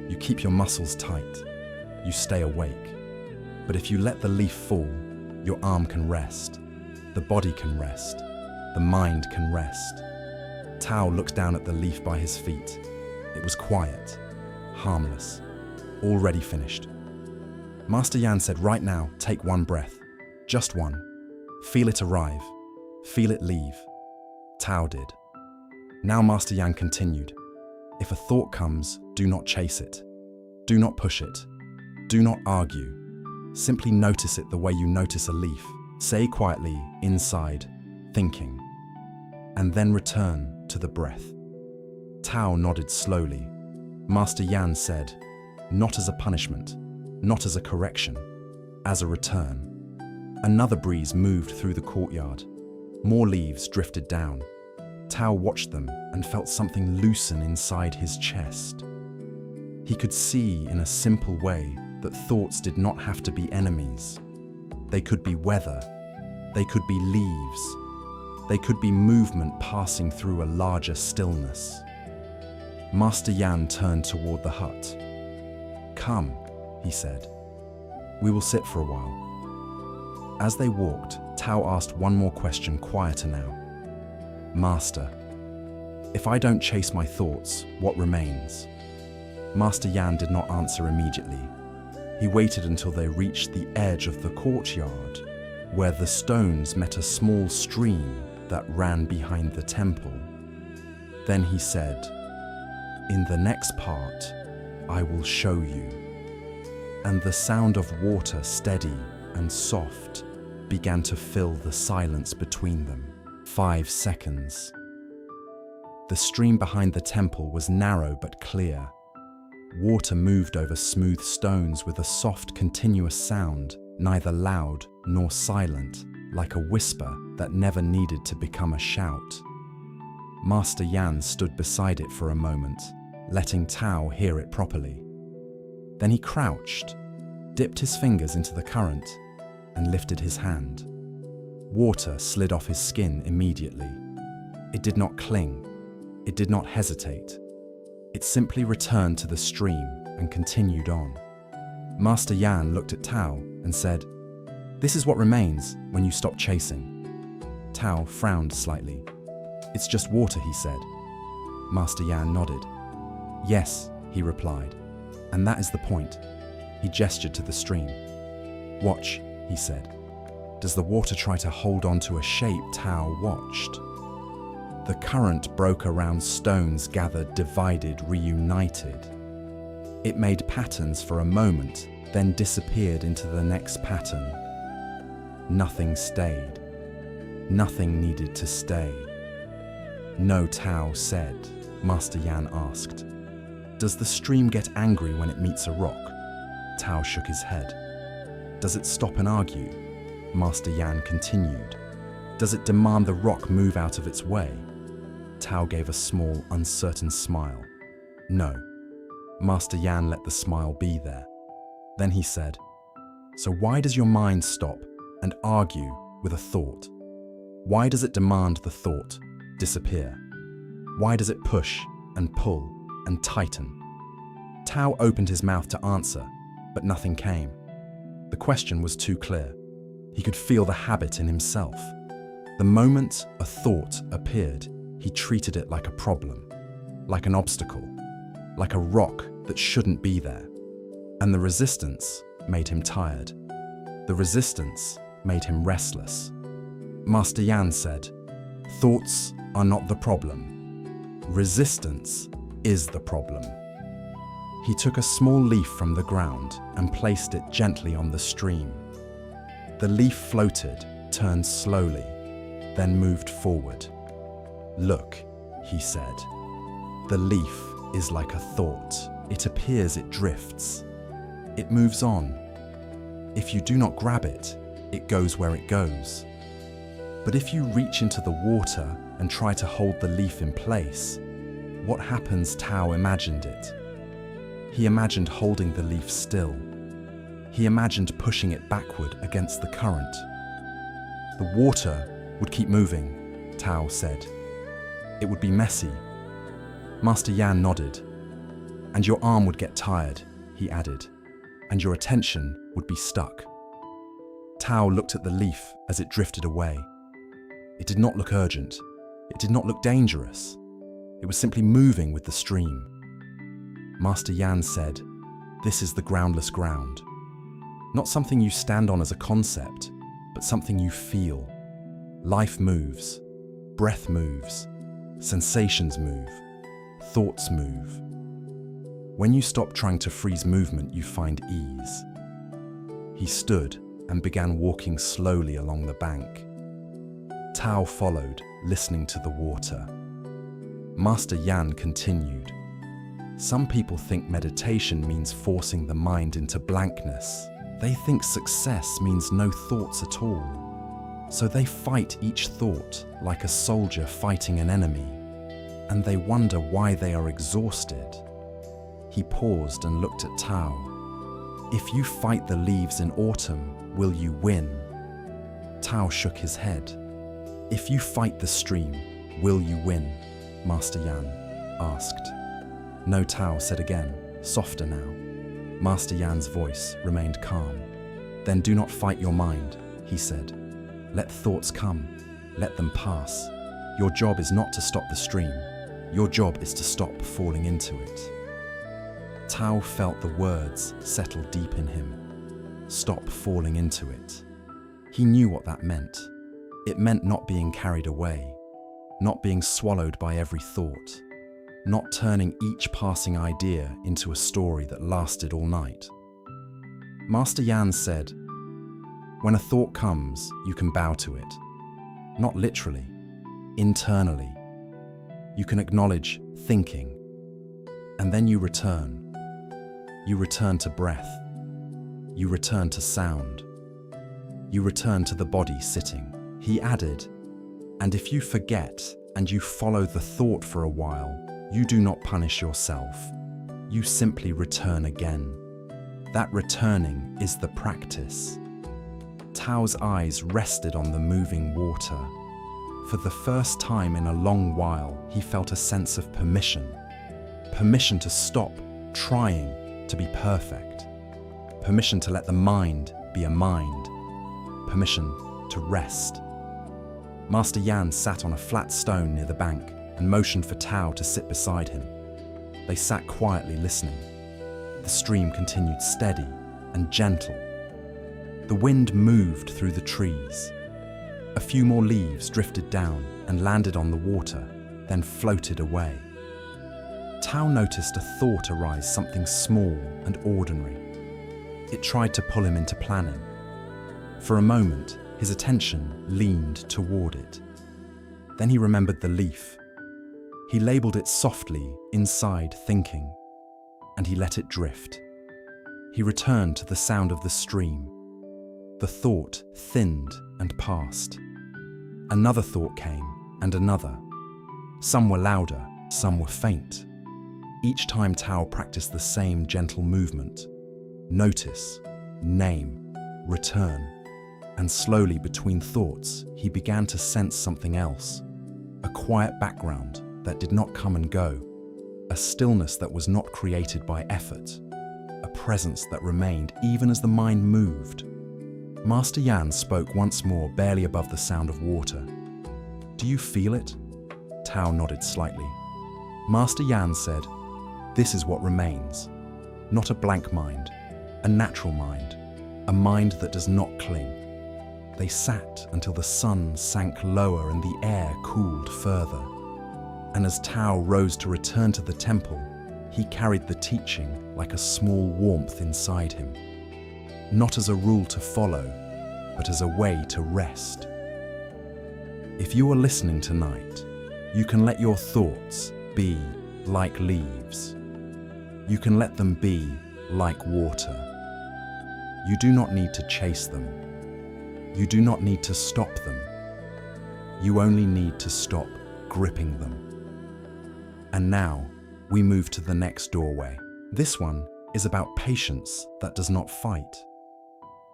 You keep your muscles tight. You stay awake. But if you let the leaf fall, your arm can rest. The body can rest. The mind can rest." Tao looked down at the leaf by his feet. It was quiet, harmless, already finished. Master Yan said, "Right now, take one breath. Just one. Feel it arrive. Feel it leave." Tao did. Now Master Yan continued, "If a thought comes, do not chase it. Do not push it. Do not argue. Simply notice it the way you notice a leaf. Say quietly, inside, thinking. And then return to the breath." Tao nodded slowly. Master Yan said, "Not as a punishment, not as a correction, as a return." Another breeze moved through the courtyard. More leaves drifted down. Tao watched them and felt something loosen inside his chest. He could see in a simple way that thoughts did not have to be enemies. They could be weather. They could be leaves. They could be movement passing through a larger stillness. Master Yan turned toward the hut. "Come," he said. "We will sit for a while." As they walked, Tao asked one more question, quieter now. "Master, if I don't chase my thoughts, what remains?" Master Yan did not answer immediately. He waited until they reached the edge of the courtyard, where the stones met a small stream that ran behind the temple. Then he said, "In the next part, I will show you." And the sound of water, steady and soft, began to fill the silence between them. 5 seconds. The stream behind the temple was narrow but clear. Water moved over smooth stones with a soft, continuous sound, neither loud nor silent, like a whisper that never needed to become a shout. Master Yan stood beside it for a moment, letting Tao hear it properly. Then he crouched, dipped his fingers into the current, and lifted his hand. Water slid off his skin immediately. It did not cling. It did not hesitate. It simply returned to the stream and continued on. Master Yan looked at Tao and said, "This is what remains when you stop chasing." Tao frowned slightly. "It's just water," he said. Master Yan nodded. "Yes," he replied, "and that is the point." He gestured to the stream. "Watch," he said. Does the water try to hold on to a shape? Tao watched. The current broke around stones gathered, divided, reunited. It made patterns for a moment, then disappeared into the next pattern. Nothing stayed. Nothing needed to stay. "No," Tao said. Master Yan asked, "Does the stream get angry when it meets a rock?" Tao shook his head. "Does it stop and argue?" Master Yan continued. "Does it demand the rock move out of its way?" Tao gave a small, uncertain smile. "No." Master Yan let the smile be there. Then he said, "So why does your mind stop and argue with a thought? Why does it demand the thought disappear? Why does it push and pull and tighten?" Tao opened his mouth to answer, but nothing came. The question was too clear. He could feel the habit in himself. The moment a thought appeared, he treated it like a problem, like an obstacle, like a rock that shouldn't be there. And the resistance made him tired. The resistance made him restless. Master Yan said, "Thoughts are not the problem. Resistance is the problem." He took a small leaf from the ground and placed it gently on the stream. The leaf floated, turned slowly, then moved forward. "Look," he said. "The leaf is like a thought. It appears, it drifts. It moves on. If you do not grab it, it goes where it goes. But if you reach into the water and try to hold the leaf in place, what happens?" Tao imagined it. He imagined holding the leaf still. He imagined pushing it backward against the current. "The water would keep moving," Tao said. "It would be messy." Master Yan nodded. "And your arm would get tired," he added, "and your attention would be stuck." Tao looked at the leaf as it drifted away. It did not look urgent. It did not look dangerous. It was simply moving with the stream. Master Yan said, "This is the groundless ground. Not something you stand on as a concept, but something you feel. Life moves, breath moves, sensations move, thoughts move. When you stop trying to freeze movement, you find ease." He stood and began walking slowly along the bank. Tao followed, listening to the water. Master Yan continued, "Some people think meditation means forcing the mind into blankness. They think success means no thoughts at all. So they fight each thought like a soldier fighting an enemy, and they wonder why they are exhausted." He paused and looked at Tao. "If you fight the leaves in autumn, will you win?" Tao shook his head. "If you fight the stream, will you win?" Master Yan asked. "No," Tao said again, softer now. Master Yan's voice remained calm. "Then do not fight your mind," he said. "Let thoughts come. Let them pass. Your job is not to stop the stream. Your job is to stop falling into it." Tao felt the words settle deep in him. Stop falling into it. He knew what that meant. It meant not being carried away, not being swallowed by every thought, not turning each passing idea into a story that lasted all night. Master Yan said, "When a thought comes, you can bow to it. Not literally, internally. You can acknowledge thinking, and then you return. You return to breath. You return to sound. You return to the body sitting." He added, "And if you forget and you follow the thought for a while, you do not punish yourself. You simply return again. That returning is the practice." Tao's eyes rested on the moving water. For the first time in a long while, he felt a sense of permission. Permission to stop trying to be perfect. Permission to let the mind be a mind. Permission to rest. Master Yan sat on a flat stone near the bank and motioned for Tao to sit beside him. They sat quietly listening. The stream continued steady and gentle. The wind moved through the trees. A few more leaves drifted down and landed on the water, then floated away. Tao noticed a thought arise, something small and ordinary. It tried to pull him into planning. For a moment, his attention leaned toward it. Then he remembered the leaf. He labeled it softly inside thinking, and he let it drift. He returned to the sound of the stream. The thought thinned and passed. Another thought came, and another. Some were louder, some were faint. Each time Tao practiced the same gentle movement. Notice, name, return. And slowly between thoughts, he began to sense something else. A quiet background that did not come and go. A stillness that was not created by effort. A presence that remained even as the mind moved. Master Yan spoke once more, barely above the sound of water. "Do you feel it?" Tao nodded slightly. Master Yan said, "This is what remains. Not a blank mind, a natural mind, a mind that does not cling." They sat until the sun sank lower and the air cooled further. And as Tao rose to return to the temple, he carried the teaching like a small warmth inside him. Not as a rule to follow, but as a way to rest. If you are listening tonight, you can let your thoughts be like leaves. You can let them be like water. You do not need to chase them. You do not need to stop them. You only need to stop gripping them. And now, we move to the next doorway. This one is about patience that does not fight,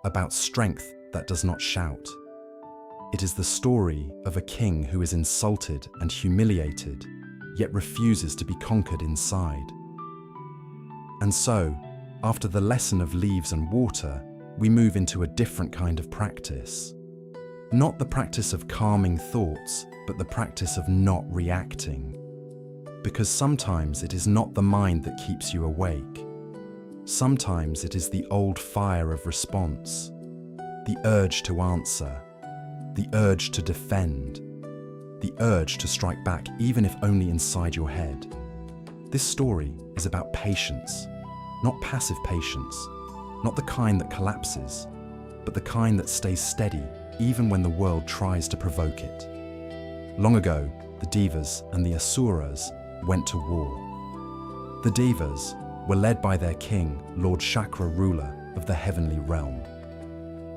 about strength that does not shout. It is the story of a king who is insulted and humiliated, yet refuses to be conquered inside. And so, after the lesson of leaves and water, we move into a different kind of practice. Not the practice of calming thoughts, but the practice of not reacting. Because sometimes it is not the mind that keeps you awake. Sometimes it is the old fire of response, the urge to answer, the urge to defend, the urge to strike back even if only inside your head. This story is about patience, not passive patience, not the kind that collapses, but the kind that stays steady even when the world tries to provoke it. Long ago, the Devas and the Asuras went to war. The Devas were led by their king, Lord Chakra, ruler of the heavenly realm.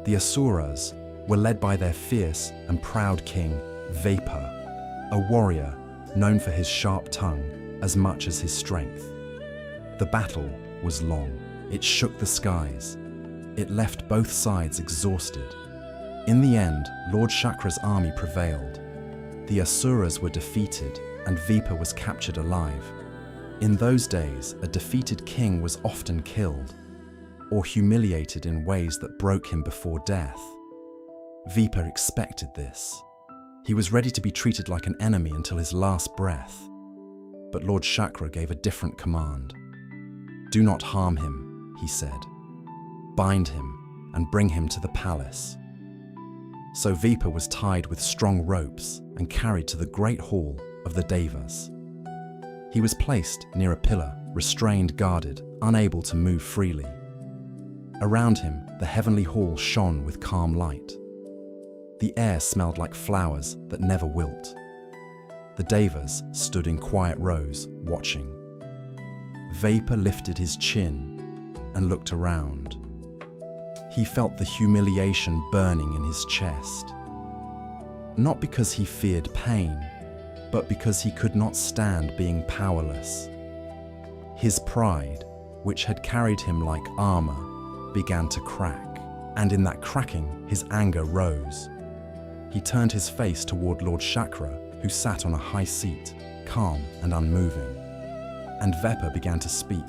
The Asuras were led by their fierce and proud king, Vapor, a warrior known for his sharp tongue as much as his strength. The battle was long. It shook the skies. It left both sides exhausted. In the end, Lord Chakra's army prevailed. The Asuras were defeated and Vapor was captured alive. In those days, a defeated king was often killed or humiliated in ways that broke him before death. Vapor expected this. He was ready to be treated like an enemy until his last breath. But Lord Chakra gave a different command. "Do not harm him," he said. "Bind him and bring him to the palace." So Vapor was tied with strong ropes and carried to the great hall of the Devas. He was placed near a pillar, restrained, guarded, unable to move freely. Around him, the heavenly hall shone with calm light. The air smelled like flowers that never wilt. The Devas stood in quiet rows, watching. Vapor lifted his chin and looked around. He felt the humiliation burning in his chest. Not because he feared pain, but because he could not stand being powerless. His pride, which had carried him like armor, began to crack, and in that cracking, his anger rose. He turned his face toward Lord Chakra, who sat on a high seat, calm and unmoving. And Vapor began to speak.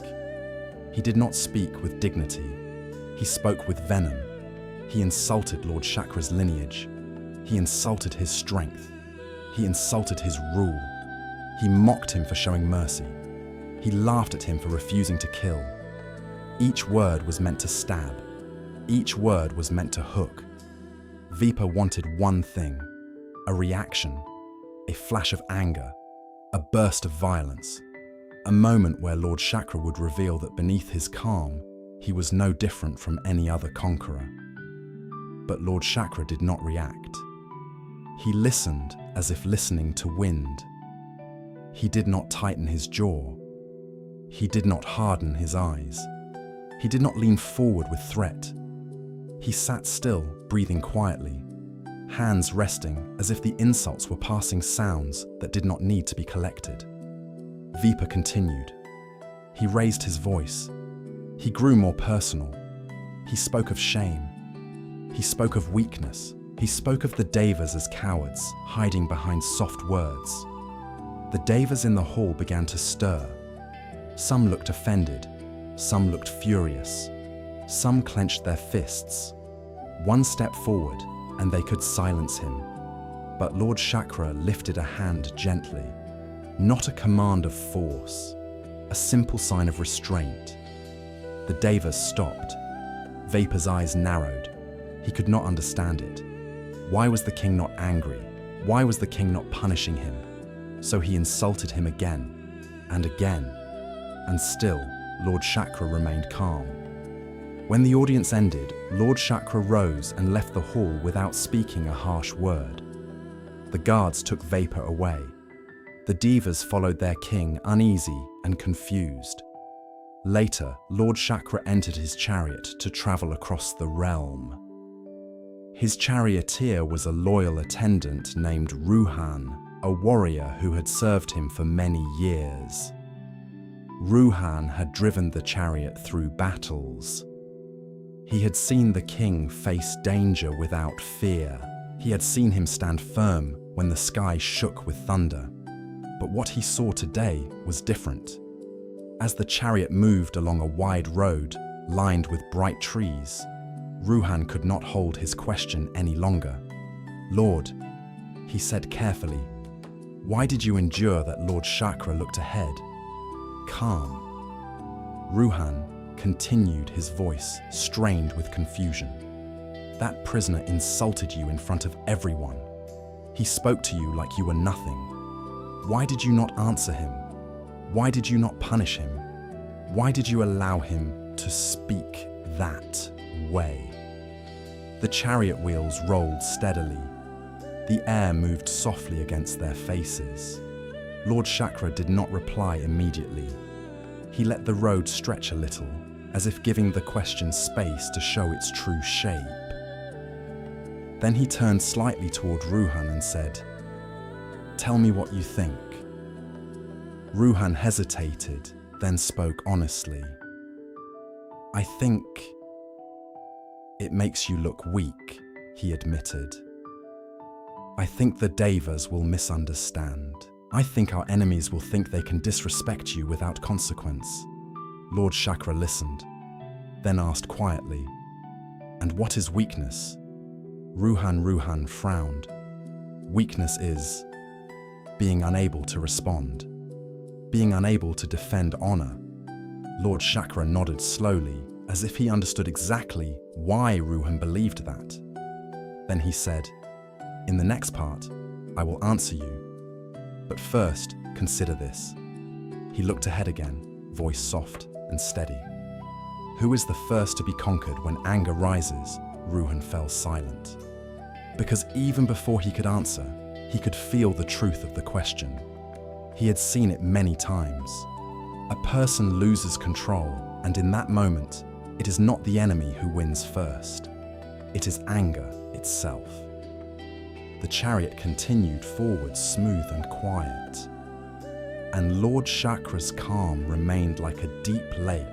He did not speak with dignity. He spoke with venom. He insulted Lord Chakra's lineage. He insulted his strength. He insulted his rule. He mocked him for showing mercy. He laughed at him for refusing to kill. Each word was meant to stab. Each word was meant to hook. Vipa wanted one thing: a reaction, a flash of anger, a burst of violence, a moment where Lord Chakra would reveal that beneath his calm, he was no different from any other conqueror. But Lord Chakra did not react. He listened as if listening to wind. He did not tighten his jaw. He did not harden his eyes. He did not lean forward with threat. He sat still, breathing quietly, hands resting as if the insults were passing sounds that did not need to be collected. Vipa continued. He raised his voice. He grew more personal. He spoke of shame. He spoke of weakness. He spoke of the Devas as cowards, hiding behind soft words. The Devas in the hall began to stir. Some looked offended. Some looked furious. Some clenched their fists. One step forward, and they could silence him. But Lord Chakra lifted a hand gently, not a command of force, a simple sign of restraint. The Devas stopped. Vapor's eyes narrowed. He could not understand it. Why was the king not angry? Why was the king not punishing him? So he insulted him again, and again, and still Lord Chakra remained calm. When the audience ended, Lord Chakra rose and left the hall without speaking a harsh word. The guards took Vapor away. The Devas followed their king, uneasy and confused. Later, Lord Chakra entered his chariot to travel across the realm. His charioteer was a loyal attendant named Ruhan, a warrior who had served him for many years. Ruhan had driven the chariot through battles. He had seen the king face danger without fear. He had seen him stand firm when the sky shook with thunder. But what he saw today was different. As the chariot moved along a wide road lined with bright trees, Ruhan could not hold his question any longer. "Lord," he said carefully, "why did you endure that Lord Chakra looked ahead? Calm." Ruhan continued, his voice strained with confusion. "That prisoner insulted you in front of everyone. He spoke to you like you were nothing. Why did you not answer him? Why did you not punish him? Why did you allow him to speak that way?" The chariot wheels rolled steadily. The air moved softly against their faces. Lord Chakra did not reply immediately. He let the road stretch a little, as if giving the question space to show its true shape. Then he turned slightly toward Ruhan and said, "Tell me what you think." Ruhan hesitated, then spoke honestly. "I think it makes you look weak," he admitted. "I think the Devas will misunderstand. I think our enemies will think they can disrespect you without consequence." Lord Chakra listened, then asked quietly, "And what is weakness?" Ruhan frowned. "Weakness is being unable to respond, being unable to defend honor." Lord Chakra nodded slowly, as if he understood exactly why Ruhan believed that. Then he said, "In the next part, I will answer you. But first, consider this." He looked ahead again, voice soft and steady. "Who is the first to be conquered when anger rises?" Ruhan fell silent. Because even before he could answer, he could feel the truth of the question. He had seen it many times. A person loses control, and in that moment, it is not the enemy who wins first. It is anger itself. The chariot continued forward, smooth and quiet. And Lord Chakra's calm remained like a deep lake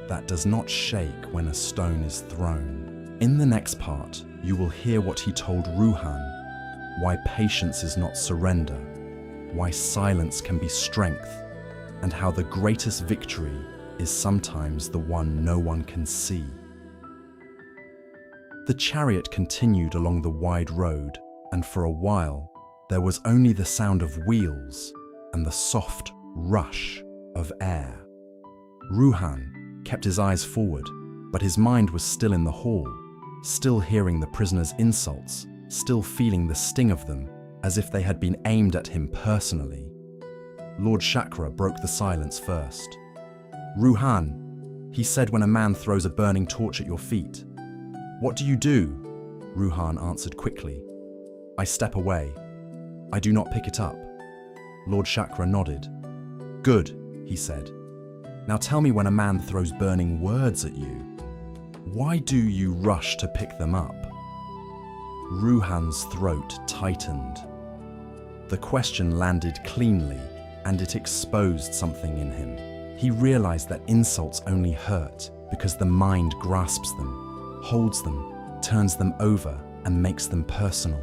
that does not shake when a stone is thrown. In the next part, you will hear what he told Ruhan, why patience is not surrender, why silence can be strength, and how the greatest victory is sometimes the one no one can see. The chariot continued along the wide road, and for a while, there was only the sound of wheels and the soft rush of air. Ruhan kept his eyes forward, but his mind was still in the hall, still hearing the prisoner's insults, still feeling the sting of them, as if they had been aimed at him personally. Lord Chakra broke the silence first. "Ruhan," he said when a man throws a burning torch at your feet. "What do you do?" Ruhan answered quickly. "I step away. I do not pick it up." Lord Chakra nodded. "Good," he said. "Now tell me, when a man throws burning words at you, why do you rush to pick them up?" Ruhan's throat tightened. The question landed cleanly, and it exposed something in him. He realized that insults only hurt because the mind grasps them, holds them, turns them over, and makes them personal.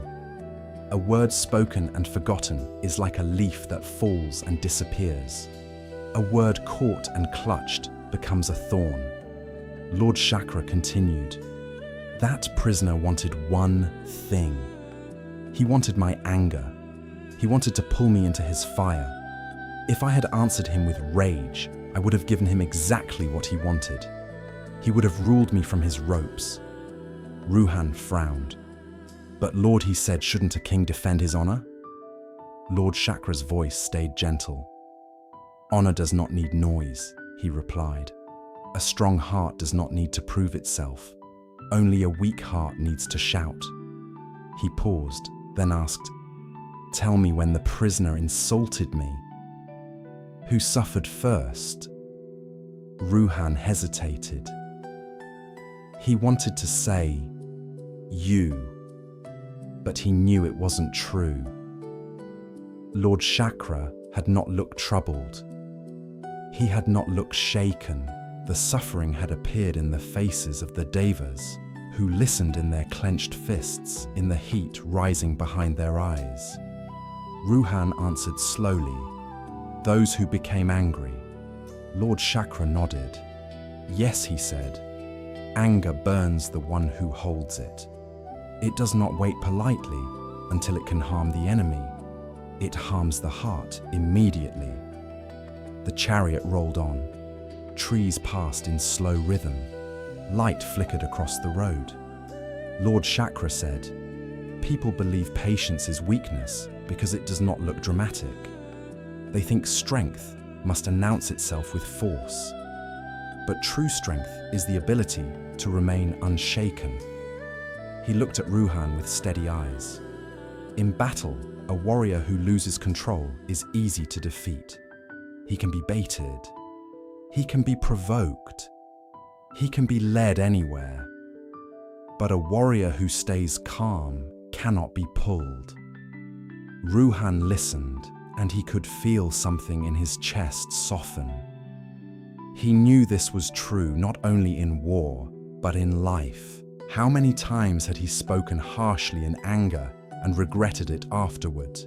A word spoken and forgotten is like a leaf that falls and disappears. A word caught and clutched becomes a thorn. Lord Chakra continued. "That prisoner wanted one thing. He wanted my anger. He wanted to pull me into his fire. If I had answered him with rage, I would have given him exactly what he wanted. He would have ruled me from his ropes." Ruhan frowned. "But Lord," he said, "shouldn't a king defend his honor?" Lord Chakra's voice stayed gentle. "Honor does not need noise," he replied. "A strong heart does not need to prove itself. Only a weak heart needs to shout." He paused, then asked, "Tell me, when the prisoner insulted me, who suffered first?" Ruhan hesitated. He wanted to say, "You," but he knew it wasn't true. Lord Chakra had not looked troubled. He had not looked shaken. The suffering had appeared in the faces of the devas, who listened in their clenched fists, in the heat rising behind their eyes. Ruhan answered slowly, "Those who became angry." Lord Chakra nodded. "Yes," he said. "Anger burns the one who holds it. It does not wait politely until it can harm the enemy. It harms the heart immediately." The chariot rolled on. Trees passed in slow rhythm. Light flickered across the road. Lord Chakra said, "People believe patience is weakness because it does not look dramatic. They think strength must announce itself with force. But true strength is the ability to remain unshaken." He looked at Ruhan with steady eyes. In battle, a warrior who loses control is easy to defeat. He can be baited. He can be provoked. He can be led anywhere. But a warrior who stays calm cannot be pulled. Ruhan listened, and he could feel something in his chest soften. He knew this was true not only in war, but in life. How many times had he spoken harshly in anger and regretted it afterward?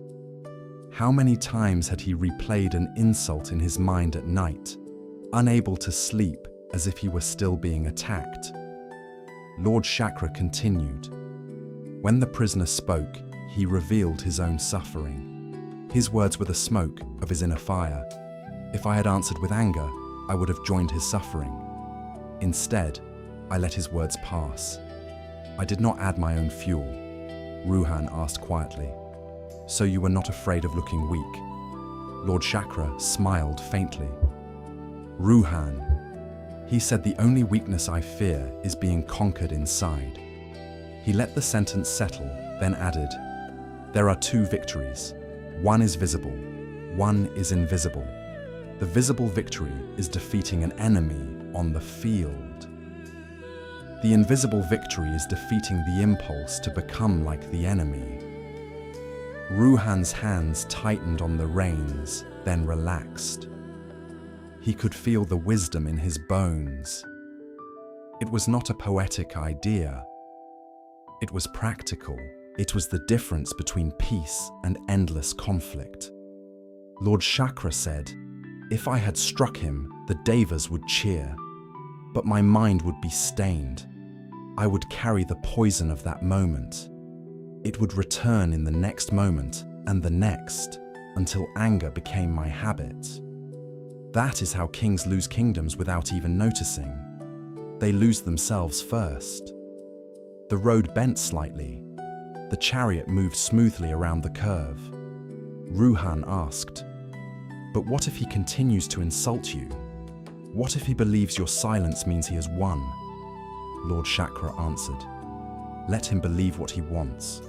How many times had he replayed an insult in his mind at night, unable to sleep as if he were still being attacked? Lord Chakra continued. When the prisoner spoke, he revealed his own suffering. His words were the smoke of his inner fire. If I had answered with anger, I would have joined his suffering. Instead, I let his words pass. I did not add my own fuel. Ruhan asked quietly. "So you were not afraid of looking weak?" Lord Chakra smiled faintly. "Ruhan," he said, "the only weakness I fear is being conquered inside." He let the sentence settle, then added, "There are two victories. One is visible, one is invisible. The visible victory is defeating an enemy on the field. The invisible victory is defeating the impulse to become like the enemy." Ruhan's hands tightened on the reins, then relaxed. He could feel the wisdom in his bones. It was not a poetic idea. It was practical. It was the difference between peace and endless conflict. Lord Chakra said, "If I had struck him, the devas would cheer. But my mind would be stained. I would carry the poison of that moment." It would return in the next moment and the next, until anger became my habit. That is how kings lose kingdoms without even noticing. They lose themselves first. The road bent slightly. The chariot moved smoothly around the curve. Ruhan asked, "But what if he continues to insult you? What if he believes your silence means he has won?" Lord Chakra answered, "Let him believe what he wants.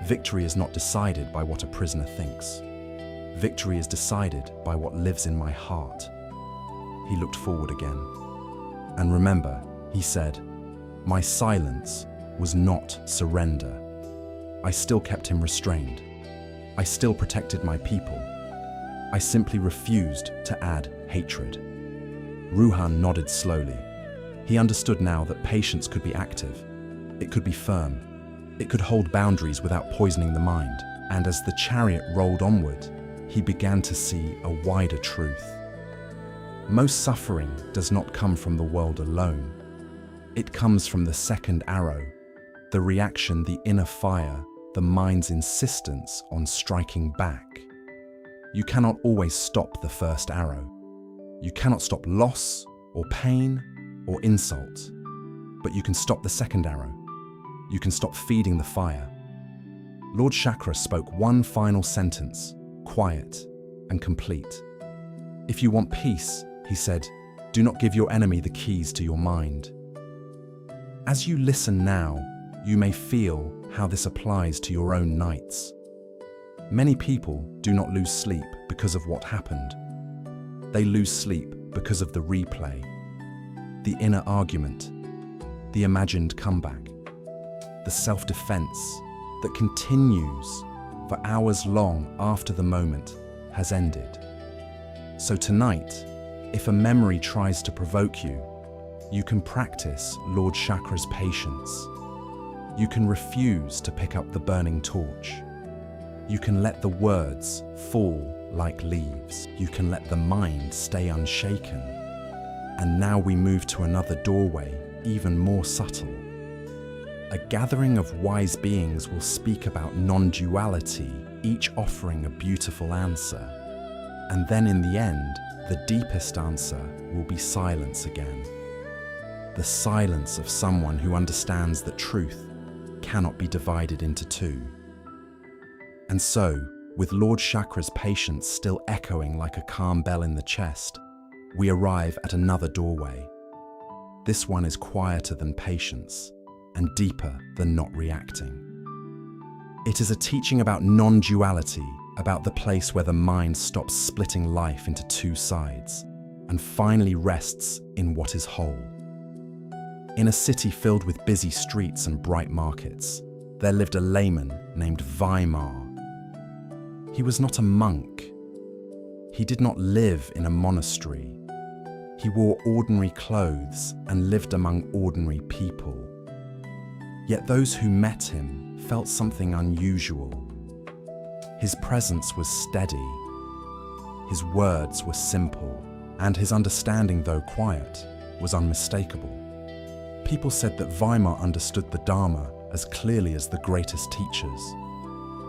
Victory is not decided by what a prisoner thinks. Victory is decided by what lives in my heart." He looked forward again. "And remember," he said, "my silence was not surrender. I still kept him restrained. I still protected my people. I simply refused to add hatred." Ruhan nodded slowly. He understood now that patience could be active. It could be firm. It could hold boundaries without poisoning the mind. And as the chariot rolled onward, he began to see a wider truth. Most suffering does not come from the world alone. It comes from the second arrow, the reaction, the inner fire, the mind's insistence on striking back. You cannot always stop the first arrow. You cannot stop loss or pain or insult, but you can stop the second arrow. You can stop feeding the fire. Lord Chakra spoke one final sentence, quiet and complete. "If you want peace," he said, "do not give your enemy the keys to your mind." As you listen now, you may feel how this applies to your own nights. Many people do not lose sleep because of what happened. They lose sleep because of the replay, the inner argument, the imagined comeback, the self-defense that continues for hours long after the moment has ended. So tonight, if a memory tries to provoke you, you can practice Lord Chakra's patience. You can refuse to pick up the burning torch. You can let the words fall like leaves. You can let the mind stay unshaken. And now we move to another doorway, even more subtle. A gathering of wise beings will speak about non-duality, each offering a beautiful answer. And then in the end, the deepest answer will be silence again. The silence of someone who understands that truth cannot be divided into two. And so, with Lord Chakra's patience still echoing like a calm bell in the chest, we arrive at another doorway. This one is quieter than patience and deeper than not reacting. It is a teaching about non-duality, about the place where the mind stops splitting life into two sides and finally rests in what is whole. In a city filled with busy streets and bright markets, there lived a layman named Weimar. He was not a monk. He did not live in a monastery. He wore ordinary clothes and lived among ordinary people. Yet those who met him felt something unusual. His presence was steady. His words were simple, and his understanding, though quiet, was unmistakable. People said that Weimar understood the Dharma as clearly as the greatest teachers.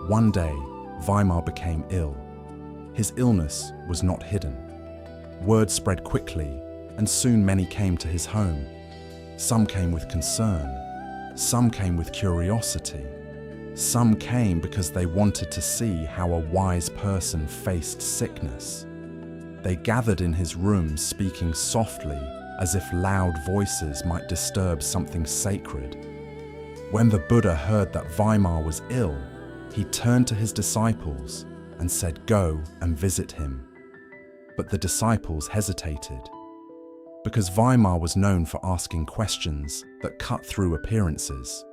One day, Weimar became ill. His illness was not hidden. Word spread quickly, and soon many came to his home. Some came with concern. Some came with curiosity. Some came because they wanted to see how a wise person faced sickness. They gathered in his room speaking softly, as if loud voices might disturb something sacred. When the Buddha heard that Weimar was ill, he turned to his disciples and said, "Go and visit him." But the disciples hesitated. Because Weimar was known for asking questions that cut through appearances.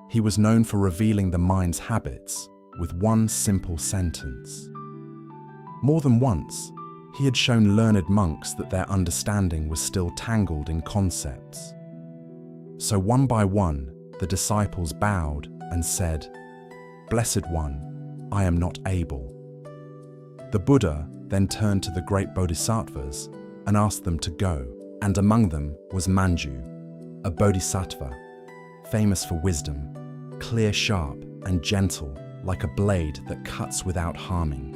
He was known for revealing the mind's habits with one simple sentence. More than once, he had shown learned monks that their understanding was still tangled in concepts. So one by one, the disciples bowed and said, "Blessed One, I am not able." The Buddha then turned to the great bodhisattvas and asked them to go, and among them was Manju, a bodhisattva, famous for wisdom, clear, sharp, and gentle, like a blade that cuts without harming.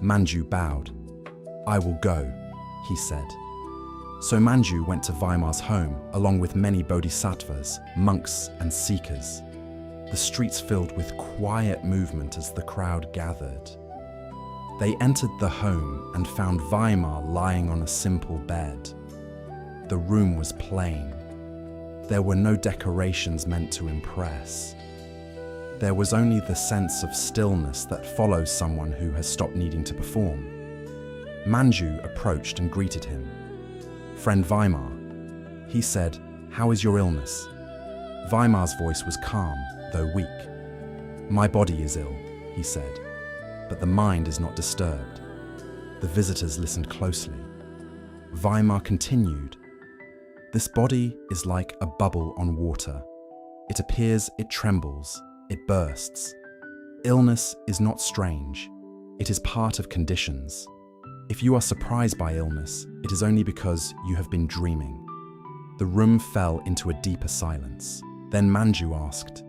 Manju bowed. "I will go," he said. So Manju went to Vimar's home, along with many bodhisattvas, monks, and seekers. The streets filled with quiet movement as the crowd gathered. They entered the home and found Weimar lying on a simple bed. The room was plain. There were no decorations meant to impress. There was only the sense of stillness that follows someone who has stopped needing to perform. Manju approached and greeted him. "Friend Weimar," he said, "how is your illness?" Weimar's voice was calm, though weak. "My body is ill," he said, "but the mind is not disturbed." The visitors listened closely. Weimar continued, "This body is like a bubble on water. It appears, it trembles, it bursts. Illness is not strange. It is part of conditions. If you are surprised by illness, it is only because you have been dreaming." The room fell into a deeper silence. Then Manju asked,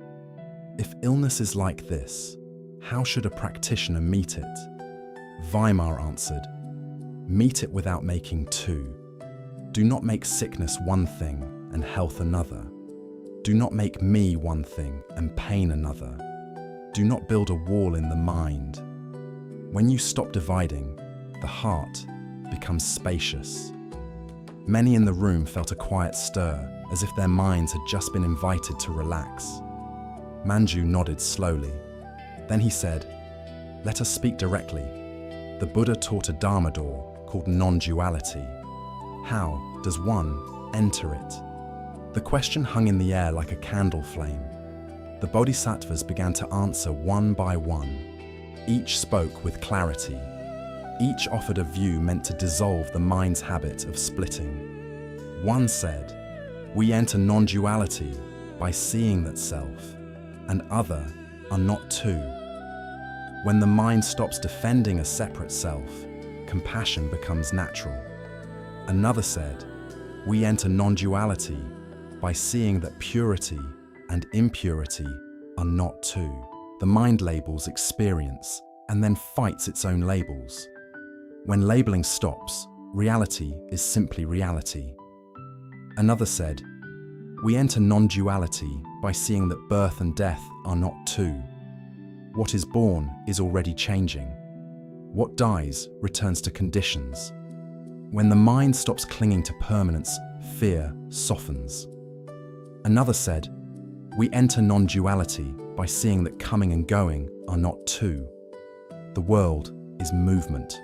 "If illness is like this, how should a practitioner meet it?" Weimar answered, "Meet it without making two. Do not make sickness one thing and health another. Do not make me one thing and pain another. Do not build a wall in the mind. When you stop dividing, the heart becomes spacious." Many in the room felt a quiet stir, as if their minds had just been invited to relax. Manju nodded slowly. Then he said, "Let us speak directly. The Buddha taught a Dharma door called non-duality. How does one enter it?" The question hung in the air like a candle flame. The bodhisattvas began to answer one by one. Each spoke with clarity. Each offered a view meant to dissolve the mind's habit of splitting. One said, "We enter non-duality by seeing that self and other are not two. When the mind stops defending a separate self, compassion becomes natural." Another said, "We enter non-duality by seeing that purity and impurity are not two. The mind labels experience and then fights its own labels. When labeling stops, reality is simply reality." Another said, "We enter non-duality by seeing that birth and death are not two. What is born is already changing. What dies returns to conditions. When the mind stops clinging to permanence, fear softens." Another said, "We enter non-duality by seeing that coming and going are not two. The world is movement.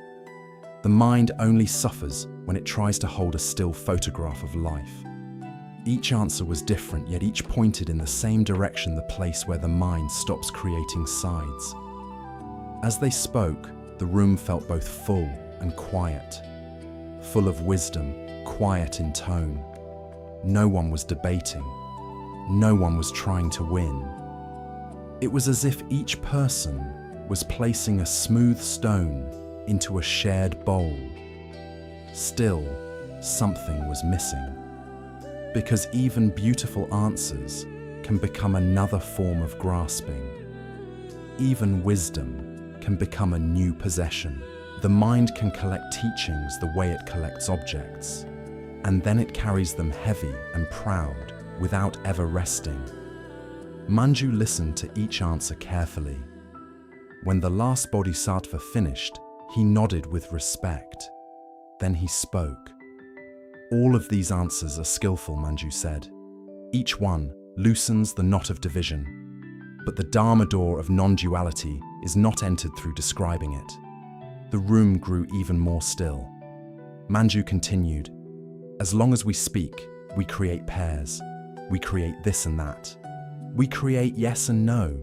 The mind only suffers when it tries to hold a still photograph of life." Each answer was different, yet each pointed in the same direction, the place where the mind stops creating sides. As they spoke, the room felt both full and quiet. Full of wisdom, quiet in tone. No one was debating. No one was trying to win. It was as if each person was placing a smooth stone into a shared bowl. Still, something was missing. Because even beautiful answers can become another form of grasping. Even wisdom can become a new possession. The mind can collect teachings the way it collects objects, and then it carries them heavy and proud without ever resting. Manju listened to each answer carefully. When the last bodhisattva finished, he nodded with respect. Then he spoke. "All of these answers are skillful," Manju said. "Each one loosens the knot of division. But the Dharma door of non-duality is not entered through describing it." The room grew even more still. Manju continued, "As long as we speak, we create pairs. We create this and that. We create yes and no.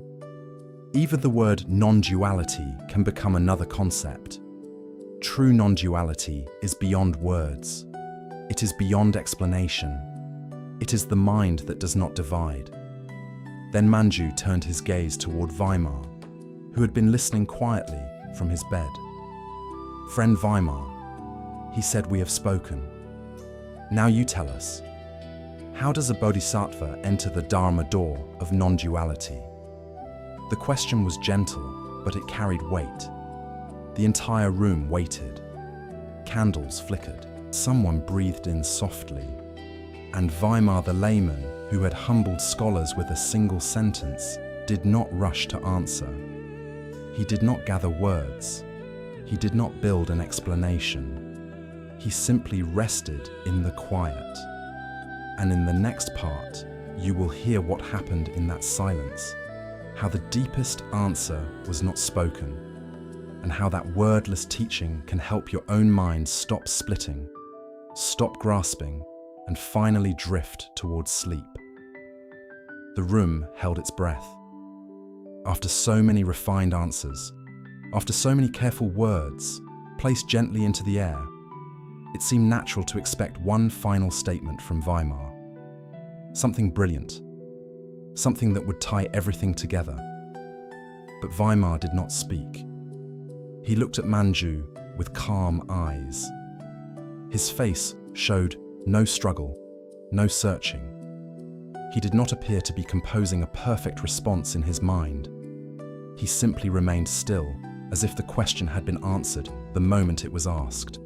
Even the word non-duality can become another concept. True non-duality is beyond words. It is beyond explanation. It is the mind that does not divide." Then Manju turned his gaze toward Weimar, who had been listening quietly from his bed. "Friend Weimar," he said, "we have spoken. Now you tell us, how does a bodhisattva enter the Dharma door of non-duality?" The question was gentle, but it carried weight. The entire room waited. Candles flickered. Someone breathed in softly. And Weimar the layman, who had humbled scholars with a single sentence, did not rush to answer. He did not gather words. He did not build an explanation. He simply rested in the quiet. And in the next part, you will hear what happened in that silence, how the deepest answer was not spoken, and how that wordless teaching can help your own mind stop splitting, stop grasping, and finally drift towards sleep. The room held its breath. After so many refined answers, after so many careful words placed gently into the air, it seemed natural to expect one final statement from Weimar. Something brilliant, something that would tie everything together. But Weimar did not speak. He looked at Manju with calm eyes. His face showed no struggle, no searching. He did not appear to be composing a perfect response in his mind. He simply remained still, as if the question had been answered the moment it was asked.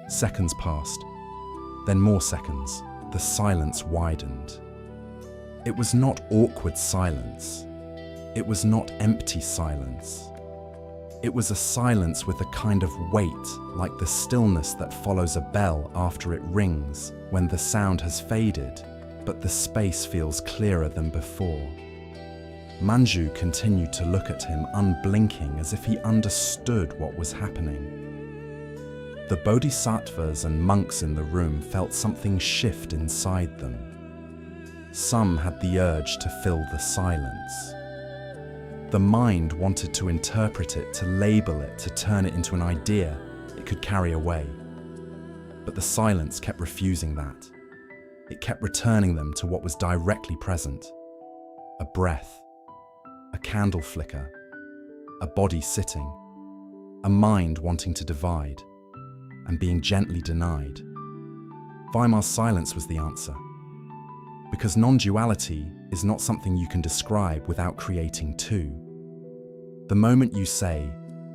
Seconds passed, then more seconds. The silence widened. It was not awkward silence. It was not empty silence. It was a silence with a kind of weight, like the stillness that follows a bell after it rings, when the sound has faded, but the space feels clearer than before. Manju continued to look at him, unblinking, as if he understood what was happening. The bodhisattvas and monks in the room felt something shift inside them. Some had the urge to fill the silence. The mind wanted to interpret it, to label it, to turn it into an idea it could carry away. But the silence kept refusing that. It kept returning them to what was directly present. A breath, a candle flicker, a body sitting, a mind wanting to divide and being gently denied. Weimar's silence was the answer. Because non-duality is not something you can describe without creating two. The moment you say,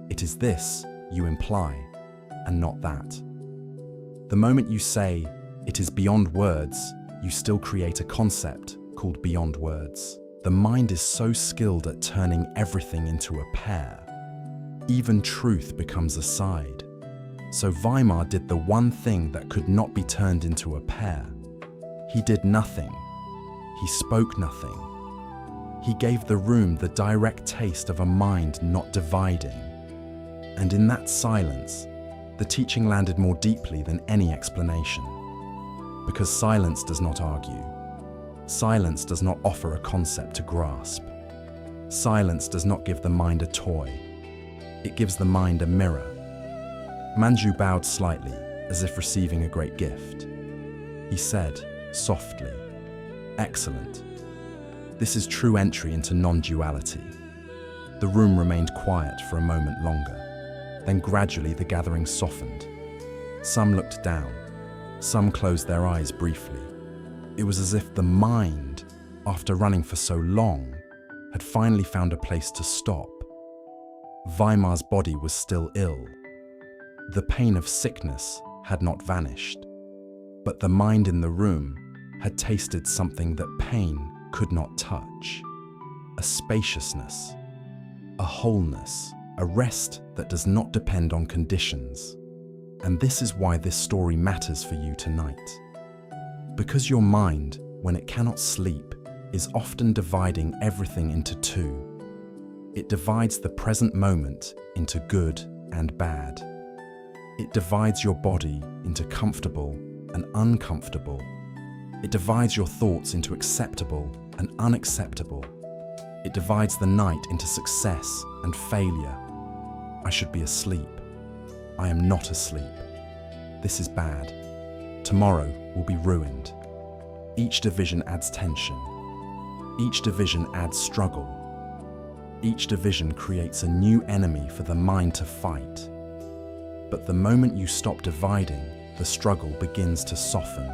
it is this, you imply, and not that. The moment you say, it is beyond words, you still create a concept called beyond words. The mind is so skilled at turning everything into a pair. Even truth becomes a side. So Weimar did the one thing that could not be turned into a pair. He did nothing. He spoke nothing. He gave the room the direct taste of a mind not dividing. And in that silence, the teaching landed more deeply than any explanation. Because silence does not argue. Silence does not offer a concept to grasp. Silence does not give the mind a toy. It gives the mind a mirror. Manju bowed slightly, as if receiving a great gift. He said, softly, "Excellent. This is true entry into non-duality." The room remained quiet for a moment longer. Then gradually the gathering softened. Some looked down. Some closed their eyes briefly. It was as if the mind, after running for so long, had finally found a place to stop. Weimar's body was still ill. The pain of sickness had not vanished, but the mind in the room had tasted something that pain could not touch. A spaciousness, a wholeness, a rest that does not depend on conditions. And this is why this story matters for you tonight. Because your mind, when it cannot sleep, is often dividing everything into two. It divides the present moment into good and bad. It divides your body into comfortable and uncomfortable. It divides your thoughts into acceptable and unacceptable. It divides the night into success and failure. I should be asleep. I am not asleep. This is bad. Tomorrow will be ruined. Each division adds tension. Each division adds struggle. Each division creates a new enemy for the mind to fight. But the moment you stop dividing, the struggle begins to soften.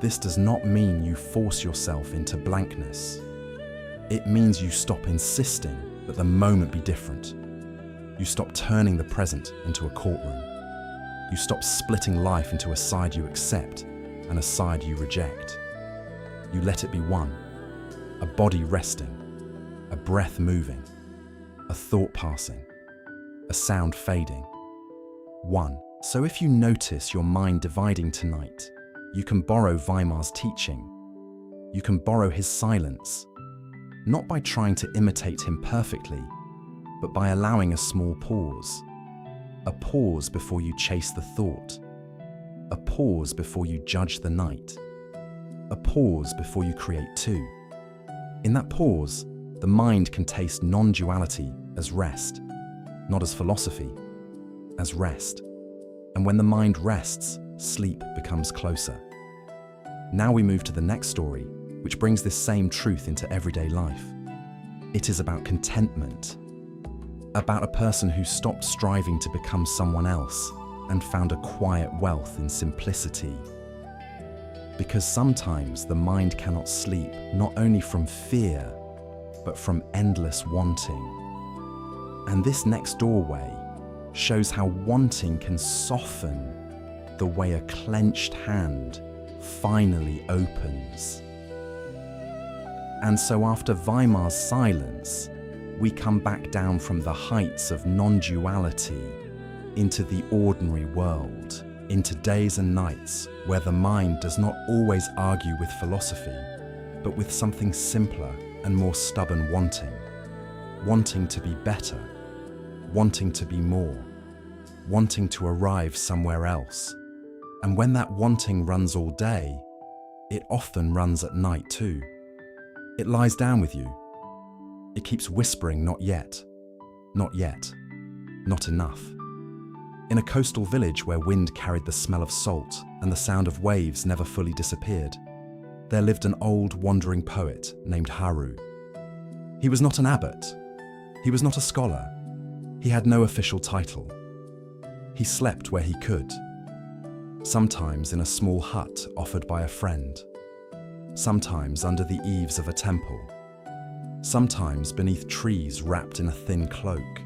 This does not mean you force yourself into blankness. It means you stop insisting that the moment be different. You stop turning the present into a courtroom. You stop splitting life into a side you accept and a side you reject. You let it be one, a body resting, a breath moving, a thought passing, a sound fading. One. So if you notice your mind dividing tonight, you can borrow Weimar's teaching. You can borrow his silence, not by trying to imitate him perfectly, but by allowing a small pause. A pause before you chase the thought. A pause before you judge the night. A pause before you create two. In that pause, the mind can taste non-duality as rest, not as philosophy, as rest. And when the mind rests, sleep becomes closer. Now we move to the next story, which brings this same truth into everyday life. It is about contentment, about a person who stopped striving to become someone else and found a quiet wealth in simplicity. Because sometimes the mind cannot sleep not only from fear, but from endless wanting. And this next doorway shows how wanting can soften the way a clenched hand finally opens. And so after Weimar's silence, we come back down from the heights of non-duality into the ordinary world, into days and nights where the mind does not always argue with philosophy, but with something simpler and more stubborn wanting. Wanting to be better, wanting to be more, wanting to arrive somewhere else. And when that wanting runs all day, it often runs at night too. It lies down with you. It keeps whispering, not yet, not yet, not enough. In a coastal village where wind carried the smell of salt and the sound of waves never fully disappeared, there lived an old wandering poet named Haru. He was not an abbot. He was not a scholar. He had no official title. He slept where he could, sometimes in a small hut offered by a friend, sometimes under the eaves of a temple, sometimes beneath trees wrapped in a thin cloak.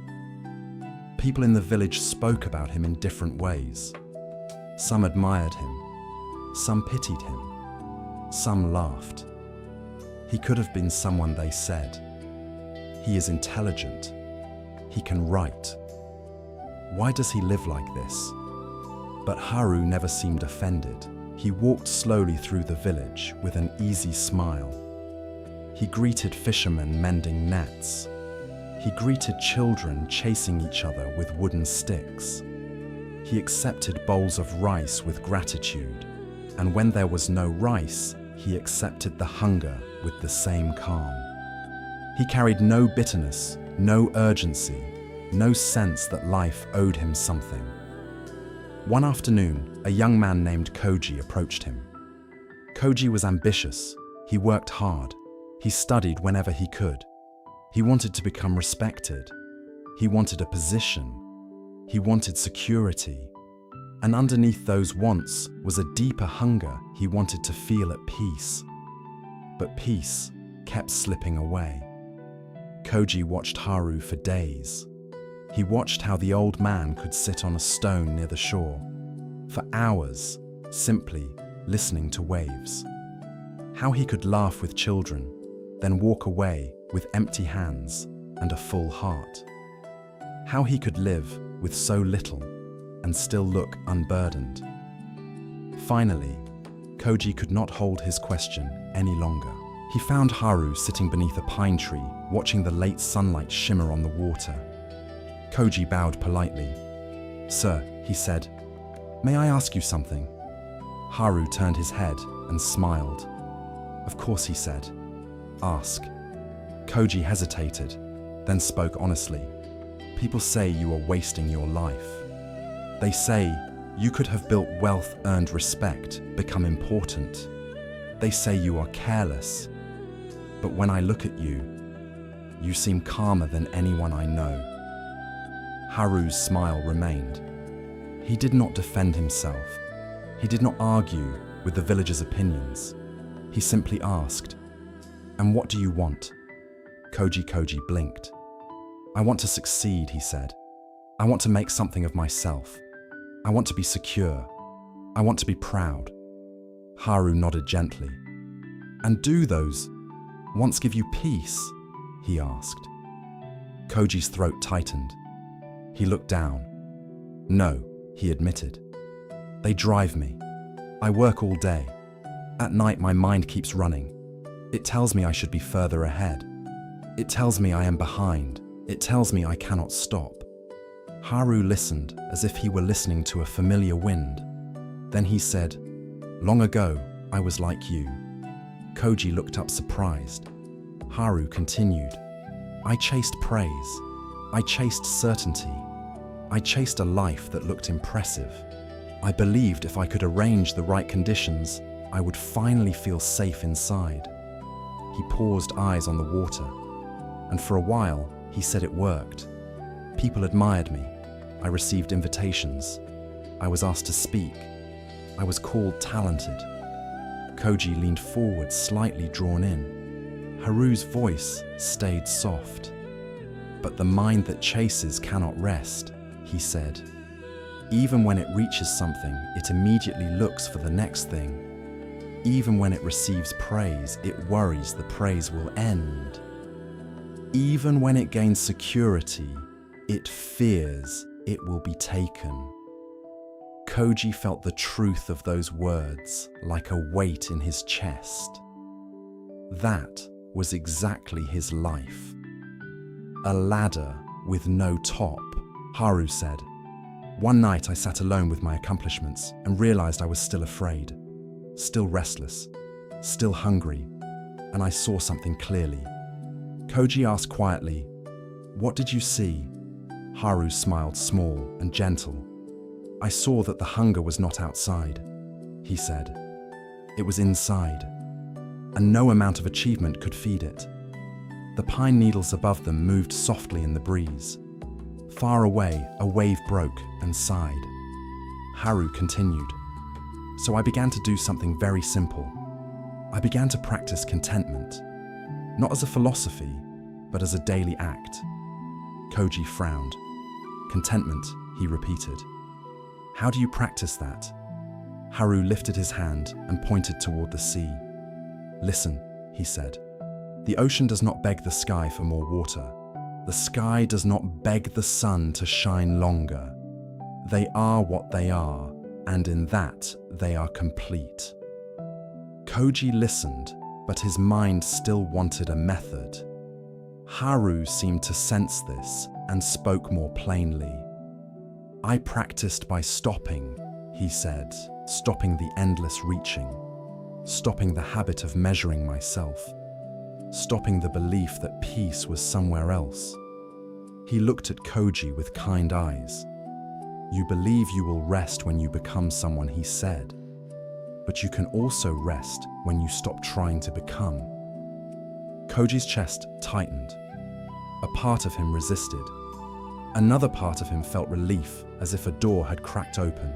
People in the village spoke about him in different ways. Some admired him, some pitied him, some laughed. He could have been someone they said, "He is intelligent, he can write. Why does he live like this?" But Haru never seemed offended. He walked slowly through the village with an easy smile. He greeted fishermen mending nets. He greeted children chasing each other with wooden sticks. He accepted bowls of rice with gratitude, and when there was no rice, he accepted the hunger with the same calm. He carried no bitterness, no urgency, no sense that life owed him something. One afternoon, a young man named Koji approached him. Koji was ambitious. He worked hard. He studied whenever he could. He wanted to become respected. He wanted a position. He wanted security. And underneath those wants was a deeper hunger he wanted to feel at peace. But peace kept slipping away. Koji watched Haru for days. He watched how the old man could sit on a stone near the shore for hours, simply listening to waves. How he could laugh with children, then walk away with empty hands and a full heart. How he could live with so little and still look unburdened. Finally, Koji could not hold his question any longer. He found Haru sitting beneath a pine tree, watching the late sunlight shimmer on the water. Koji bowed politely. "Sir," he said, "may I ask you something?" Haru turned his head and smiled. "Of course," he said. "Ask." Koji hesitated, then spoke honestly. "People say you are wasting your life. They say you could have built wealth, earned respect, become important. They say you are careless. But when I look at you, you seem calmer than anyone I know." Haru's smile remained. He did not defend himself. He did not argue with the villagers' opinions. He simply asked, "And what do you want?" Koji blinked. "I want to succeed," he said. "I want to make something of myself. I want to be secure. I want to be proud." Haru nodded gently. "And do those once give you peace?" he asked. Koji's throat tightened. He looked down. "No," he admitted. "They drive me. I work all day. At night my mind keeps running. It tells me I should be further ahead. It tells me I am behind. It tells me I cannot stop." Haru listened as if he were listening to a familiar wind. Then he said, "Long ago, I was like you." Koji looked up surprised. Haru continued, "I chased praise. I chased certainty. I chased a life that looked impressive. I believed if I could arrange the right conditions, I would finally feel safe inside." He paused, eyes on the water, and for a while, he said it worked. "People admired me. I received invitations. I was asked to speak. I was called talented." Koji leaned forward, slightly drawn in. Haru's voice stayed soft. "But the mind that chases cannot rest," he said. "Even when it reaches something, it immediately looks for the next thing. Even when it receives praise, it worries the praise will end. Even when it gains security, it fears it will be taken." Koji felt the truth of those words like a weight in his chest. That was exactly his life. "A ladder with no top," Haru said. "One night I sat alone with my accomplishments and realized I was still afraid, still restless, still hungry, and I saw something clearly." Koji asked quietly, "What did you see?" Haru smiled, small and gentle. "I saw that the hunger was not outside," he said. "It was inside, and no amount of achievement could feed it." The pine needles above them moved softly in the breeze. Far away, a wave broke and sighed. Haru continued, "So I began to do something very simple. I began to practice contentment, not as a philosophy, but as a daily act." Koji frowned. "Contentment," he repeated. "How do you practice that?" Haru lifted his hand and pointed toward the sea. "Listen," he said. "The ocean does not beg the sky for more water. The sky does not beg the sun to shine longer. They are what they are, and in that they are complete." Koji listened, but his mind still wanted a method. Haru seemed to sense this and spoke more plainly. "I practiced by stopping," he said, "stopping the endless reaching, stopping the habit of measuring myself, stopping the belief that peace was somewhere else." He looked at Koji with kind eyes. "You believe you will rest when you become someone," he said, "but you can also rest when you stop trying to become." Koji's chest tightened. A part of him resisted. Another part of him felt relief, as if a door had cracked open.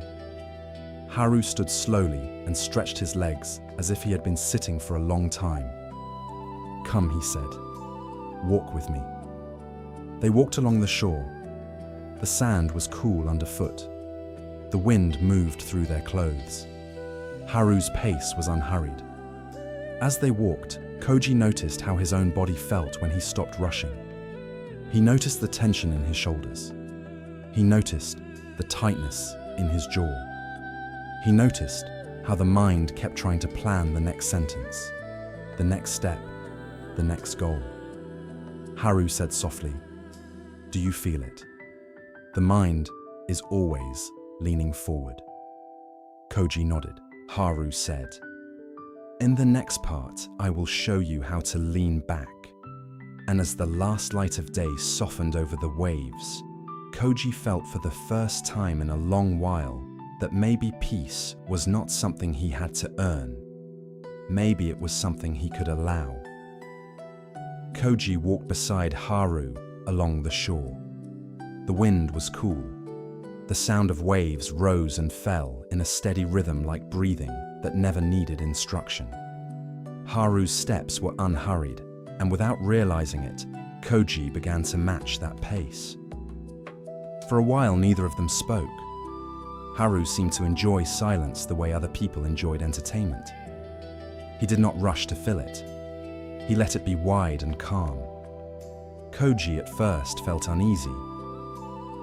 Haru stood slowly and stretched his legs as if he had been sitting for a long time. "Come," he said. "Walk with me." They walked along the shore. The sand was cool underfoot. The wind moved through their clothes. Haru's pace was unhurried. As they walked, Koji noticed how his own body felt when he stopped rushing. He noticed the tension in his shoulders. He noticed the tightness in his jaw. He noticed how the mind kept trying to plan the next sentence, the next step, the next goal. Haru said softly, "Do you feel it? The mind is always leaning forward." Koji nodded. Haru said, "In the next part, I will show you how to lean back." And as the last light of day softened over the waves, Koji felt for the first time in a long while that maybe peace was not something he had to earn. Maybe it was something he could allow. Koji walked beside Haru along the shore. The wind was cool. The sound of waves rose and fell in a steady rhythm like breathing that never needed instruction. Haru's steps were unhurried. and without realizing it, Koji began to match that pace. For a while, neither of them spoke. Haru seemed to enjoy silence the way other people enjoyed entertainment. He did not rush to fill it. He let it be wide and calm. Koji at first felt uneasy.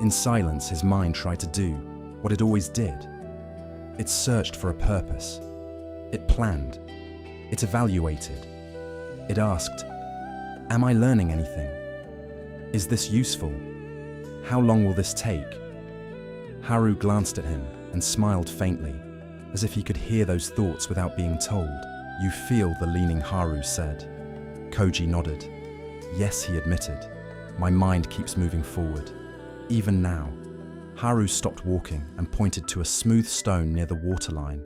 In silence, his mind tried to do what it always did. It searched for a purpose. It planned. It evaluated. It asked, "Am I learning anything? Is this useful? How long will this take?" Haru glanced at him and smiled faintly, as if he could hear those thoughts without being told. "You feel the leaning," Haru said. Koji nodded. "Yes," he admitted. "My mind keeps moving forward. Even now." Haru stopped walking and pointed to a smooth stone near the waterline.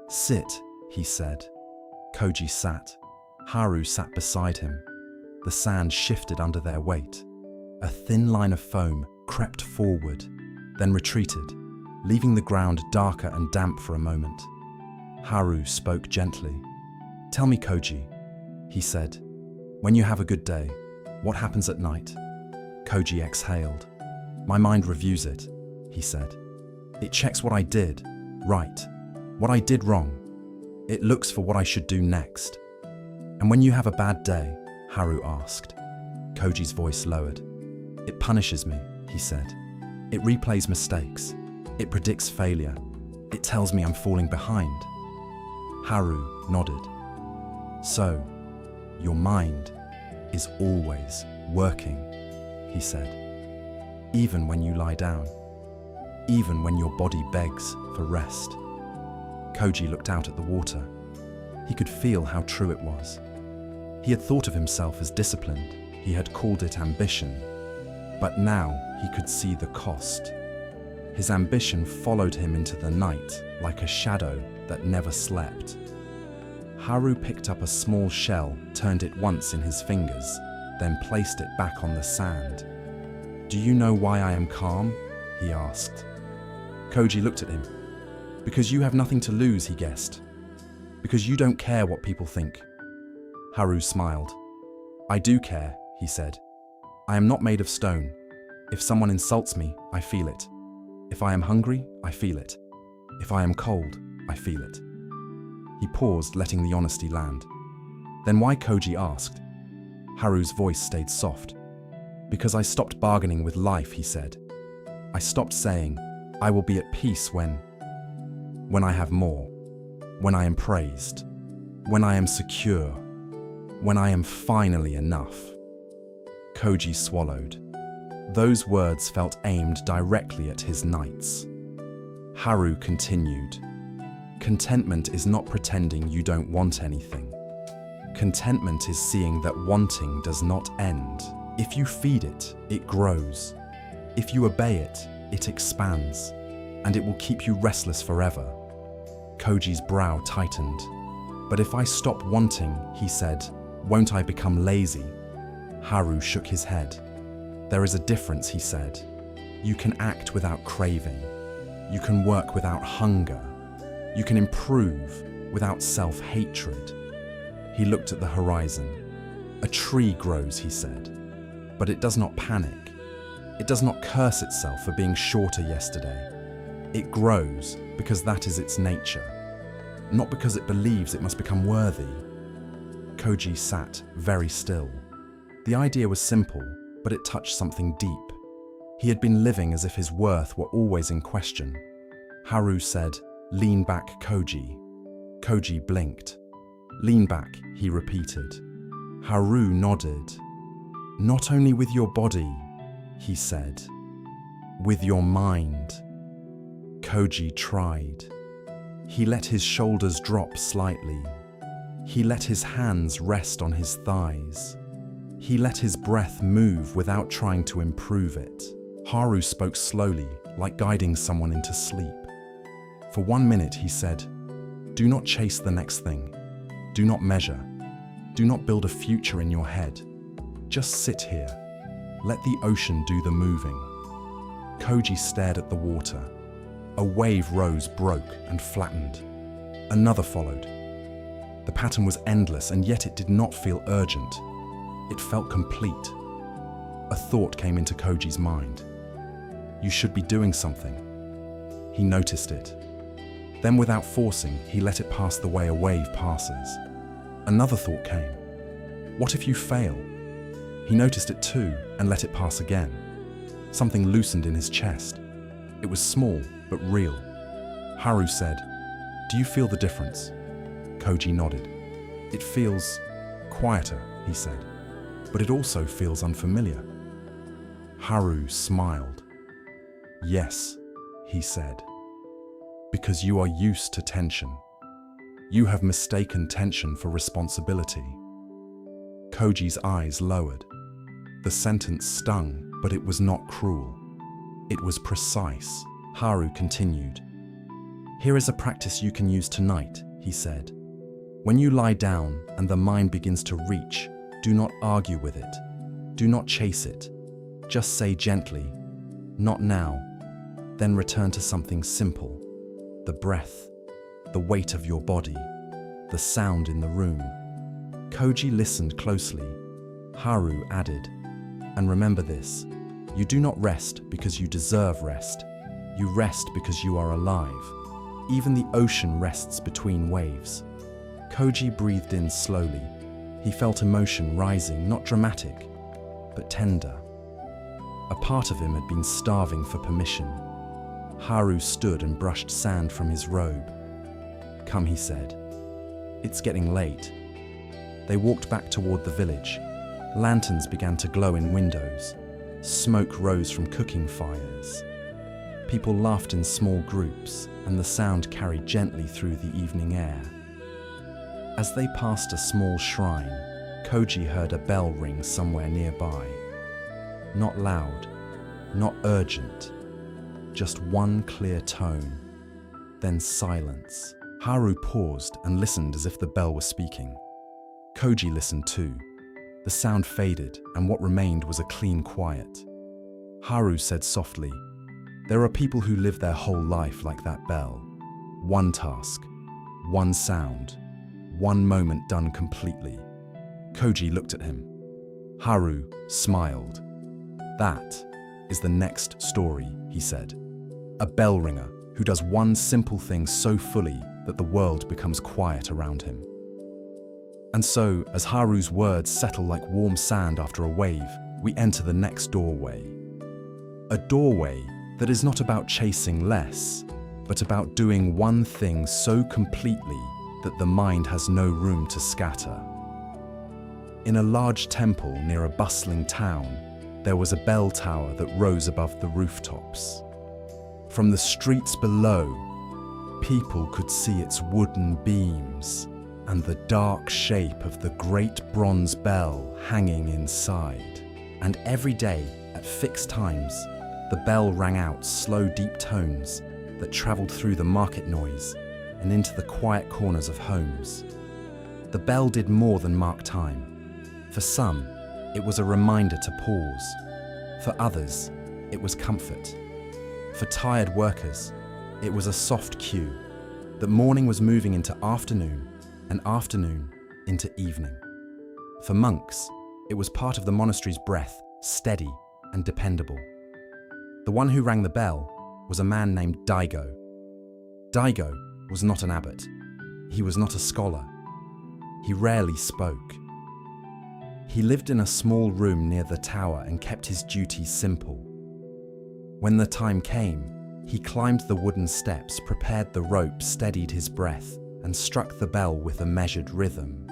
"Sit," he said. Koji sat. Haru sat beside him. The sand shifted under their weight. A thin line of foam crept forward, then retreated, leaving the ground darker and damp for a moment. Haru spoke gently. "Tell me, Koji," he said, "when you have a good day, what happens at night?" Koji exhaled. "My mind reviews it," he said. "It checks what I did right, what I did wrong. It looks for what I should do next." "And when you have a bad day?" Haru asked. Koji's voice lowered. "It punishes me," he said. "It replays mistakes. It predicts failure. It tells me I'm falling behind." Haru nodded. "So, your mind is always working," he said. "Even when you lie down. Even when your body begs for rest." Koji looked out at the water. He could feel how true it was. He had thought of himself as disciplined. He had called it ambition. But now he could see the cost. His ambition followed him into the night like a shadow that never slept. Haru picked up a small shell, turned it once in his fingers, then placed it back on the sand. "Do you know why I am calm?" he asked. Koji looked at him. "Because you have nothing to lose," he guessed. "Because you don't care what people think." Haru smiled. "I do care," he said. "I am not made of stone. If someone insults me, I feel it. If I am hungry, I feel it. If I am cold, I feel it." He paused, letting the honesty land. "Then why?" Koji asked. Haru's voice stayed soft. "Because I stopped bargaining with life," he said. "I stopped saying, I will be at peace when I have more, when I am praised, when I am secure, when I am finally enough." Koji swallowed. Those words felt aimed directly at his nights. Haru continued. "Contentment is not pretending you don't want anything. Contentment is seeing that wanting does not end. If you feed it, it grows. If you obey it, it expands, and it will keep you restless forever." Koji's brow tightened. "But if I stop wanting," he said, "won't I become lazy?" Haru shook his head. "There is a difference," he said. "You can act without craving. You can work without hunger. You can improve without self-hatred." He looked at the horizon. "A tree grows," he said, "but it does not panic. It does not curse itself for being shorter yesterday. It grows because that is its nature, not because it believes it must become worthy." Koji sat very still. The idea was simple, but it touched something deep. He had been living as if his worth were always in question. Haru said, "Lean back, Koji." Koji blinked. "Lean back," he repeated. Haru nodded. "Not only with your body," he said, "with your mind." Koji tried. He let his shoulders drop slightly. He let his hands rest on his thighs. He let his breath move without trying to improve it. Haru spoke slowly, like guiding someone into sleep. For 1 minute, he said, "Do not chase the next thing. Do not measure. Do not build a future in your head. Just sit here. Let the ocean do the moving." Koji stared at the water. A wave rose, broke, and flattened. Another followed. The pattern was endless, and yet it did not feel urgent. It felt complete. A thought came into Koji's mind. You should be doing something. He noticed it. Then without forcing, he let it pass the way a wave passes. Another thought came. What if you fail? He noticed it too and let it pass again. Something loosened in his chest. It was small, but real. Haru said, "Do you feel the difference?" Koji nodded. "It feels quieter," he said, "but it also feels unfamiliar." Haru smiled. "Yes," he said, "because you are used to tension. You have mistaken tension for responsibility." Koji's eyes lowered. The sentence stung, but it was not cruel. It was precise. Haru continued. "Here is a practice you can use tonight," he said. "When you lie down and the mind begins to reach, do not argue with it. Do not chase it. Just say gently, 'Not now.' Then return to something simple. The breath, the weight of your body, the sound in the room." Koji listened closely. Haru added, "And remember this, you do not rest because you deserve rest. You rest because you are alive. Even the ocean rests between waves." Koji breathed in slowly. He felt emotion rising, not dramatic, but tender. A part of him had been starving for permission. Haru stood and brushed sand from his robe. "Come," he said. "It's getting late." They walked back toward the village. Lanterns began to glow in windows. Smoke rose from cooking fires. People laughed in small groups, and the sound carried gently through the evening air. As they passed a small shrine, Koji heard a bell ring somewhere nearby. Not loud, not urgent, just one clear tone, then silence. Haru paused and listened as if the bell was speaking. Koji listened too. The sound faded, and what remained was a clean quiet. Haru said softly, "There are people who live their whole life like that bell. One task, one sound, one moment done completely." Koji looked at him. Haru smiled. "That is the next story," he said. "A bell ringer who does one simple thing so fully that the world becomes quiet around him." And so, as Haru's words settle like warm sand after a wave, we enter the next doorway. A doorway that is not about chasing less, but about doing one thing so completely that the mind has no room to scatter. In a large temple near a bustling town, there was a bell tower that rose above the rooftops. From the streets below, people could see its wooden beams and the dark shape of the great bronze bell hanging inside. And every day, at fixed times, the bell rang out slow, deep tones that traveled through the market noise and into the quiet corners of homes. The bell did more than mark time. For some, it was a reminder to pause. For others, it was comfort. For tired workers, it was a soft cue that morning was moving into afternoon and afternoon into evening. For monks, it was part of the monastery's breath, steady and dependable. The one who rang the bell was a man named Daigo. Daigo was not an abbot. He was not a scholar. He rarely spoke. He lived in a small room near the tower and kept his duties simple. When the time came, he climbed the wooden steps, prepared the rope, steadied his breath, and struck the bell with a measured rhythm.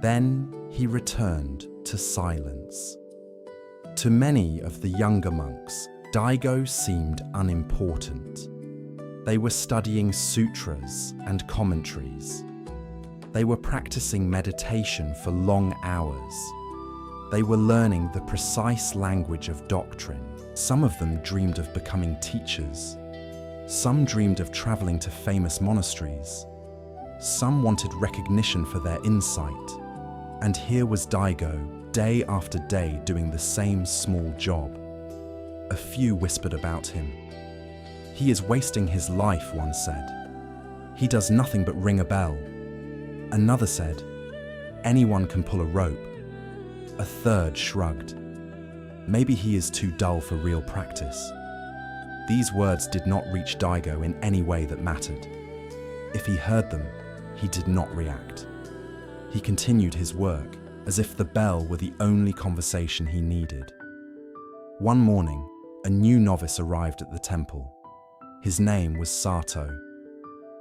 Then he returned to silence. To many of the younger monks, Daigo seemed unimportant. They were studying sutras and commentaries. They were practicing meditation for long hours. They were learning the precise language of doctrine. Some of them dreamed of becoming teachers. Some dreamed of traveling to famous monasteries. Some wanted recognition for their insight. And here was Daigo, day after day, doing the same small job. A few whispered about him. "He is wasting his life," one said. "He does nothing but ring a bell." Another said, "Anyone can pull a rope." A third shrugged. Maybe he is too dull for real practice. These words did not reach Daigo in any way that mattered. If he heard them, he did not react. He continued his work as if the bell were the only conversation he needed. One morning, a new novice arrived at the temple. His name was Sato.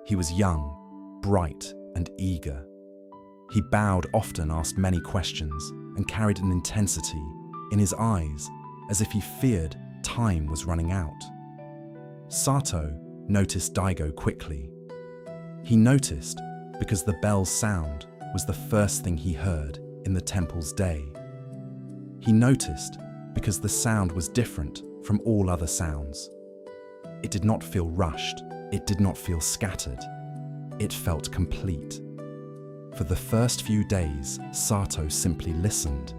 He was young, bright, and eager. He bowed often, asked many questions, and carried an intensity in his eyes as if he feared time was running out. Sato noticed Daigo quickly. He noticed because the bell's sound was the first thing he heard in the temple's day. He noticed because the sound was different from all other sounds. It did not feel rushed. It did not feel scattered. It felt complete. For the first few days, Sato simply listened.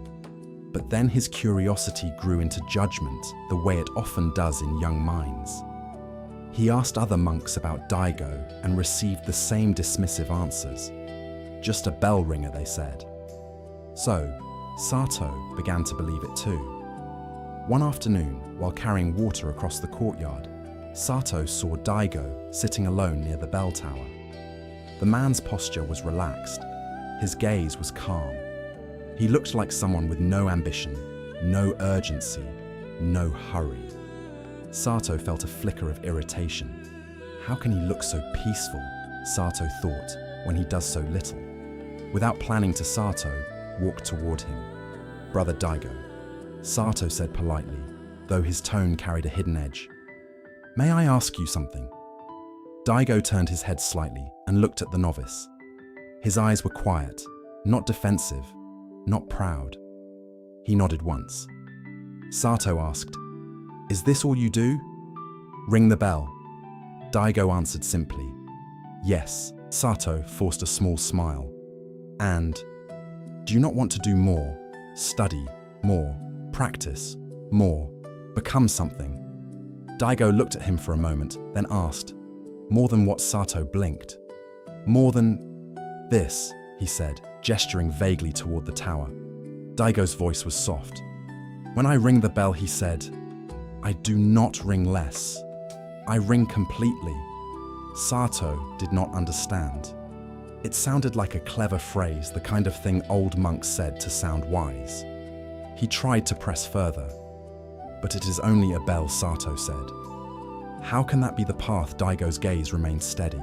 But then his curiosity grew into judgment, the way it often does in young minds. He asked other monks about Daigo and received the same dismissive answers. Just a bell ringer, they said. So, Sato began to believe it too. One afternoon, while carrying water across the courtyard, Sato saw Daigo sitting alone near the bell tower. The man's posture was relaxed. His gaze was calm. He looked like someone with no ambition, no urgency, no hurry. Sato felt a flicker of irritation. How can he look so peaceful, Sato thought, when he does so little? Without planning to, Sato walked toward him. "Brother Daigo," Sato said politely, though his tone carried a hidden edge. "May I ask you something?" Daigo turned his head slightly and looked at the novice. His eyes were quiet, not defensive, not proud. He nodded once. Sato asked, "Is this all you do?" "Ring the bell." Daigo answered simply. "Yes." Sato forced a small smile. "And do you not want to do more, study more, practice more, become something?" Daigo looked at him for a moment, then asked, "More than what?" Sato blinked. "More than this," he said, gesturing vaguely toward the tower. Daigo's voice was soft. "When I ring the bell," he said, "I do not ring less. I ring completely." Sato did not understand. It sounded like a clever phrase, the kind of thing old monks said to sound wise. He tried to press further. "But it is only a bell," Sato said. "How can that be the path?" Daigo's gaze remained steady.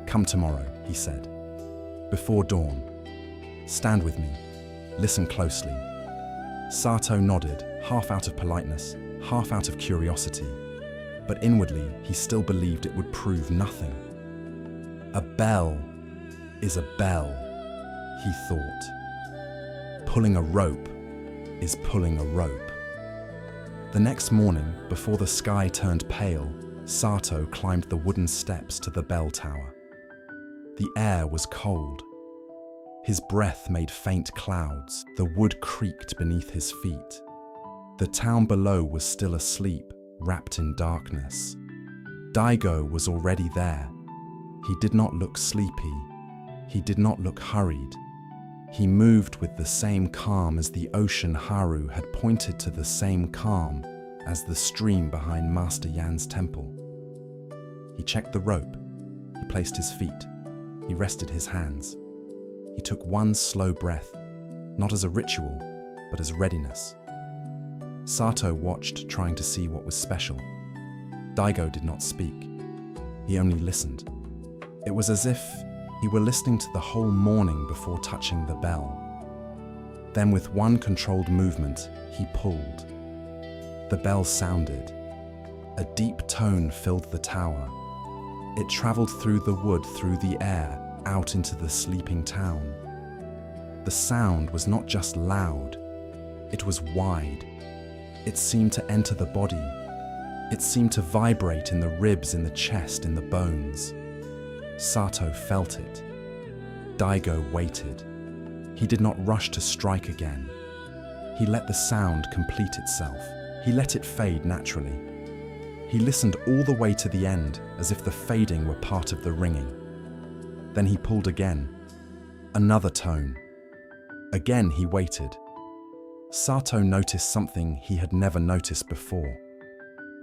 "Come tomorrow," he said. "Before dawn. Stand with me. Listen closely." Sato nodded, half out of politeness, half out of curiosity. But inwardly, he still believed it would prove nothing. A bell is a bell, he thought. Pulling a rope is pulling a rope. The next morning, before the sky turned pale, Sato climbed the wooden steps to the bell tower. The air was cold. His breath made faint clouds. The wood creaked beneath his feet. The town below was still asleep, wrapped in darkness. Daigo was already there. He did not look sleepy. He did not look hurried. He moved with the same calm as the ocean. Haru had pointed to the same calm as the stream behind Master Yan's temple. He checked the rope. He placed his feet. He rested his hands. He took one slow breath, not as a ritual, but as readiness. Sato watched, trying to see what was special. Daigo did not speak. He only listened. It was as if he were listening to the whole morning before touching the bell. Then with one controlled movement, he pulled. The bell sounded. A deep tone filled the tower. It traveled through the wood, through the air, out into the sleeping town. The sound was not just loud, it was wide. It seemed to enter the body. It seemed to vibrate in the ribs, in the chest, in the bones. Sato felt it. Daigo waited. He did not rush to strike again. He let the sound complete itself. He let it fade naturally. He listened all the way to the end, as if the fading were part of the ringing. Then he pulled again. Another tone. Again he waited. Sato noticed something he had never noticed before.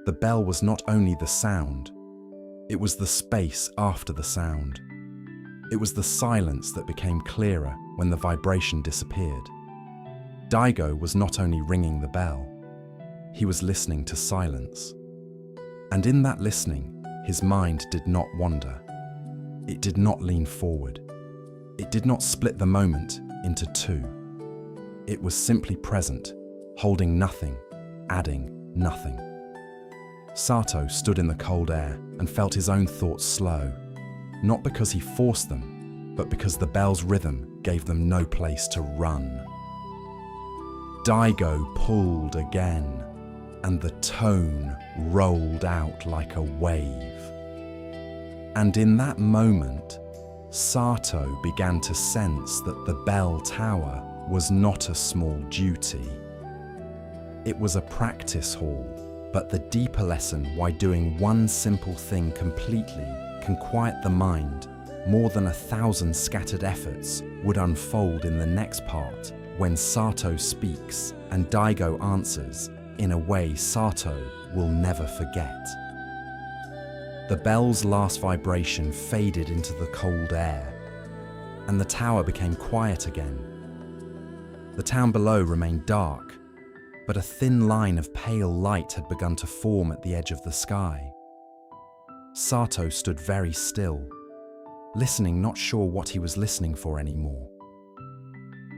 The bell was not only the sound, it was the space after the sound. It was the silence that became clearer when the vibration disappeared. Daigo was not only ringing the bell, he was listening to silence. And in that listening, his mind did not wander. It did not lean forward. It did not split the moment into two. It was simply present, holding nothing, adding nothing. Sato stood in the cold air and felt his own thoughts slow, not because he forced them, but because the bell's rhythm gave them no place to run. Daigo pulled again, and the tone rolled out like a wave. And in that moment, Sato began to sense that the bell tower was not a small duty. It was a practice hall, but the deeper lesson why doing one simple thing completely can quiet the mind more than 1,000 scattered efforts would unfold in the next part when Sato speaks and Daigo answers in a way Sato will never forget. The bell's last vibration faded into the cold air, and the tower became quiet again. The town below remained dark, but a thin line of pale light had begun to form at the edge of the sky. Sato stood very still, listening, not sure what he was listening for anymore.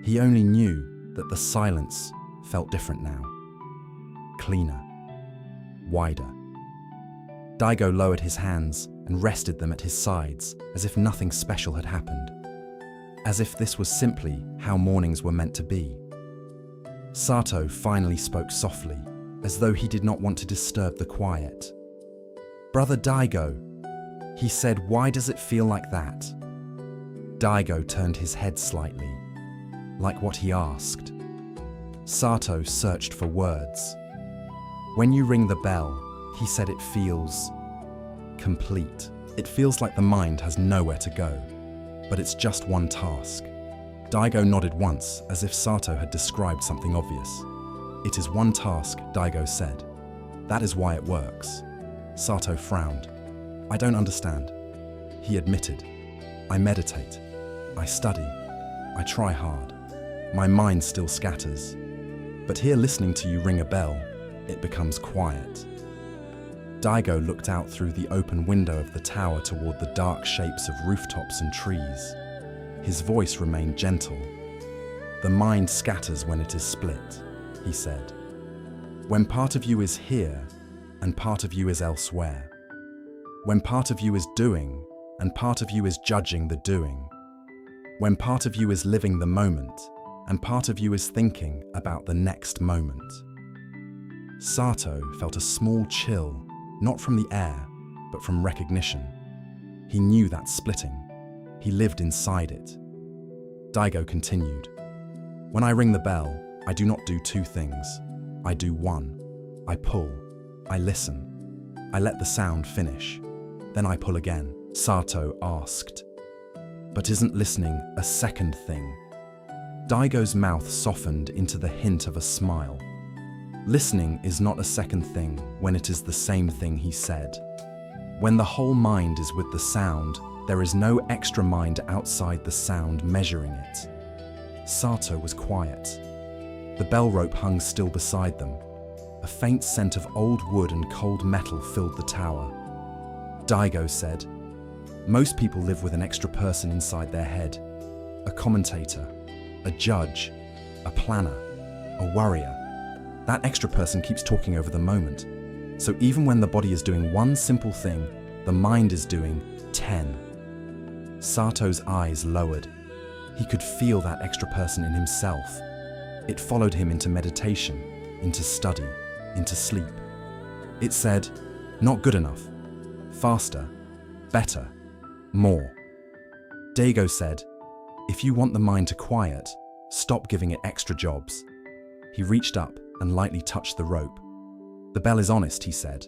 He only knew that the silence felt different now. Cleaner, wider. Daigo lowered his hands and rested them at his sides as if nothing special had happened, as if this was simply how mornings were meant to be. Sato finally spoke softly, as though he did not want to disturb the quiet. "Brother Daigo," he said, "why does it feel like that?" Daigo turned his head slightly, like what he asked. Sato searched for words. "When you ring the bell," he said, "it feels complete. It feels like the mind has nowhere to go, but it's just one task." Daigo nodded once, as if Sato had described something obvious. "It is one task," Daigo said. "That is why it works." Sato frowned. "I don't understand." He admitted, "I meditate. I study. I try hard. My mind still scatters. But here, listening to you ring a bell, it becomes quiet." Daigo looked out through the open window of the tower toward the dark shapes of rooftops and trees. His voice remained gentle. "The mind scatters when it is split," he said. "When part of you is here and part of you is elsewhere. When part of you is doing and part of you is judging the doing. When part of you is living the moment and part of you is thinking about the next moment." Sato felt a small chill, not from the air, but from recognition. He knew that splitting. He lived inside it. Daigo continued, "When I ring the bell, I do not do two things. I do one. I pull. I listen. I let the sound finish. Then I pull again." Sato asked, "But isn't listening a second thing?" Daigo's mouth softened into the hint of a smile. "Listening is not a second thing when it is the same thing," he said. "When the whole mind is with the sound, there is no extra mind outside the sound measuring it." Sato was quiet. The bell rope hung still beside them. A faint scent of old wood and cold metal filled the tower. Daigo said, "Most people live with an extra person inside their head. A commentator, a judge, a planner, a worrier. That extra person keeps talking over the moment. So even when the body is doing one simple thing, the mind is doing 10. Sato's eyes lowered. He could feel that extra person in himself. It followed him into meditation, into study, into sleep. It said, "Not good enough. Faster. Better. More." Daigo said, "If you want the mind to quiet, stop giving it extra jobs." He reached up and lightly touched the rope. "The bell is honest," he said.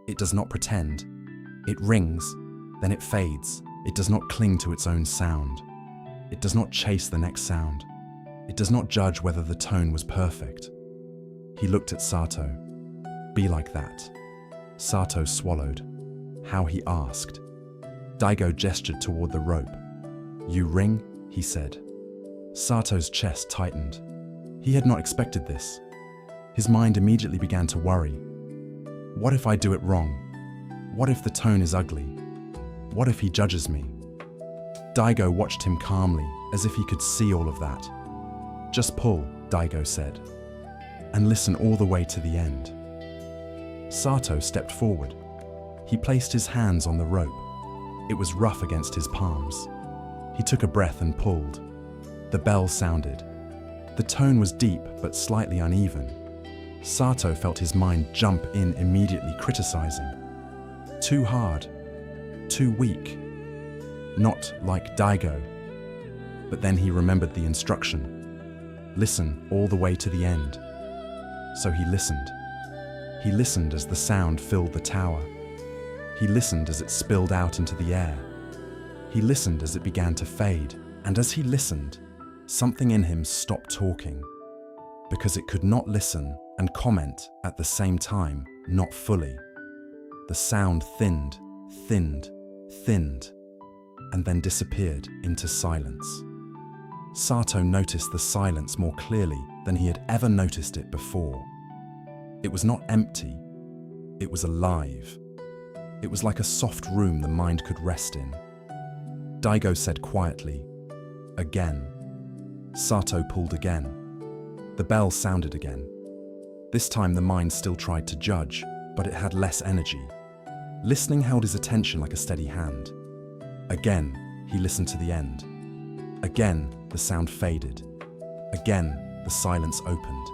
"It does not pretend. It rings, then it fades. It does not cling to its own sound. It does not chase the next sound. It does not judge whether the tone was perfect. He looked at Sato. Be like that. Sato swallowed. How, he asked. Daigo gestured toward the rope. You ring, he said. Sato's chest tightened. He had not expected this. His mind immediately began to worry. What if I do it wrong? What if the tone is ugly? What if he judges me? Daigo watched him calmly, as if he could see all of that. Just pull, Daigo said, and listen all the way to the end. Sato stepped forward. He placed his hands on the rope. It was rough against his palms. He took a breath and pulled. The bell sounded. The tone was deep but slightly uneven. Sato felt his mind jump in immediately, criticizing. Too hard. Too weak. Not like Daigo. But then he remembered the instruction. Listen all the way to the end. So he listened. He listened as the sound filled the tower. He listened as it spilled out into the air. He listened as it began to fade. And as he listened, something in him stopped talking. Because it could not listen and comment at the same time, not fully. The sound thinned, thinned, thinned, and then disappeared into silence. Sato noticed the silence more clearly than he had ever noticed it before. It was not empty, it was alive. It was like a soft room the mind could rest in. Daigo said quietly, again. Sato pulled again. The bell sounded again. This time the mind still tried to judge, but it had less energy. Listening held his attention like a steady hand. Again, he listened to the end. Again, the sound faded. Again, the silence opened.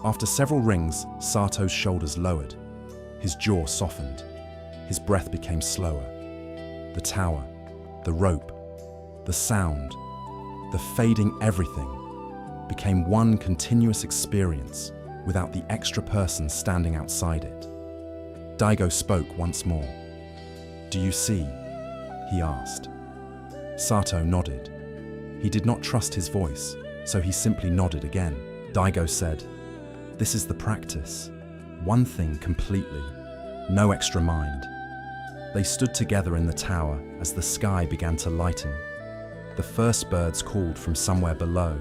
After several rings, Sato's shoulders lowered. His jaw softened. His breath became slower. The tower, the rope, the sound, the fading everything became one continuous experience without the extra person standing outside it. Daigo spoke once more. Do you see? He asked. Sato nodded. He did not trust his voice, so he simply nodded again. Daigo said, this is the practice. One thing completely. No extra mind. They stood together in the tower as the sky began to lighten. The first birds called from somewhere below.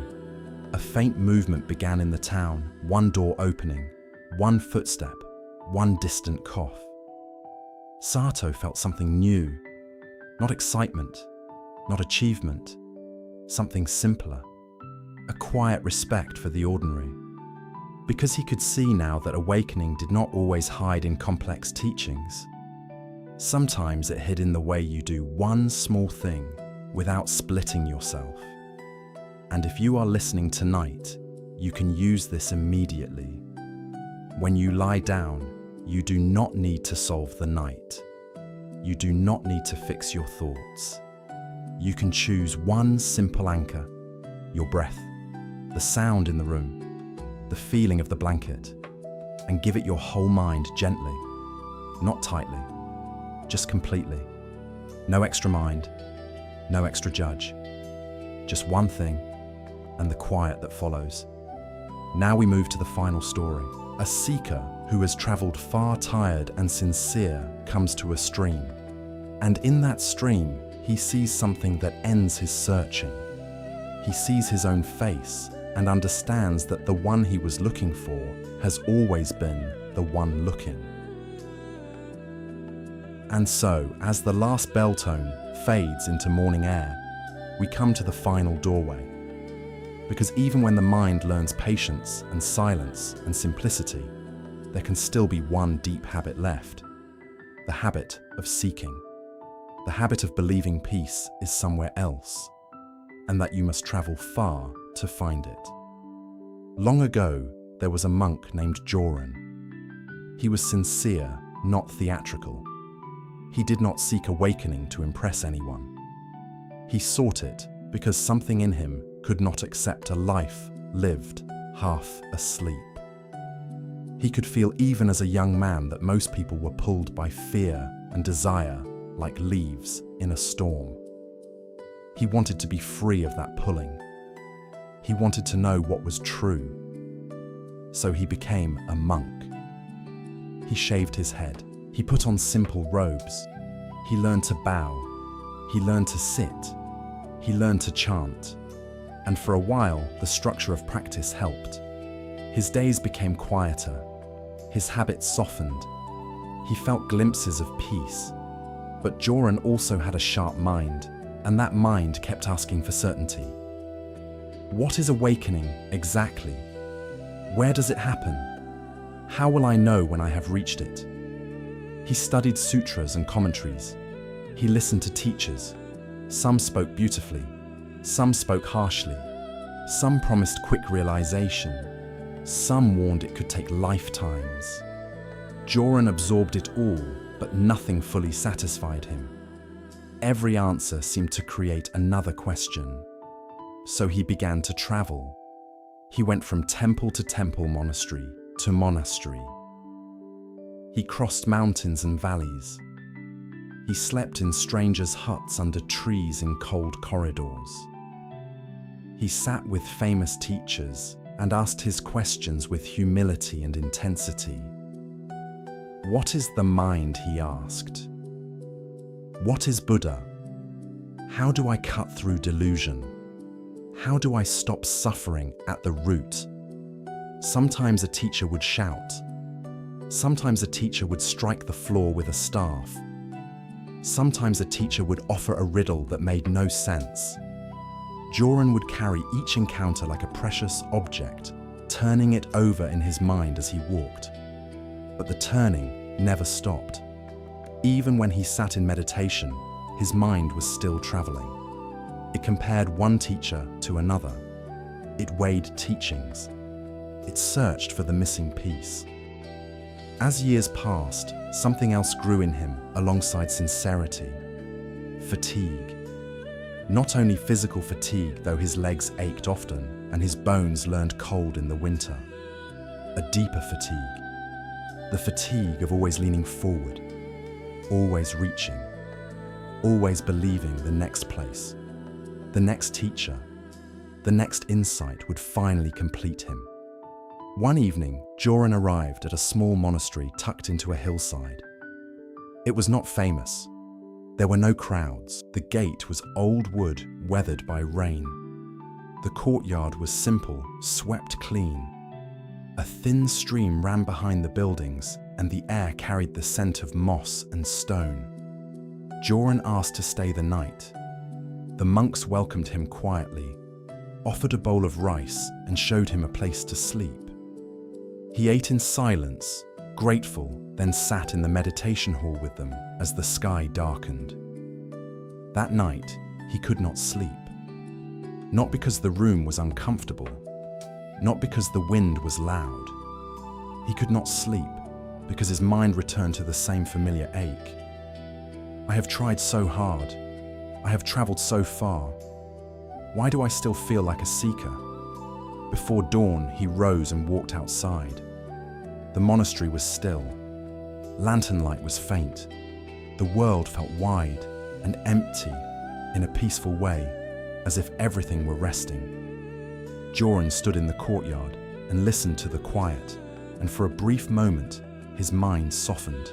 A faint movement began in the town, one door opening, one footstep, one distant cough. Sato felt something new. Not excitement, not achievement, something simpler. A quiet respect for the ordinary. Because he could see now that awakening did not always hide in complex teachings. Sometimes it hid in the way you do one small thing without splitting yourself. And if you are listening tonight, you can use this immediately. When you lie down, you do not need to solve the night. You do not need to fix your thoughts. You can choose one simple anchor, your breath, the sound in the room, the feeling of the blanket, and give it your whole mind gently, not tightly, just completely. No extra mind, no extra judge. Just one thing, and the quiet that follows. Now we move to the final story. A seeker who has traveled far, tired and sincere comes to a stream. And in that stream, he sees something that ends his searching. He sees his own face and understands that the one he was looking for has always been the one looking. And so, as the last bell tone fades into morning air, we come to the final doorway. Because even when the mind learns patience and silence and simplicity, there can still be one deep habit left. The habit of seeking. The habit of believing peace is somewhere else, and that you must travel far to find it. Long ago, there was a monk named Joran. He was sincere, not theatrical. He did not seek awakening to impress anyone. He sought it because something in him could not accept a life lived half asleep. He could feel even as a young man that most people were pulled by fear and desire like leaves in a storm. He wanted to be free of that pulling. He wanted to know what was true. So he became a monk. He shaved his head. He put on simple robes. He learned to bow. He learned to sit. He learned to chant. And for a while, the structure of practice helped. His days became quieter. His habits softened. He felt glimpses of peace. But Joran also had a sharp mind, and that mind kept asking for certainty. What is awakening exactly? Where does it happen? How will I know when I have reached it? He studied sutras and commentaries. He listened to teachers. Some spoke beautifully. Some spoke harshly. Some promised quick realization. Some warned it could take lifetimes. Joran absorbed it all, but nothing fully satisfied him. Every answer seemed to create another question. So he began to travel. He went from temple to temple, monastery to monastery. He crossed mountains and valleys. He slept in strangers' huts under trees in cold corridors. He sat with famous teachers and asked his questions with humility and intensity. What is the mind, he asked. What is Buddha? How do I cut through delusion? How do I stop suffering at the root? Sometimes a teacher would shout. Sometimes a teacher would strike the floor with a staff. Sometimes a teacher would offer a riddle that made no sense. Joran would carry each encounter like a precious object, turning it over in his mind as he walked. But the turning never stopped. Even when he sat in meditation, his mind was still traveling. It compared one teacher to another. It weighed teachings. It searched for the missing piece. As years passed, something else grew in him alongside sincerity. Fatigue. Not only physical fatigue, though his legs ached often and his bones learned cold in the winter. A deeper fatigue. The fatigue of always leaning forward, always reaching, always believing the next place, the next teacher, the next insight would finally complete him. One evening, Joran arrived at a small monastery tucked into a hillside. It was not famous. There were no crowds. The gate was old wood weathered by rain. The courtyard was simple, swept clean. A thin stream ran behind the buildings, and the air carried the scent of moss and stone. Joran asked to stay the night. The monks welcomed him quietly, offered a bowl of rice, and showed him a place to sleep. He ate in silence, grateful, then sat in the meditation hall with them as the sky darkened. That night, he could not sleep. Not because the room was uncomfortable, not because the wind was loud. He could not sleep because his mind returned to the same familiar ache. I have tried so hard. I have traveled so far. Why do I still feel like a seeker? Before dawn, he rose and walked outside. The monastery was still. Lantern light was faint. The world felt wide and empty in a peaceful way, as if everything were resting. Joran stood in the courtyard and listened to the quiet, and for a brief moment, his mind softened.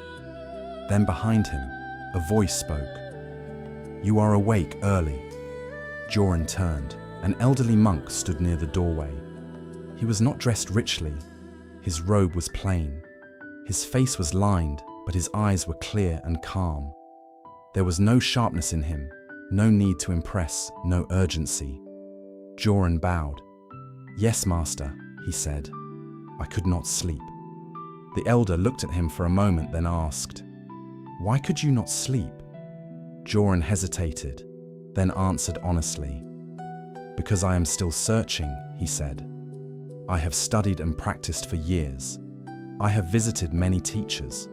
Then behind him, a voice spoke. "You are awake early." Joran turned. An elderly monk stood near the doorway. He was not dressed richly. His robe was plain. His face was lined, but his eyes were clear and calm. There was no sharpness in him, no need to impress, no urgency. Joran bowed. "Yes, master," he said. "I could not sleep." The elder looked at him for a moment, then asked, "Why could you not sleep?" Joran hesitated, then answered honestly. "Because I am still searching," he said. "I have studied and practiced for years. I have visited many teachers.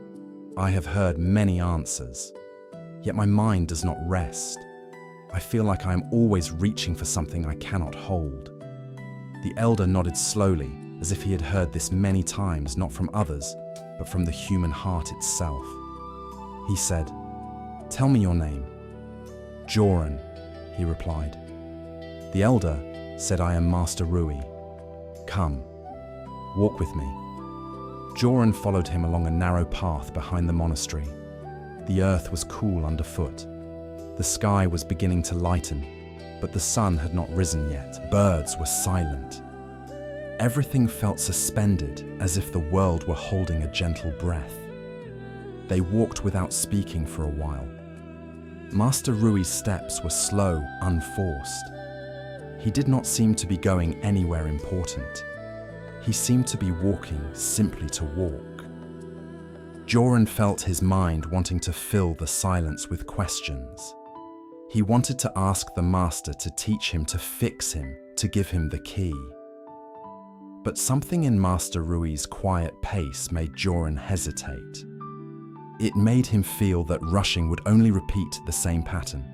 I have heard many answers. Yet my mind does not rest. I feel like I am always reaching for something I cannot hold." The elder nodded slowly, as if he had heard this many times, not from others, but from the human heart itself. He said, "Tell me your name." "Joran," he replied. The elder, said, "I am Master Rui. Come, walk with me." Joran followed him along a narrow path behind the monastery. The earth was cool underfoot. The sky was beginning to lighten, but the sun had not risen yet. Birds were silent. Everything felt suspended, as if the world were holding a gentle breath. They walked without speaking for a while. Master Rui's steps were slow, unforced. He did not seem to be going anywhere important. He seemed to be walking simply to walk. Joran felt his mind wanting to fill the silence with questions. He wanted to ask the master to teach him, to fix him, to give him the key. But something in Master Rui's quiet pace made Joran hesitate. It made him feel that rushing would only repeat the same pattern.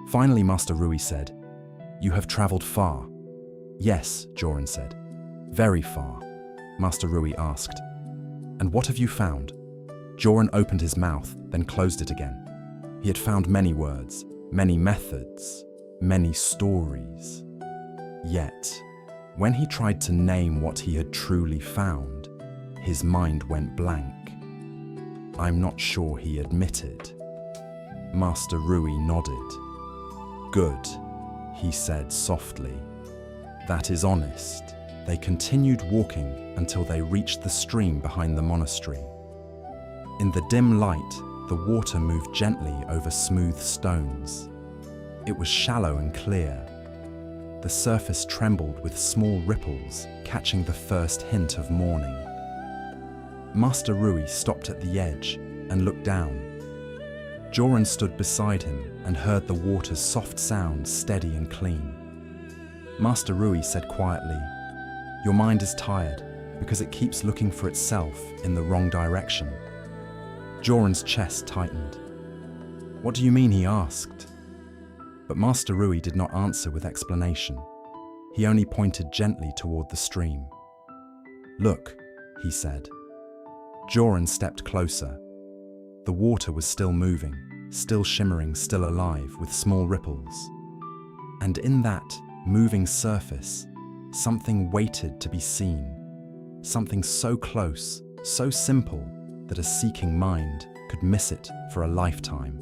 Finally, Master Rui said, "You have traveled far." "Yes," Joran said. "Very far." Master Rui asked, "And what have you found?" Joran opened his mouth, then closed it again. He had found many words, many methods, many stories. Yet, when he tried to name what he had truly found, his mind went blank. "I'm not sure," he admitted. Master Rui nodded. "Good," he said softly. "That is honest." They continued walking until they reached the stream behind the monastery. In the dim light, the water moved gently over smooth stones. It was shallow and clear. The surface trembled with small ripples, catching the first hint of morning. Master Rui stopped at the edge and looked down. Joran stood beside him and heard the water's soft sound, steady and clean. Master Rui said quietly, "Your mind is tired because it keeps looking for itself in the wrong direction." Joran's chest tightened. "What do you mean?" he asked. But Master Rui did not answer with explanation. He only pointed gently toward the stream. "Look," he said. Joran stepped closer. The water was still moving, still shimmering, still alive, with small ripples. And in that moving surface, something waited to be seen. Something so close, so simple, that a seeking mind could miss it for a lifetime.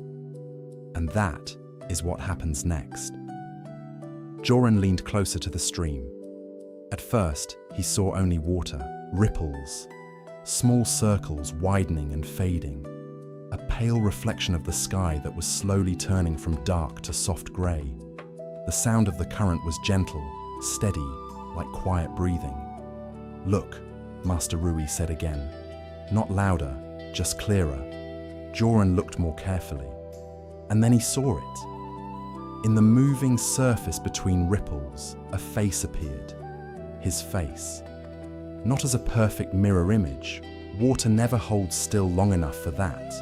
And that is what happens next. Joran leaned closer to the stream. At first, he saw only water, ripples, small circles widening and fading, a pale reflection of the sky that was slowly turning from dark to soft grey. The sound of the current was gentle, steady, like quiet breathing. "Look," Master Rui said again. Not louder, just clearer. Joran looked more carefully. And then he saw it. In the moving surface between ripples, a face appeared. His face. Not as a perfect mirror image. Water never holds still long enough for that.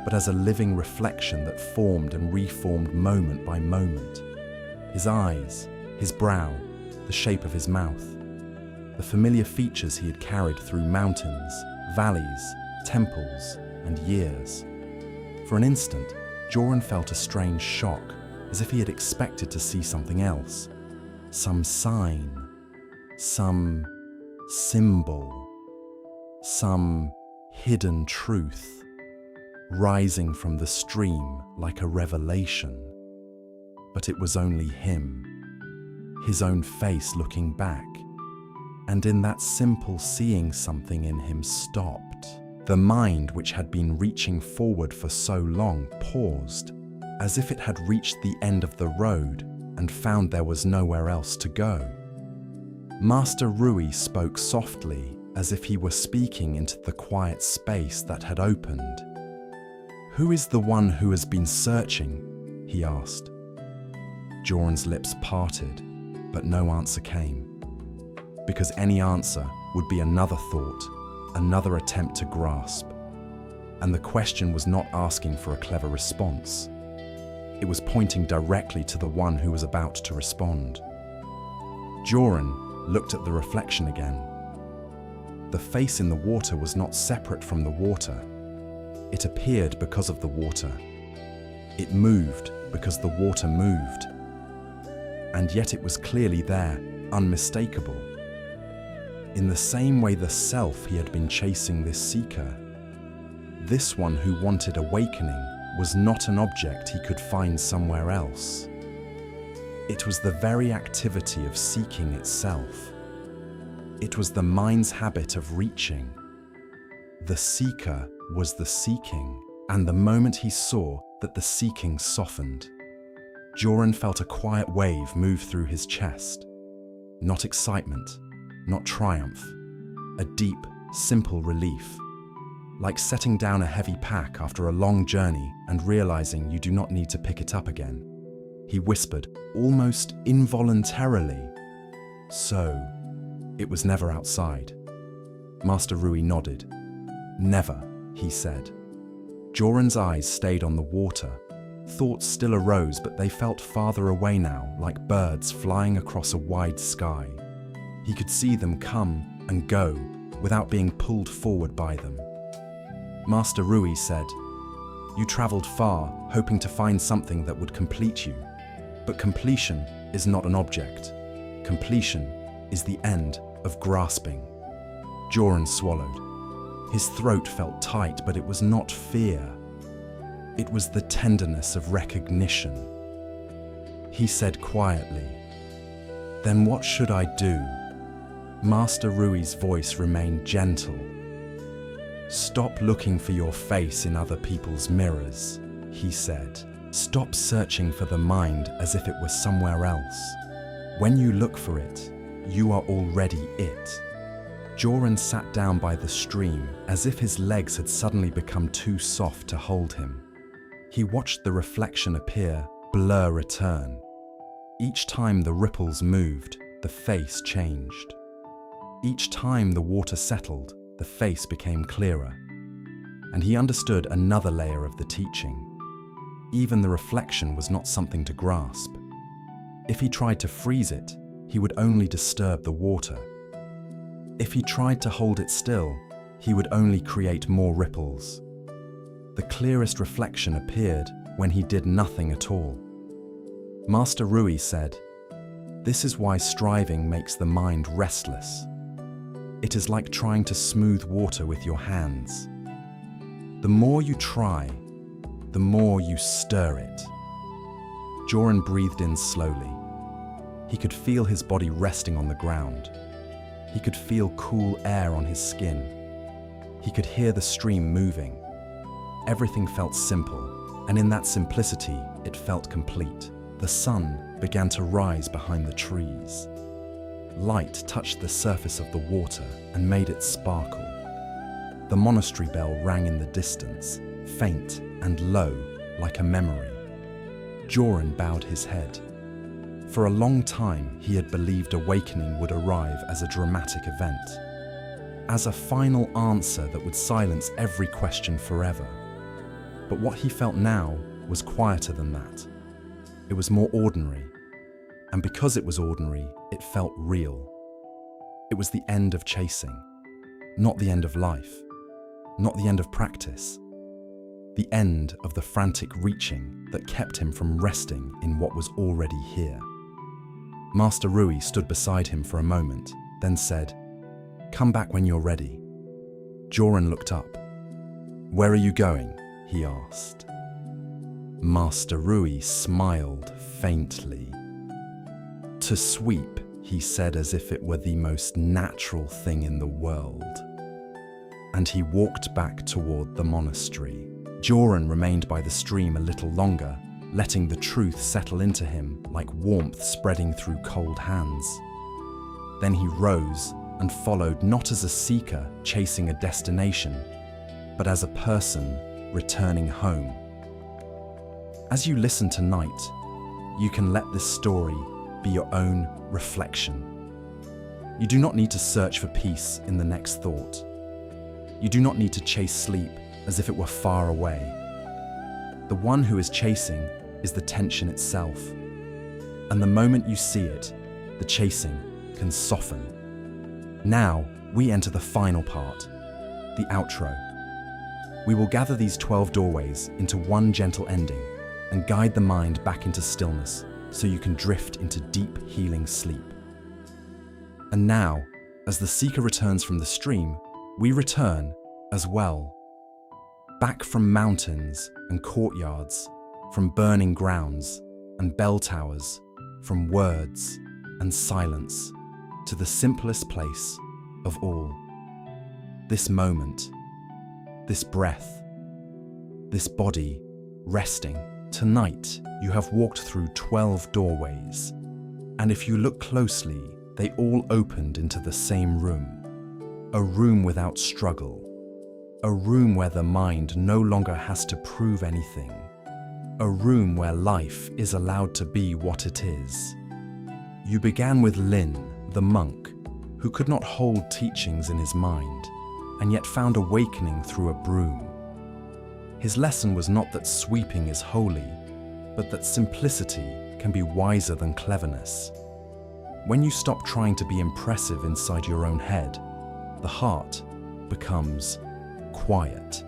But as a living reflection that formed and reformed moment by moment. His eyes, his brow, the shape of his mouth. The familiar features he had carried through mountains, valleys, temples, and years. For an instant, Joran felt a strange shock, as if he had expected to see something else. Some sign, some symbol, some hidden truth, rising from the stream like a revelation. But it was only him, his own face looking back. And in that simple seeing, something in him stopped. The mind, which had been reaching forward for so long, paused, as if it had reached the end of the road and found there was nowhere else to go. Master Rui spoke softly, as if he were speaking into the quiet space that had opened. "Who is the one who has been searching?" he asked. Joran's lips parted, but no answer came. Because any answer would be another thought, another attempt to grasp. And the question was not asking for a clever response. It was pointing directly to the one who was about to respond. Joran looked at the reflection again. The face in the water was not separate from the water. It appeared because of the water. It moved because the water moved. and yet it was clearly there, unmistakable. In the same way the self he had been chasing, this seeker, this one who wanted awakening, was not an object he could find somewhere else. It was the very activity of seeking itself. It was the mind's habit of reaching. The seeker was the seeking, and the moment he saw that the seeking softened, Joran felt a quiet wave move through his chest. Not excitement, not triumph, a deep, simple relief, like setting down a heavy pack after a long journey and realizing you do not need to pick it up again. He whispered, almost involuntarily, "So, it was never outside." Master Rui nodded. "Never," he said. Joran's eyes stayed on the water. Thoughts still arose, but they felt farther away now, like birds flying across a wide sky. He could see them come and go without being pulled forward by them. Master Rui said, "You traveled far, hoping to find something that would complete you. But completion is not an object. Completion is the end of grasping." Joran swallowed. His throat felt tight, but it was not fear. It was the tenderness of recognition. He said quietly, "Then what should I do?" Master Rui's voice remained gentle. "Stop looking for your face in other people's mirrors," he said. "Stop searching for the mind as if it was somewhere else. When you look for it, you are already it." Joran sat down by the stream as if his legs had suddenly become too soft to hold him. He watched the reflection appear, blur return. Each time the ripples moved, the face changed. Each time the water settled, the face became clearer. And he understood another layer of the teaching. Even the reflection was not something to grasp. If he tried to freeze it, he would only disturb the water. If he tried to hold it still, he would only create more ripples. The clearest reflection appeared when he did nothing at all. Master Rui said, "This is why striving makes the mind restless. It is like trying to smooth water with your hands. The more you try, the more you stir it." Joran breathed in slowly. He could feel his body resting on the ground. He could feel cool air on his skin. He could hear the stream moving. Everything felt simple, and in that simplicity, it felt complete. The sun began to rise behind the trees. Light touched the surface of the water and made it sparkle. The monastery bell rang in the distance, faint and low, like a memory. Joran bowed his head. For a long time, he had believed awakening would arrive as a dramatic event, as a final answer that would silence every question forever. But what he felt now was quieter than that. It was more ordinary, and because it was ordinary, it felt real. It was the end of chasing, not the end of life, not the end of practice, the end of the frantic reaching that kept him from resting in what was already here. Master Rui stood beside him for a moment, then said, "Come back when you're ready." Joran looked up. "Where are you going?" he asked. Master Rui smiled faintly. "To sweep," he said, as if it were the most natural thing in the world. And he walked back toward the monastery. Joran remained by the stream a little longer, letting the truth settle into him like warmth spreading through cold hands. Then he rose and followed, not as a seeker chasing a destination, but as a person returning home. As you listen tonight, you can let this story be your own reflection. You do not need to search for peace in the next thought. You do not need to chase sleep as if it were far away. The one who is chasing is the tension itself. And the moment you see it, the chasing can soften. Now, we enter the final part, the outro. We will gather these 12 doorways into one gentle ending and guide the mind back into stillness, so you can drift into deep, healing sleep. And now, as the seeker returns from the stream, we return as well. Back from mountains and courtyards, from burning grounds and bell towers, from words and silence, to the simplest place of all. This moment, this breath, this body resting. Tonight, you have walked through 12 doorways, and if you look closely, they all opened into the same room. A room without struggle. A room where the mind no longer has to prove anything. A room where life is allowed to be what it is. You began with Lin, the monk, who could not hold teachings in his mind, and yet found awakening through a broom. His lesson was not that sweeping is holy, but that simplicity can be wiser than cleverness. When you stop trying to be impressive inside your own head, the heart becomes quiet.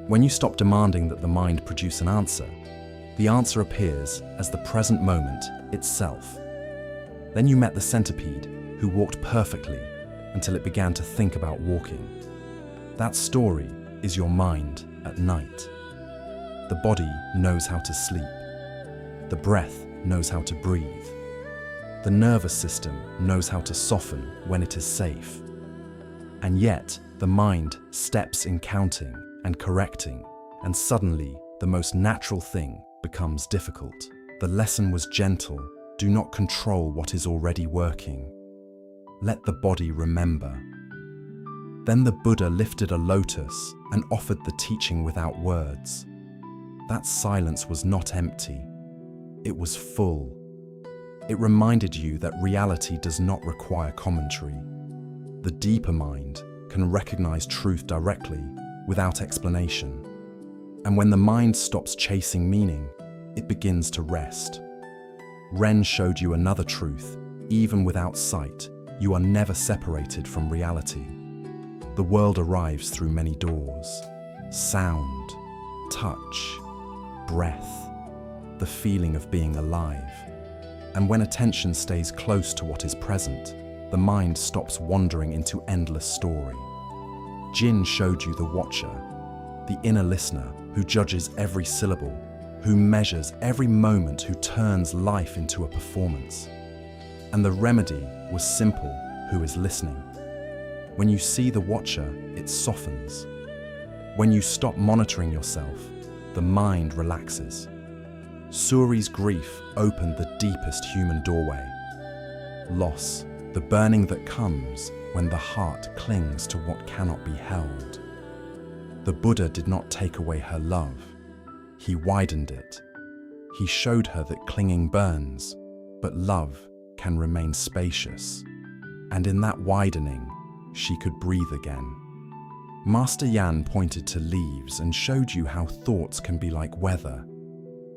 When you stop demanding that the mind produce an answer, the answer appears as the present moment itself. Then you met the centipede, who walked perfectly until it began to think about walking. That story is your mind at night. The body knows how to sleep. The breath knows how to breathe. The nervous system knows how to soften when it is safe. And yet, the mind steps in counting and correcting, and suddenly the most natural thing becomes difficult. The lesson was gentle. Do not control what is already working. Let the body remember. Then the Buddha lifted a lotus and offered the teaching without words. That silence was not empty. It was full. It reminded you that reality does not require commentary. The deeper mind can recognize truth directly, without explanation. And when the mind stops chasing meaning, it begins to rest. Ren showed you another truth. Even without sight, you are never separated from reality. The world arrives through many doors. Sound, touch, breath, the feeling of being alive. And when attention stays close to what is present, the mind stops wandering into endless story. Jin showed you the watcher, the inner listener who judges every syllable, who measures every moment, who turns life into a performance. And the remedy was simple: who is listening. When you see the watcher, it softens. When you stop monitoring yourself, the mind relaxes. Suri's grief opened the deepest human doorway. Loss, the burning that comes when the heart clings to what cannot be held. The Buddha did not take away her love. He widened it. He showed her that clinging burns, but love can remain spacious. And in that widening, she could breathe again. Master Yan pointed to leaves and showed you how thoughts can be like weather.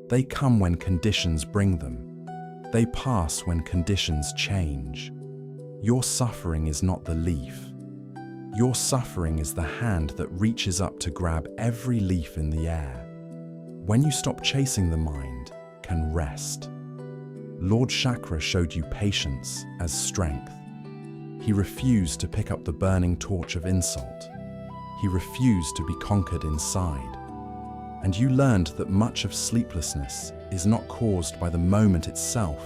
They come when conditions bring them. They pass when conditions change. Your suffering is not the leaf. Your suffering is the hand that reaches up to grab every leaf in the air. When you stop chasing, the mind can rest. Lord Chakra showed you patience as strength. He refused to pick up the burning torch of insult. He refused to be conquered inside. And you learned that much of sleeplessness is not caused by the moment itself,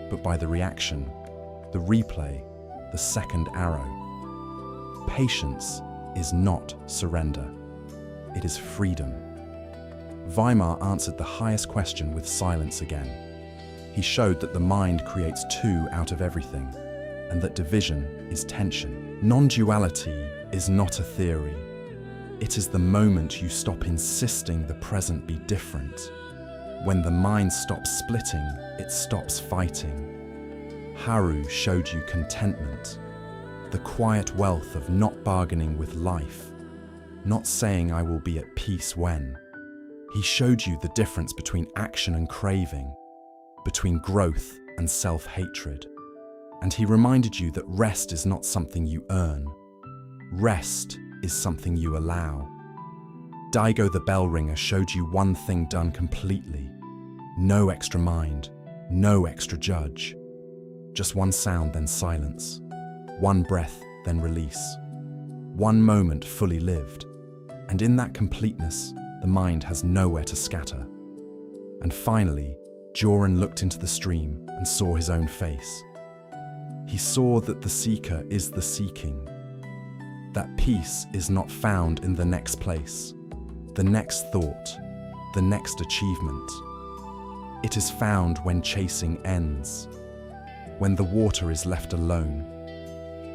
but by the reaction, the replay, the second arrow. Patience is not surrender. It is freedom. Weimar answered the highest question with silence again. He showed that the mind creates two out of everything, and that division is tension. Non-duality is not a theory. It is the moment you stop insisting the present be different. When the mind stops splitting, it stops fighting. Haru showed you contentment, the quiet wealth of not bargaining with life, not saying I will be at peace when. He showed you the difference between action and craving, between growth and self-hatred. And he reminded you that rest is not something you earn. Rest is something you allow. Daigo the bell ringer showed you one thing done completely. No extra mind, No extra judge. Just one sound, then silence. One breath, then release. One moment fully lived. And in that completeness, the mind has nowhere to scatter. And finally, Joran looked into the stream and saw his own face. He saw that the seeker is the seeking. That peace is not found in the next place, the next thought, the next achievement. It is found when chasing ends, when the water is left alone,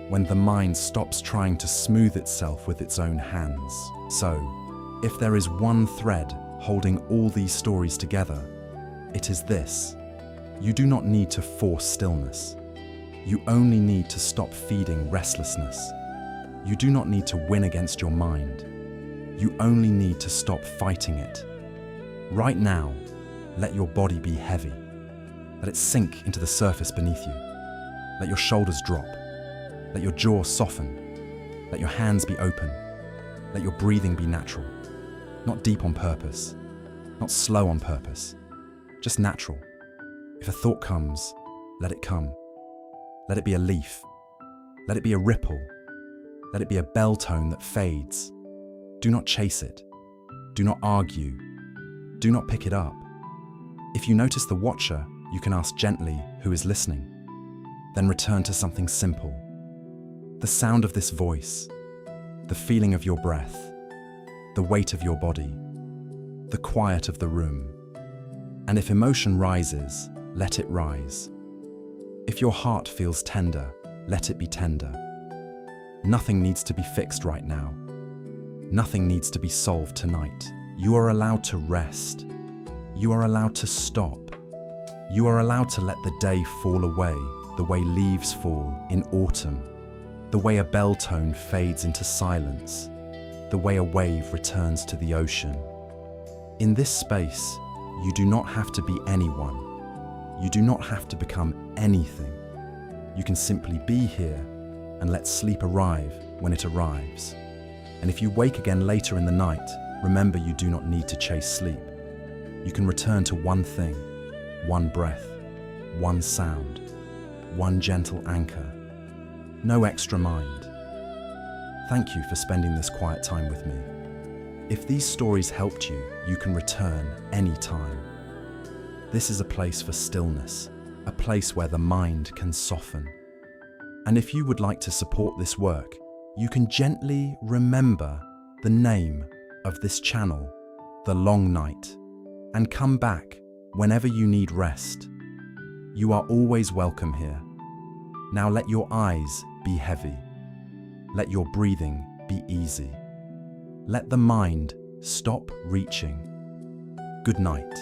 when the mind stops trying to smooth itself with its own hands. So, if there is one thread holding all these stories together, it is this: you do not need to force stillness. You only need to stop feeding restlessness. You do not need to win against your mind. You only need to stop fighting it. Right now, let your body be heavy. Let it sink into the surface beneath you. Let your shoulders drop. Let your jaw soften. Let your hands be open. Let your breathing be natural. Not deep on purpose. Not slow on purpose. Just natural. If a thought comes, let it come. Let it be a leaf. Let it be a ripple. Let it be a bell tone that fades. Do not chase it. Do not argue. Do not pick it up. If you notice the watcher, you can ask gently who is listening. Then return to something simple. The sound of this voice, the feeling of your breath, the weight of your body, the quiet of the room. And if emotion rises, let it rise. If your heart feels tender, let it be tender. Nothing needs to be fixed right now. Nothing needs to be solved tonight. You are allowed to rest. You are allowed to stop. You are allowed to let the day fall away the way leaves fall in autumn, the way a bell tone fades into silence, the way a wave returns to the ocean. In this space, you do not have to be anyone. You do not have to become anything. You can simply be here and let sleep arrive when it arrives. And if you wake again later in the night, remember you do not need to chase sleep. You can return to one thing, one breath, one sound, one gentle anchor. No extra mind. Thank you for spending this quiet time with me. If these stories helped you, you can return anytime. This is a place for stillness, a place where the mind can soften. And if you would like to support this work, you can gently remember the name of this channel, The Long Night, and come back whenever you need rest. You are always welcome here. Now let your eyes be heavy. Let your breathing be easy. Let the mind stop reaching. Good night.